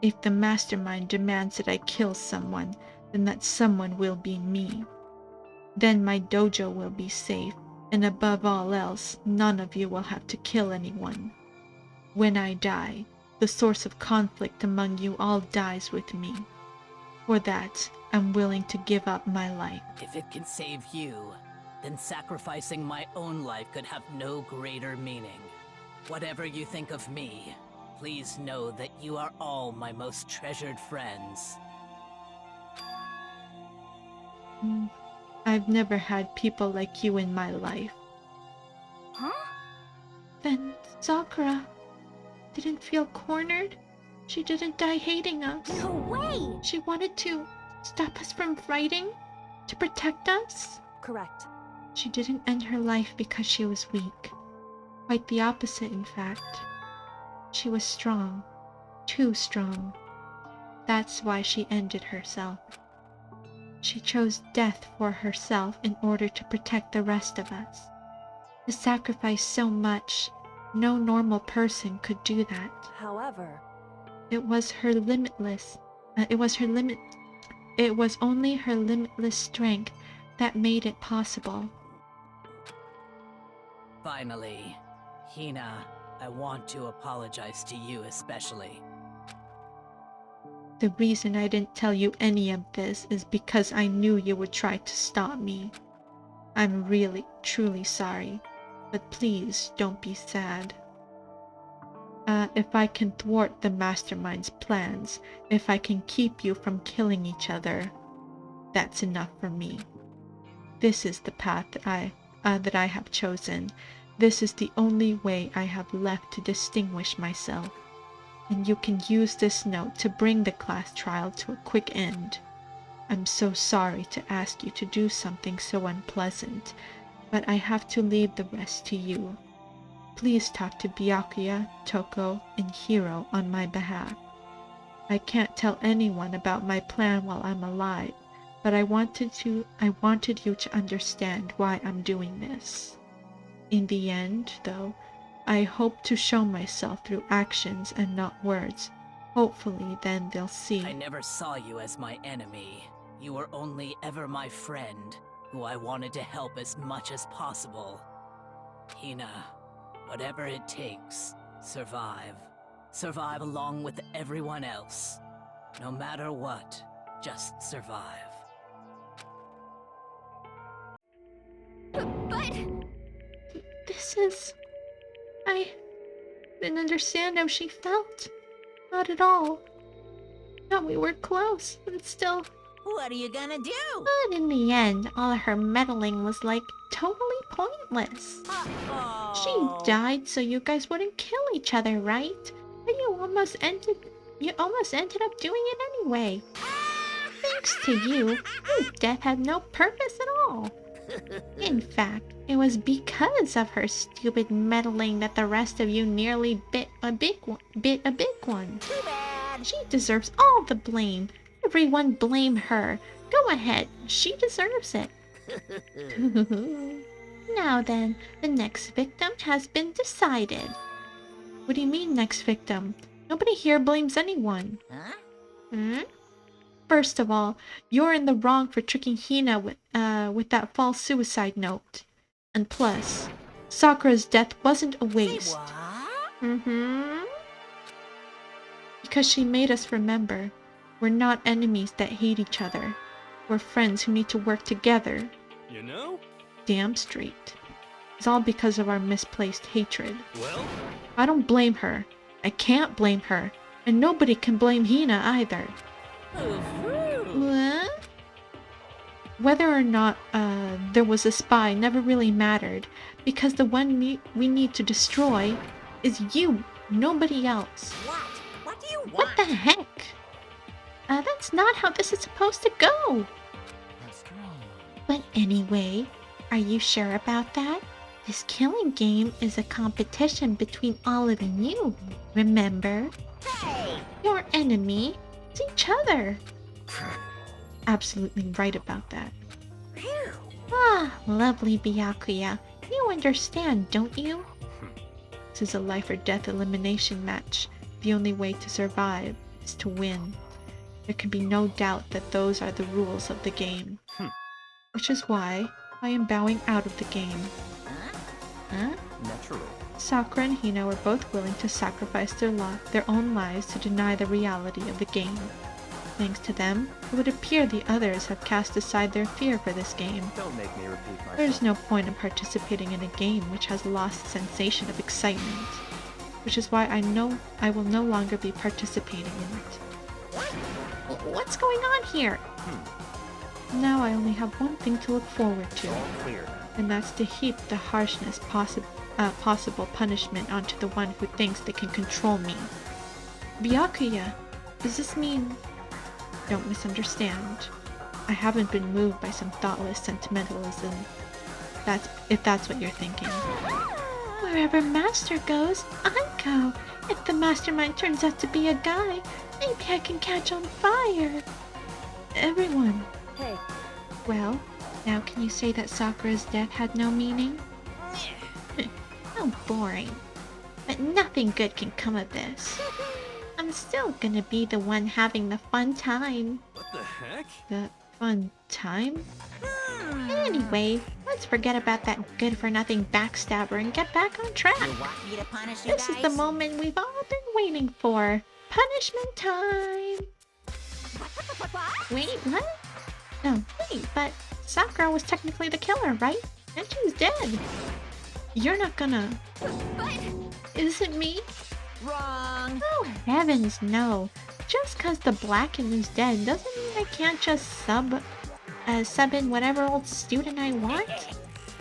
If the mastermind demands that I kill someone, then that someone will be me. Then my dojo will be safe, and above all else, none of you will have to kill anyone. When I die, the source of conflict among you all dies with me. For that, I'm willing to give up my life. If it can save you, then sacrificing my own life could have no greater meaning. Whatever you think of me, please know that you are all my most treasured friends. I've never had people like you in my life. Huh? Then Sakura didn't feel cornered? She didn't die hating us? No way! She wanted to stop us from fighting? To protect us? Correct. She didn't end her life because she was weak. Quite the opposite, in fact. She was strong. Too strong. That's why she ended herself. She chose death for herself in order to protect the rest of us. To sacrifice so much, no normal person could do that. However, It was only her limitless strength that made it possible. Finally, Hina, I want to apologize to you especially. The reason I didn't tell you any of this is because I knew you would try to stop me. I'm really, truly sorry, but please don't be sad. If I can thwart the mastermind's plans, if I can keep you from killing each other, that's enough for me. This is the path that I have chosen. This is the only way I have left to distinguish myself. And you can use this note to bring the class trial to a quick end. I'm so sorry to ask you to do something so unpleasant, but I have to leave the rest to you. Please talk to Byakuya, Toko, and Hiro on my behalf. I can't tell anyone about my plan while I'm alive, but I wanted you to understand why I'm doing this. In the end, though, I hope to show myself through actions and not words. Hopefully, then they'll see. I never saw you as my enemy. You were only ever my friend, who I wanted to help as much as possible. Hina, whatever it takes, survive. Survive along with everyone else. No matter what, just survive. But... This is... I didn't understand how she felt. Not at all. Thought we were close, but still... What are you gonna do? But in the end, all of her meddling was like totally pointless. Uh-oh. She died so you guys wouldn't kill each other, right? But you almost ended up doing it anyway. Thanks to you, your death had no purpose at all. In fact, it was because of her stupid meddling that the rest of you nearly bit a big one. Too bad. She deserves all the blame. Everyone blame her. Go ahead, she deserves it. Now then, the next victim has been decided. What do you mean, next victim? Nobody here blames anyone. Huh? First of all, you're in the wrong for tricking Hina with that false suicide note. And plus, Sakura's death wasn't a waste. Say what? Because she made us remember, we're not enemies that hate each other. We're friends who need to work together. You know? Damn straight. It's all because of our misplaced hatred. Well, I don't blame her. I can't blame her. And nobody can blame Hina either. What? Whether or not there was a spy never really mattered, because the one we need to destroy is you, nobody else. What? What do you want? What the heck? That's not how this is supposed to go. That's strange. But anyway, are you sure about that? This killing game is a competition between all of you, remember? Hey! Your enemy is each other. Absolutely right about that. Phew. Ah, lovely Byakuya. You understand, don't you? This is a life or death elimination match. The only way to survive is to win. There can be no doubt that those are the rules of the game. Which is why I am bowing out of the game. Huh? Naturally. Sakura and Hina were both willing to sacrifice their own lives to deny the reality of the game. Thanks to them, it would appear the others have cast aside their fear for this game. Don't make me repeat myself. There's no point in participating in a game which has lost the sensation of excitement. Which is why I will no longer be participating in it. What's going on here? Now I only have one thing to look forward to. All clear. And that's to heap the harshness possible punishment onto the one who thinks they can control me. Byakuya, does this mean... Don't misunderstand. I haven't been moved by some thoughtless sentimentalism. If that's what you're thinking. Wherever Master goes, I go. If the mastermind turns out to be a guy, maybe I can catch on fire. Everyone. Hey, Well, now can you say that Sakura's death had no meaning? How boring. But nothing good can come of this. I'm still gonna be the one having the fun time. What the heck? The fun time? Anyway, let's forget about that good-for-nothing backstabber and get back on track. You want me to punish you This guys? is the moment we've all been waiting for. Punishment time! Wait, what? No, wait, but Sakura was technically the killer, right? And she's dead. You're not gonna... But Is it me? Wrong. Oh, heavens, no. Just cause the Blacken is dead doesn't mean I can't just sub in whatever old student I want.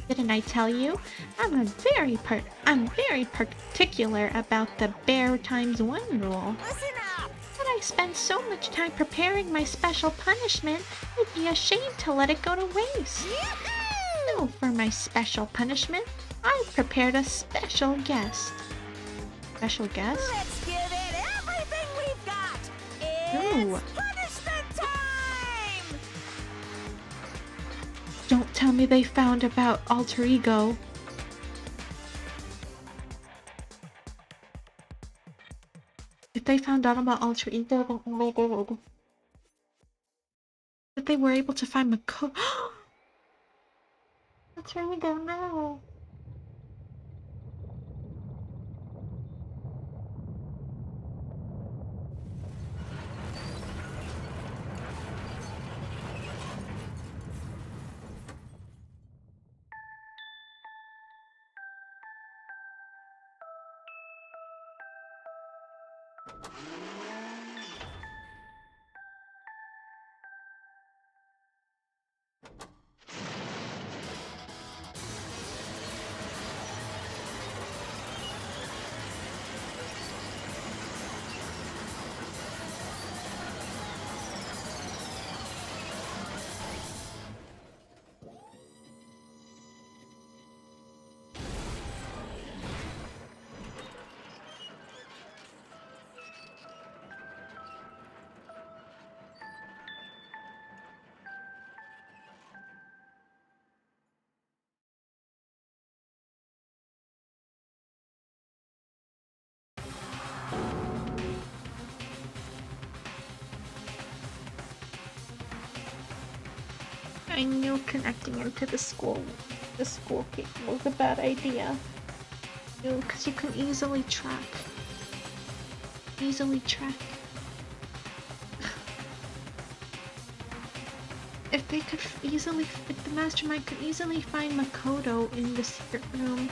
Didn't I tell you? I'm very particular about the bear times 1 rule. Listen up. But I spent so much time preparing my special punishment, it'd be a shame to let it go to waste. Yoo-hoo! So for my special punishment, I've prepared a special guest. Special guest? Let's give it everything we've got. Ooh. It's punishment time. Don't tell me they found about alter ego. If they found out about alter ego, then oh my god. That they were able to find Makoto. Alter ego, no. I knew connecting him to the school gate was a bad idea. Because you can easily track. If if the mastermind could easily find Makoto in the secret room,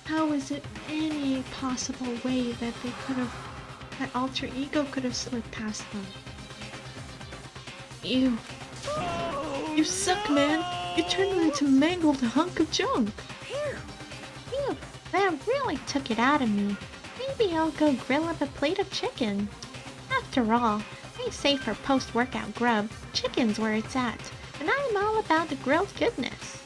how is it any possible way that that alter ego could have slipped past them? You suck, man. You turned me into a mangled hunk of junk. Phew. Phew. That really took it out of me. Maybe I'll go grill up a plate of chicken. After all, they say for post-workout grub, chicken's where it's at, and I'm all about the grilled goodness.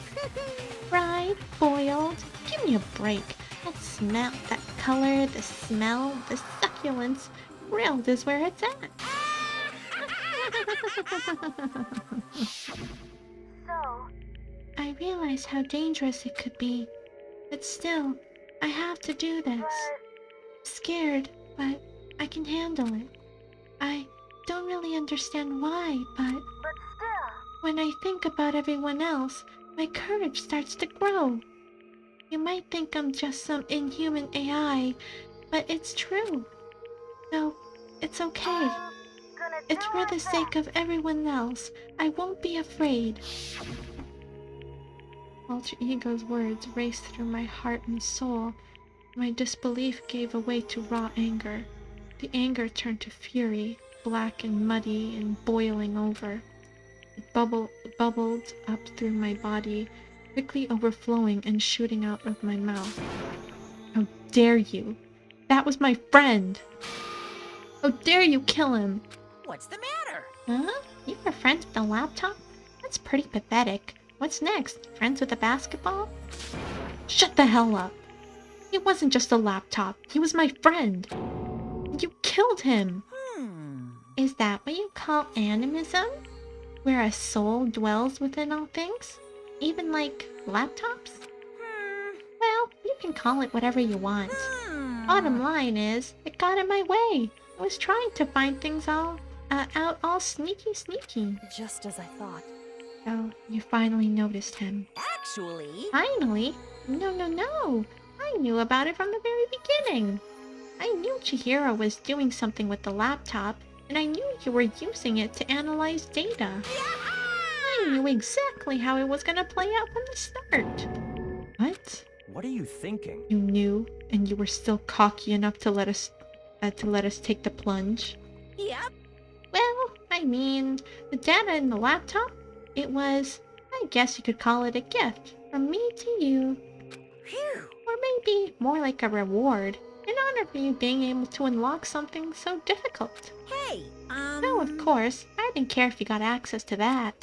Fried, boiled, give me a break. That smell, that color, the smell, the succulence, grilled is where it's at. So, I realize how dangerous it could be, but still, I have to do this. Scared, but I can handle it. I don't really understand why, but still. when I think about everyone else, my courage starts to grow. You might think I'm just some inhuman AI, but it's true. No, it's okay. It's for the sake of everyone else. I won't be afraid. Alter Ego's words raced through my heart and soul. My disbelief gave way to raw anger. The anger turned to fury, black and muddy and boiling over. It bubbled up through my body, quickly overflowing and shooting out of my mouth. How dare you! That was my friend! How dare you kill him! What's the matter? Huh? You were friends with a laptop? That's pretty pathetic. What's next? Friends with a basketball? Shut the hell up! He wasn't just a laptop. He was my friend. You killed him! Is that what you call animism? Where a soul dwells within all things? Even like laptops? Well, you can call it whatever you want. Bottom line is, it got in my way. I was trying to find things out all sneaky. Just as I thought. Oh, you finally noticed him. Actually... Finally? No. I knew about it from the very beginning. I knew Chihiro was doing something with the laptop, and I knew you were using it to analyze data. I knew exactly how it was gonna play out from the start. What? What are you thinking? You knew, and you were still cocky enough to let us take the plunge? Yep. Well, I mean, the data in the laptop, it was, I guess you could call it a gift from me to you. Phew. Or maybe more like a reward, in honor of you being able to unlock something so difficult. Hey, No, of course, I didn't care if you got access to that.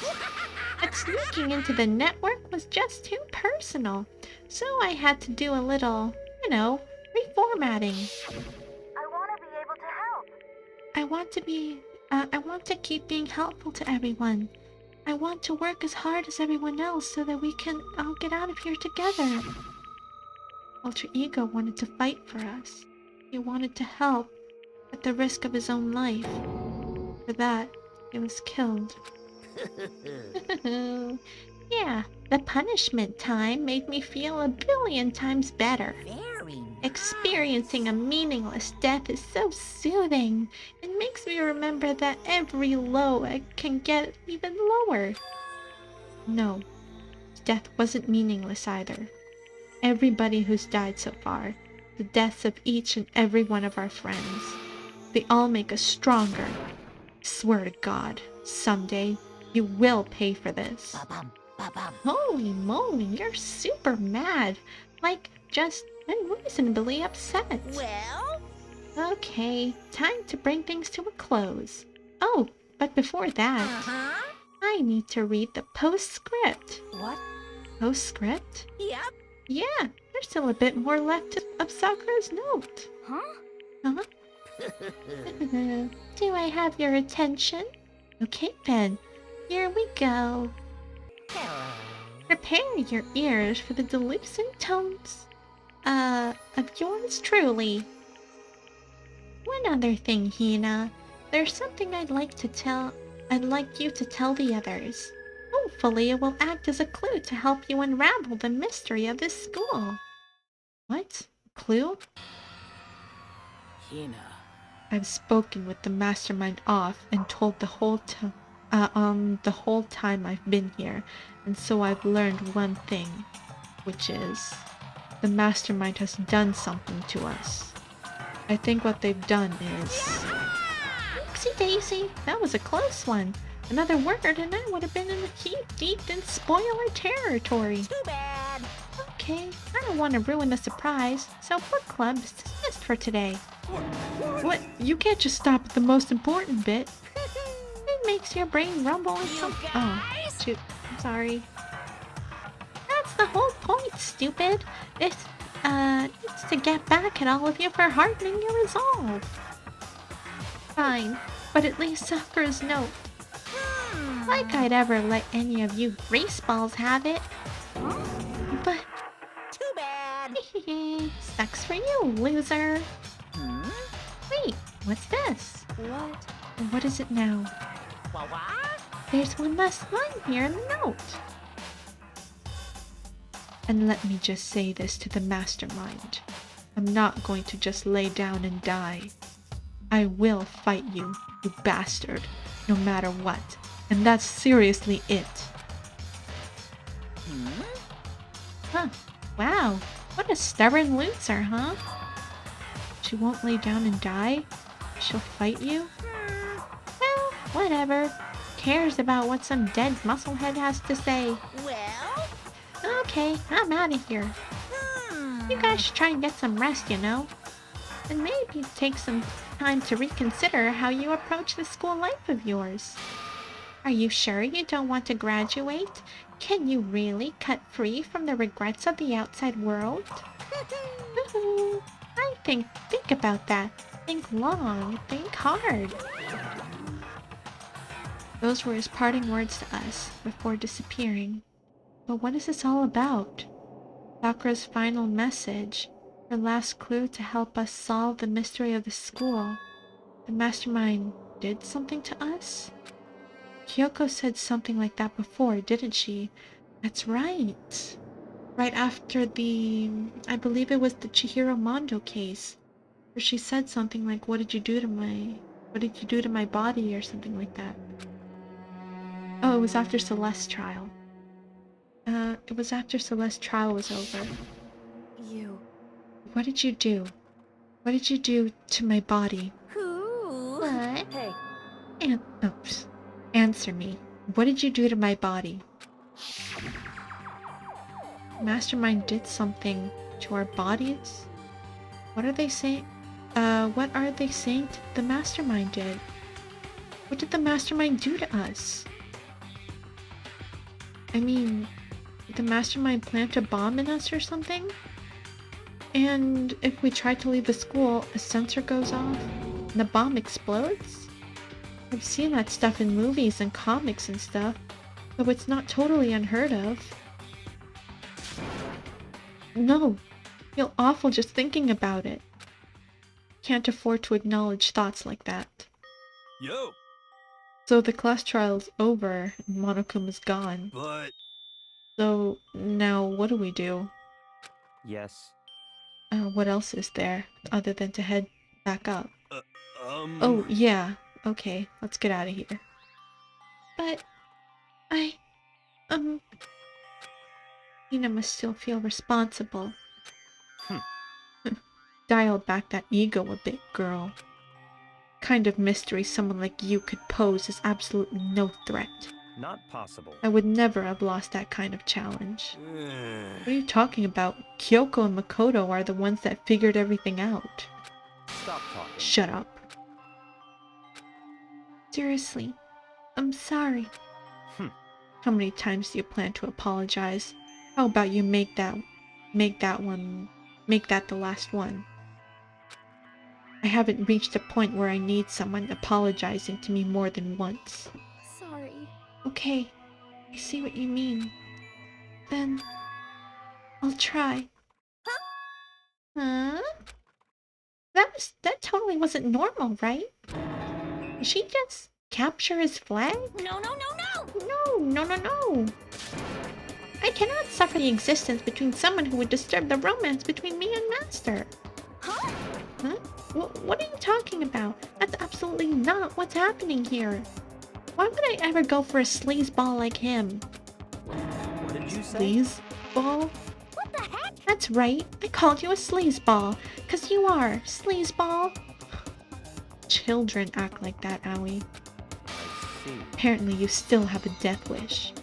But sneaking into the network was just too personal, so I had to do a little, reformatting. I want to be able to help. I want to keep being helpful to everyone. I want to work as hard as everyone else so that we can all get out of here together. Alter Ego wanted to fight for us. He wanted to help at the risk of his own life. For that, he was killed. Yeah, the punishment time made me feel a billion times better. very nice. Experiencing a meaningless death is so soothing. It makes me remember that every low can get even lower. No, death wasn't meaningless either. Everybody who's died so far, the deaths of each and every one of our friends, they all make us stronger. I swear to God, someday you will pay for this. Ba-bum, ba-bum. Holy moly, you're super mad. Like, just unreasonably upset. Well... Okay, time to bring things to a close. Oh, but before that, Uh-huh. I need to read the postscript. What? Postscript? Yep. Yeah, there's still a bit more left of Sakura's note. Huh? Huh? Do I have your attention? Okay then, here we go. Hello. Prepare your ears for the delusive tones of yours truly. One other thing, Hina. There's something I'd like you to tell the others. Hopefully it will act as a clue to help you unravel the mystery of this school. What? Clue? Hina. I've spoken with the mastermind off and told the whole time I've been here, and so I've learned one thing, which is the mastermind has done something to us. I think what they've done is... Oopsie daisy, that was a close one. Another word and I would have been in deep in spoiler territory. Too bad. Okay, I don't want to ruin the surprise, so book club is dismissed for today. What? You can't just stop at the most important bit. It makes your brain rumble and some— Oh, shoot. I'm sorry. That's the whole point, stupid. It's to get back at all of you for hardening your resolve. Fine, but at least Sakura's note. Like I'd ever let any of you grease balls have it. But Too bad. sucks for you, loser. Wait, what's this? What? What is it now? What? There's one last line here in the note. And let me just say this to the mastermind. I'm not going to just lay down and die. I will fight you, you bastard, no matter what. And that's seriously it. Huh. Wow. What a stubborn loser, huh? She won't lay down and die? She'll fight you? Well, whatever. Who cares about what some dead musclehead has to say? Well? Okay, I'm out of here. You guys should try and get some rest, you know? And maybe take some time to reconsider how you approach the school life of yours. Are you sure you don't want to graduate? Can you really cut free from the regrets of the outside world? I think about that. Think long, think hard. Those were his parting words to us before disappearing. But what is this all about? Sakura's final message, her last clue to help us solve the mystery of the school. The mastermind did something to us? Kyoko said something like that before, didn't she? That's right. Right after I believe it was the Chihiro Mondo case, where she said something like, what did you do to my body, or something like that. Oh, it was after Celeste's trial. It was after Celeste's trial was over. You. What did you do? What did you do to my body? Who? What? Hey. Oops. Answer me. What did you do to my body? Mastermind did something to our bodies? What are they saying? What are they saying the mastermind did? What did the mastermind do to us? I mean, did the mastermind plant a bomb in us or something? And if we try to leave the school, a sensor goes off and the bomb explodes? I've seen that stuff in movies and comics and stuff, though it's not totally unheard of. No, I feel awful just thinking about it. Can't afford to acknowledge thoughts like that. Yo, So the class trial's over and Monokuma's gone. but So now what do we do? Yes. What else is there other than to head back up? oh yeah. Okay, let's get out of here. But Hina must still feel responsible. Dial back that ego a bit, girl. Kind of mystery someone like you could pose is absolutely no threat. Not possible. I would never have lost that kind of challenge. What are you talking about? Kyoko and Makoto are the ones that figured everything out. Stop talking. Shut up. Seriously, I'm sorry. How many times do you plan to apologize? How about you make that the last one? I haven't reached a point where I need someone apologizing to me more than once. Sorry. Okay, I see what you mean. Then I'll try. Huh? That totally wasn't normal, right? Did she just capture his flag? No. No. I cannot suffer the existence between someone who would disturb the romance between me and Master. Huh? Huh? What are you talking about? That's absolutely not what's happening here. Why would I ever go for a sleazeball like him? What did you say? Sleazeball? What the heck? That's right. I called you a sleazeball. 'Cause you are. Sleazeball. Children act like that, Aoi. I see. Apparently you still have a death wish.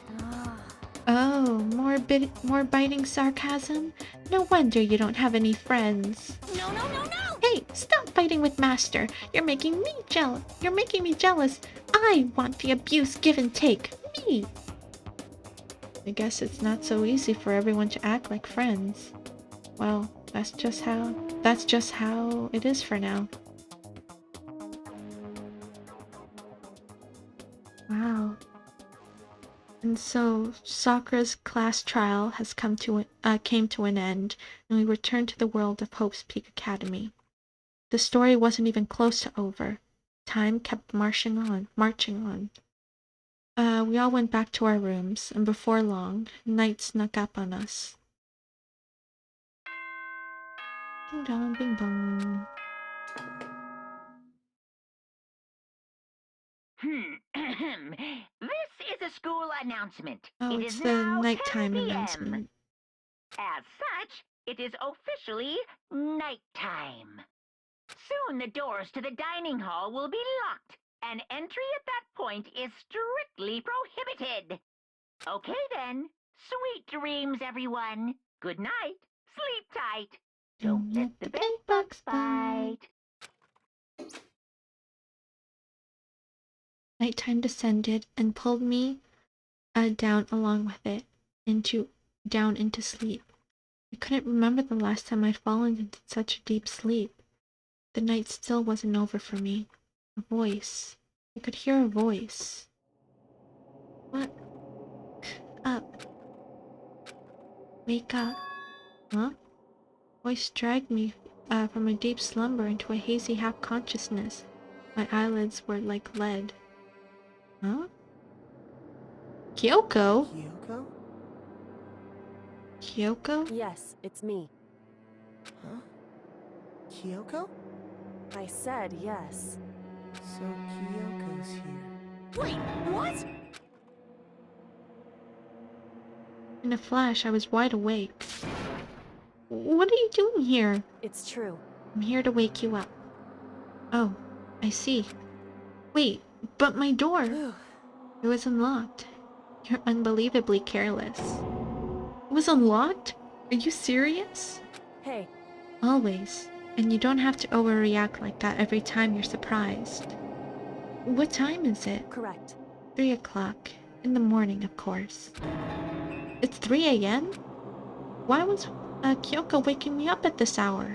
Oh, more biting sarcasm? No wonder you don't have any friends. No, no, no, no! Hey, stop fighting with Master. You're making me jealous. You're making me jealous. I want the abuse give and take. Me. I guess it's not so easy for everyone to act like friends. Well, that's just how it is for now. Wow. And so Sakura's class trial has came to an end, and we return to the world of Hope's Peak Academy. The story wasn't even close to over. Time kept marching on. We all went back to our rooms, and before long, night snuck up on us. Ding dong, bing bong. This is a school announcement. Oh, It it's is the now 10 nighttime p.m. announcement. As such, it is officially nighttime. Soon the doors to the dining hall will be locked, and entry at that point is strictly prohibited. Okay then. Sweet dreams, everyone. Good night. Sleep tight. Don't let the bed bugs bite. Nighttime descended and pulled me down along with it, down into sleep. I couldn't remember the last time I'd fallen into such a deep sleep. The night still wasn't over for me. A voice. I could hear a voice. Wake up. Wake up. Huh? Voice dragged me from a deep slumber into a hazy half-consciousness. My eyelids were like lead. Huh? Kyoko? Kyoko? Kyoko? Yes, it's me. Huh? Kyoko? I said yes. So Kyoko's here. Wait, what? In a flash, I was wide awake. What are you doing here? It's true. I'm here to wake you up. Oh, I see. Wait, but my door! It was unlocked. You're unbelievably careless. It was unlocked? Are you serious? Hey, Always. And you don't have to overreact like that every time you're surprised. What time is it? correct. 3 o'clock. In the morning, of course. It's 3 a.m.? Why was Kyoko waking me up at this hour?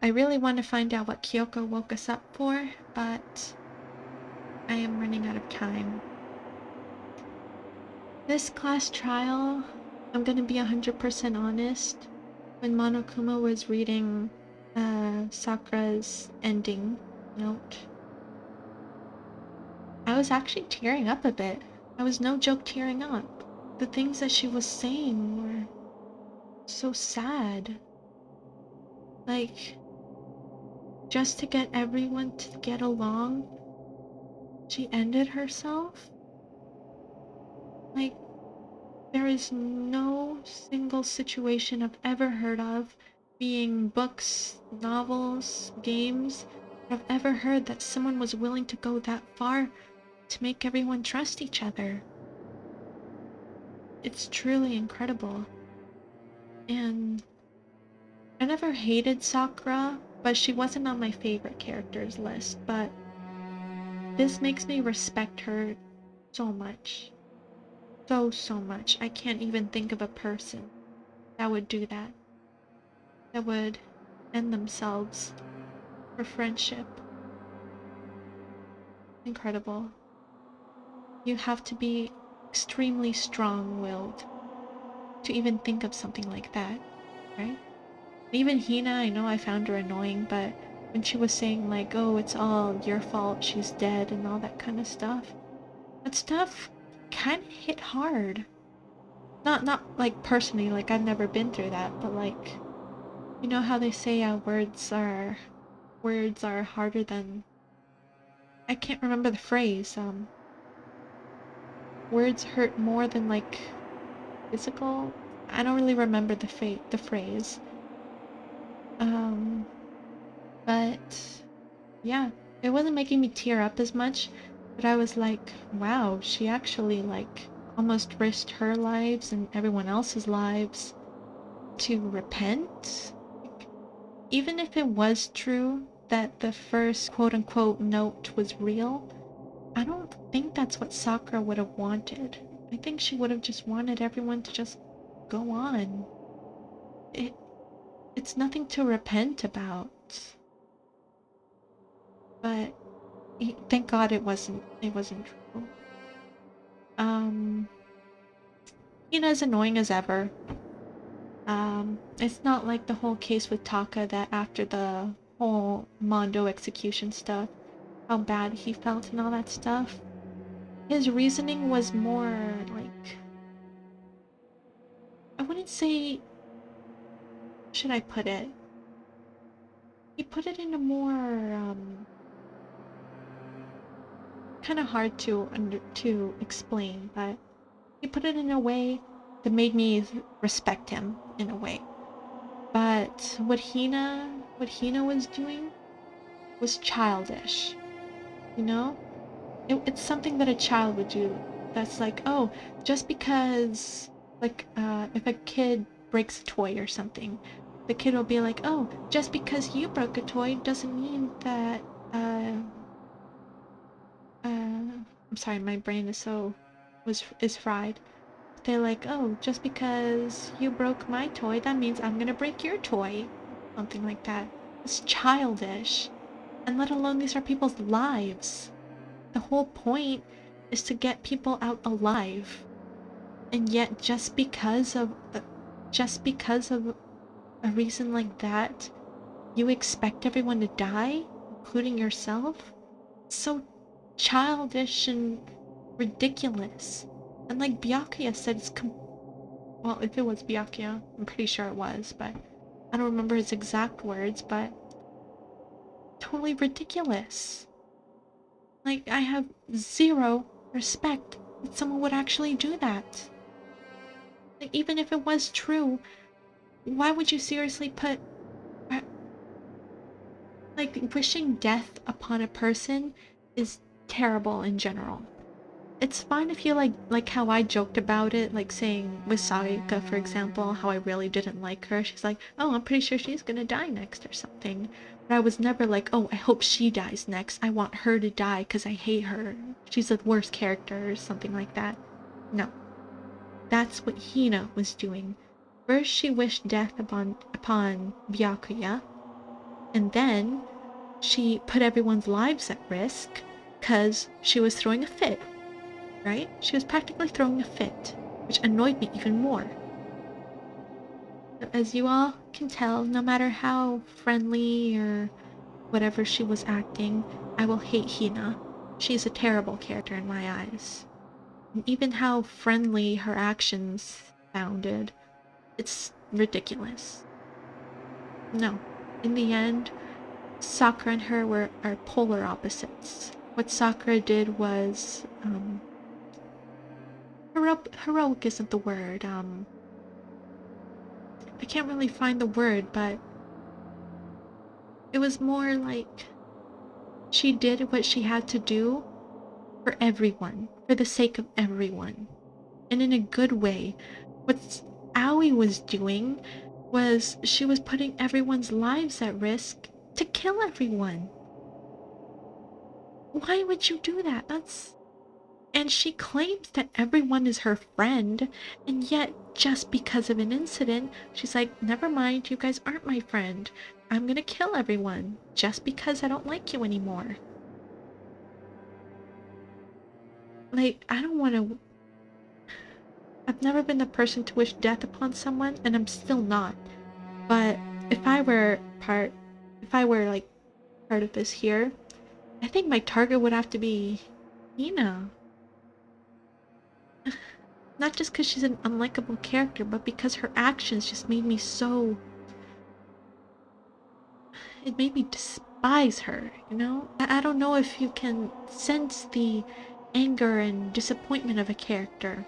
I really want to find out what Kyoko woke us up for, but I am running out of time. This class trial, I'm gonna be 100% honest. When Monokuma was reading Sakura's ending note, I was actually tearing up a bit. I was no joke tearing up. The things that she was saying were so sad. Like, just to get everyone to get along, she ended herself? Like, there is no single situation I've ever heard of, being books, novels, games, I've ever heard that someone was willing to go that far to make everyone trust each other. It's truly incredible. And I never hated Sakura, but she wasn't on my favorite characters list, but this makes me respect her so much. So much. I can't even think of a person that would do that. That would end themselves for friendship. Incredible. You have to be extremely strong-willed to even think of something like that, right? Even Hina, I know I found her annoying, but when she was saying like, oh, it's all your fault, she's dead, and all that kind of stuff, that stuff kind of hit hard. Not like personally, like I've never been through that, but like, you know how they say words are harder than, I can't remember the phrase, words hurt more than like physical. I don't really remember the phrase. But yeah, it wasn't making me tear up as much, But I was like, wow, she actually like almost risked her lives and everyone else's lives to repent. Like, even if it was true that the first quote-unquote note was real, I don't think that's what Sakura would have wanted. I think she would have just wanted everyone to just go on. It it's nothing to repent about. But thank God it wasn't true. Um Hina's annoying as ever. It's not like the whole case with Taka that after the whole Mondo execution stuff, how bad he felt and all that stuff. His reasoning was more like, I wouldn't say, should I put it? He put it in a more kind of hard to explain, but he put it in a way that made me respect him in a way. But what Hina was doing was childish, you know? It's something that a child would do. That's like, oh, just because, like, if a kid breaks a toy or something, the kid will be like, oh, just because you broke a toy doesn't mean that, I'm sorry, my brain is fried. They're like, oh, just because you broke my toy, that means I'm gonna break your toy. Something like that. It's childish. And let alone these are people's lives. The whole point is to get people out alive. And yet just because of a reason like that, you expect everyone to die, including yourself? It's so childish and ridiculous. And like Byakuya said, well, if it was Byakuya, I'm pretty sure it was, but I don't remember his exact words, but totally ridiculous. Like, I have zero respect that someone would actually do that. Like, even if it was true, why would you seriously put... Like, wishing death upon a person is terrible in general. It's fine if you like how I joked about it, like saying with Sarika, for example, how I really didn't like her. She's like, oh, I'm pretty sure she's gonna die next or something. But I was never like, oh, I hope she dies next. I want her to die because I hate her. She's the worst character or something like that. No. That's what Hina was doing. First she wished death upon Byakuya, and then she put everyone's lives at risk because she was throwing a fit. Right? She was practically throwing a fit, which annoyed me even more. As you all can tell, no matter how friendly or whatever she was acting, I will hate Hina. She's a terrible character in my eyes. And even how friendly her actions sounded, it's ridiculous. No. In the end, Sakura and her are polar opposites. What Sakura did was, heroic isn't the word, I can't really find the word, but it was more like she did what she had to do for everyone, for the sake of everyone, and in a good way. What Aoi was doing was she was putting everyone's lives at risk to kill everyone. Why would you do that? And she claims that everyone is her friend, and yet, just because of an incident, she's like, never mind, you guys aren't my friend. I'm gonna kill everyone, just because I don't like you anymore. Like, I don't want to... I've never been the person to wish death upon someone, and I'm still not. But if I were like, part of this here, I think my target would have to be Hina. Not just because she's an unlikable character, but because her actions just made me so... It made me despise her, you know? I don't know if you can sense the anger and disappointment of a character.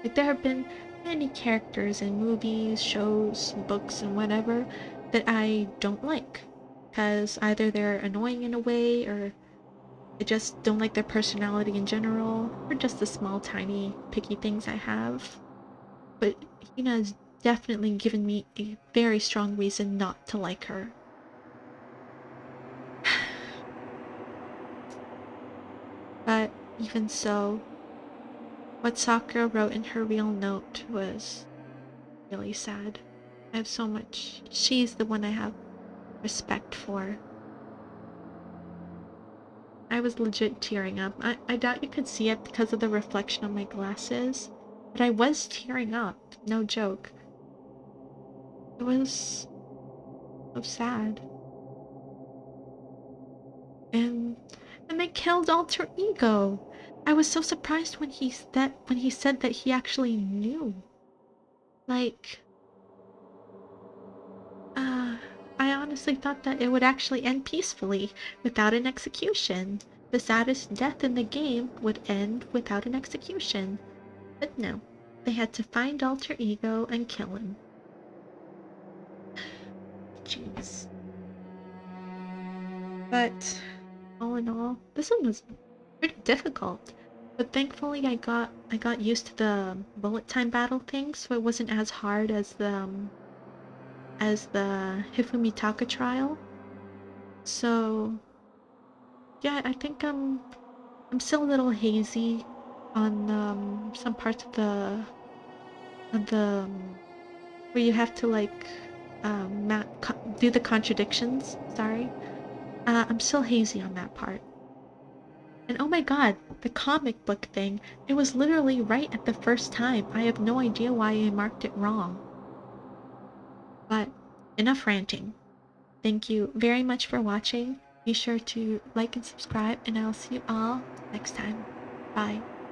Like, there have been many characters in movies, shows, books, and whatever that I don't like. Because either they're annoying in a way, or I just don't like their personality in general, or just the small, tiny, picky things I have. But Hina has definitely given me a very strong reason not to like her. But even so, what Sakura wrote in her real note was really sad. I have so much. She's the one I have respect for. I was legit tearing up. I doubt you could see it because of the reflection on my glasses, but I was tearing up. No joke. It was so sad. And they killed Alter Ego. I was so surprised when he said that he actually knew. Like, I honestly thought that it would actually end peacefully, without an execution. The saddest death in the game would end without an execution. But no, they had to find Alter Ego and kill him. Jeez. But all in all, this one was pretty difficult. But thankfully I got used to the bullet time battle thing, so it wasn't as hard as the Hifumitaka trial. So yeah, I think I'm still a little hazy on some parts of the where you have to like do the contradictions. Sorry, I'm still hazy on that part. And oh my god, the comic book thing, it was literally right at the first time. I have no idea why I marked it wrong. But enough ranting. Thank you very much for watching. Be sure to like and subscribe, and I'll see you all next time. Bye.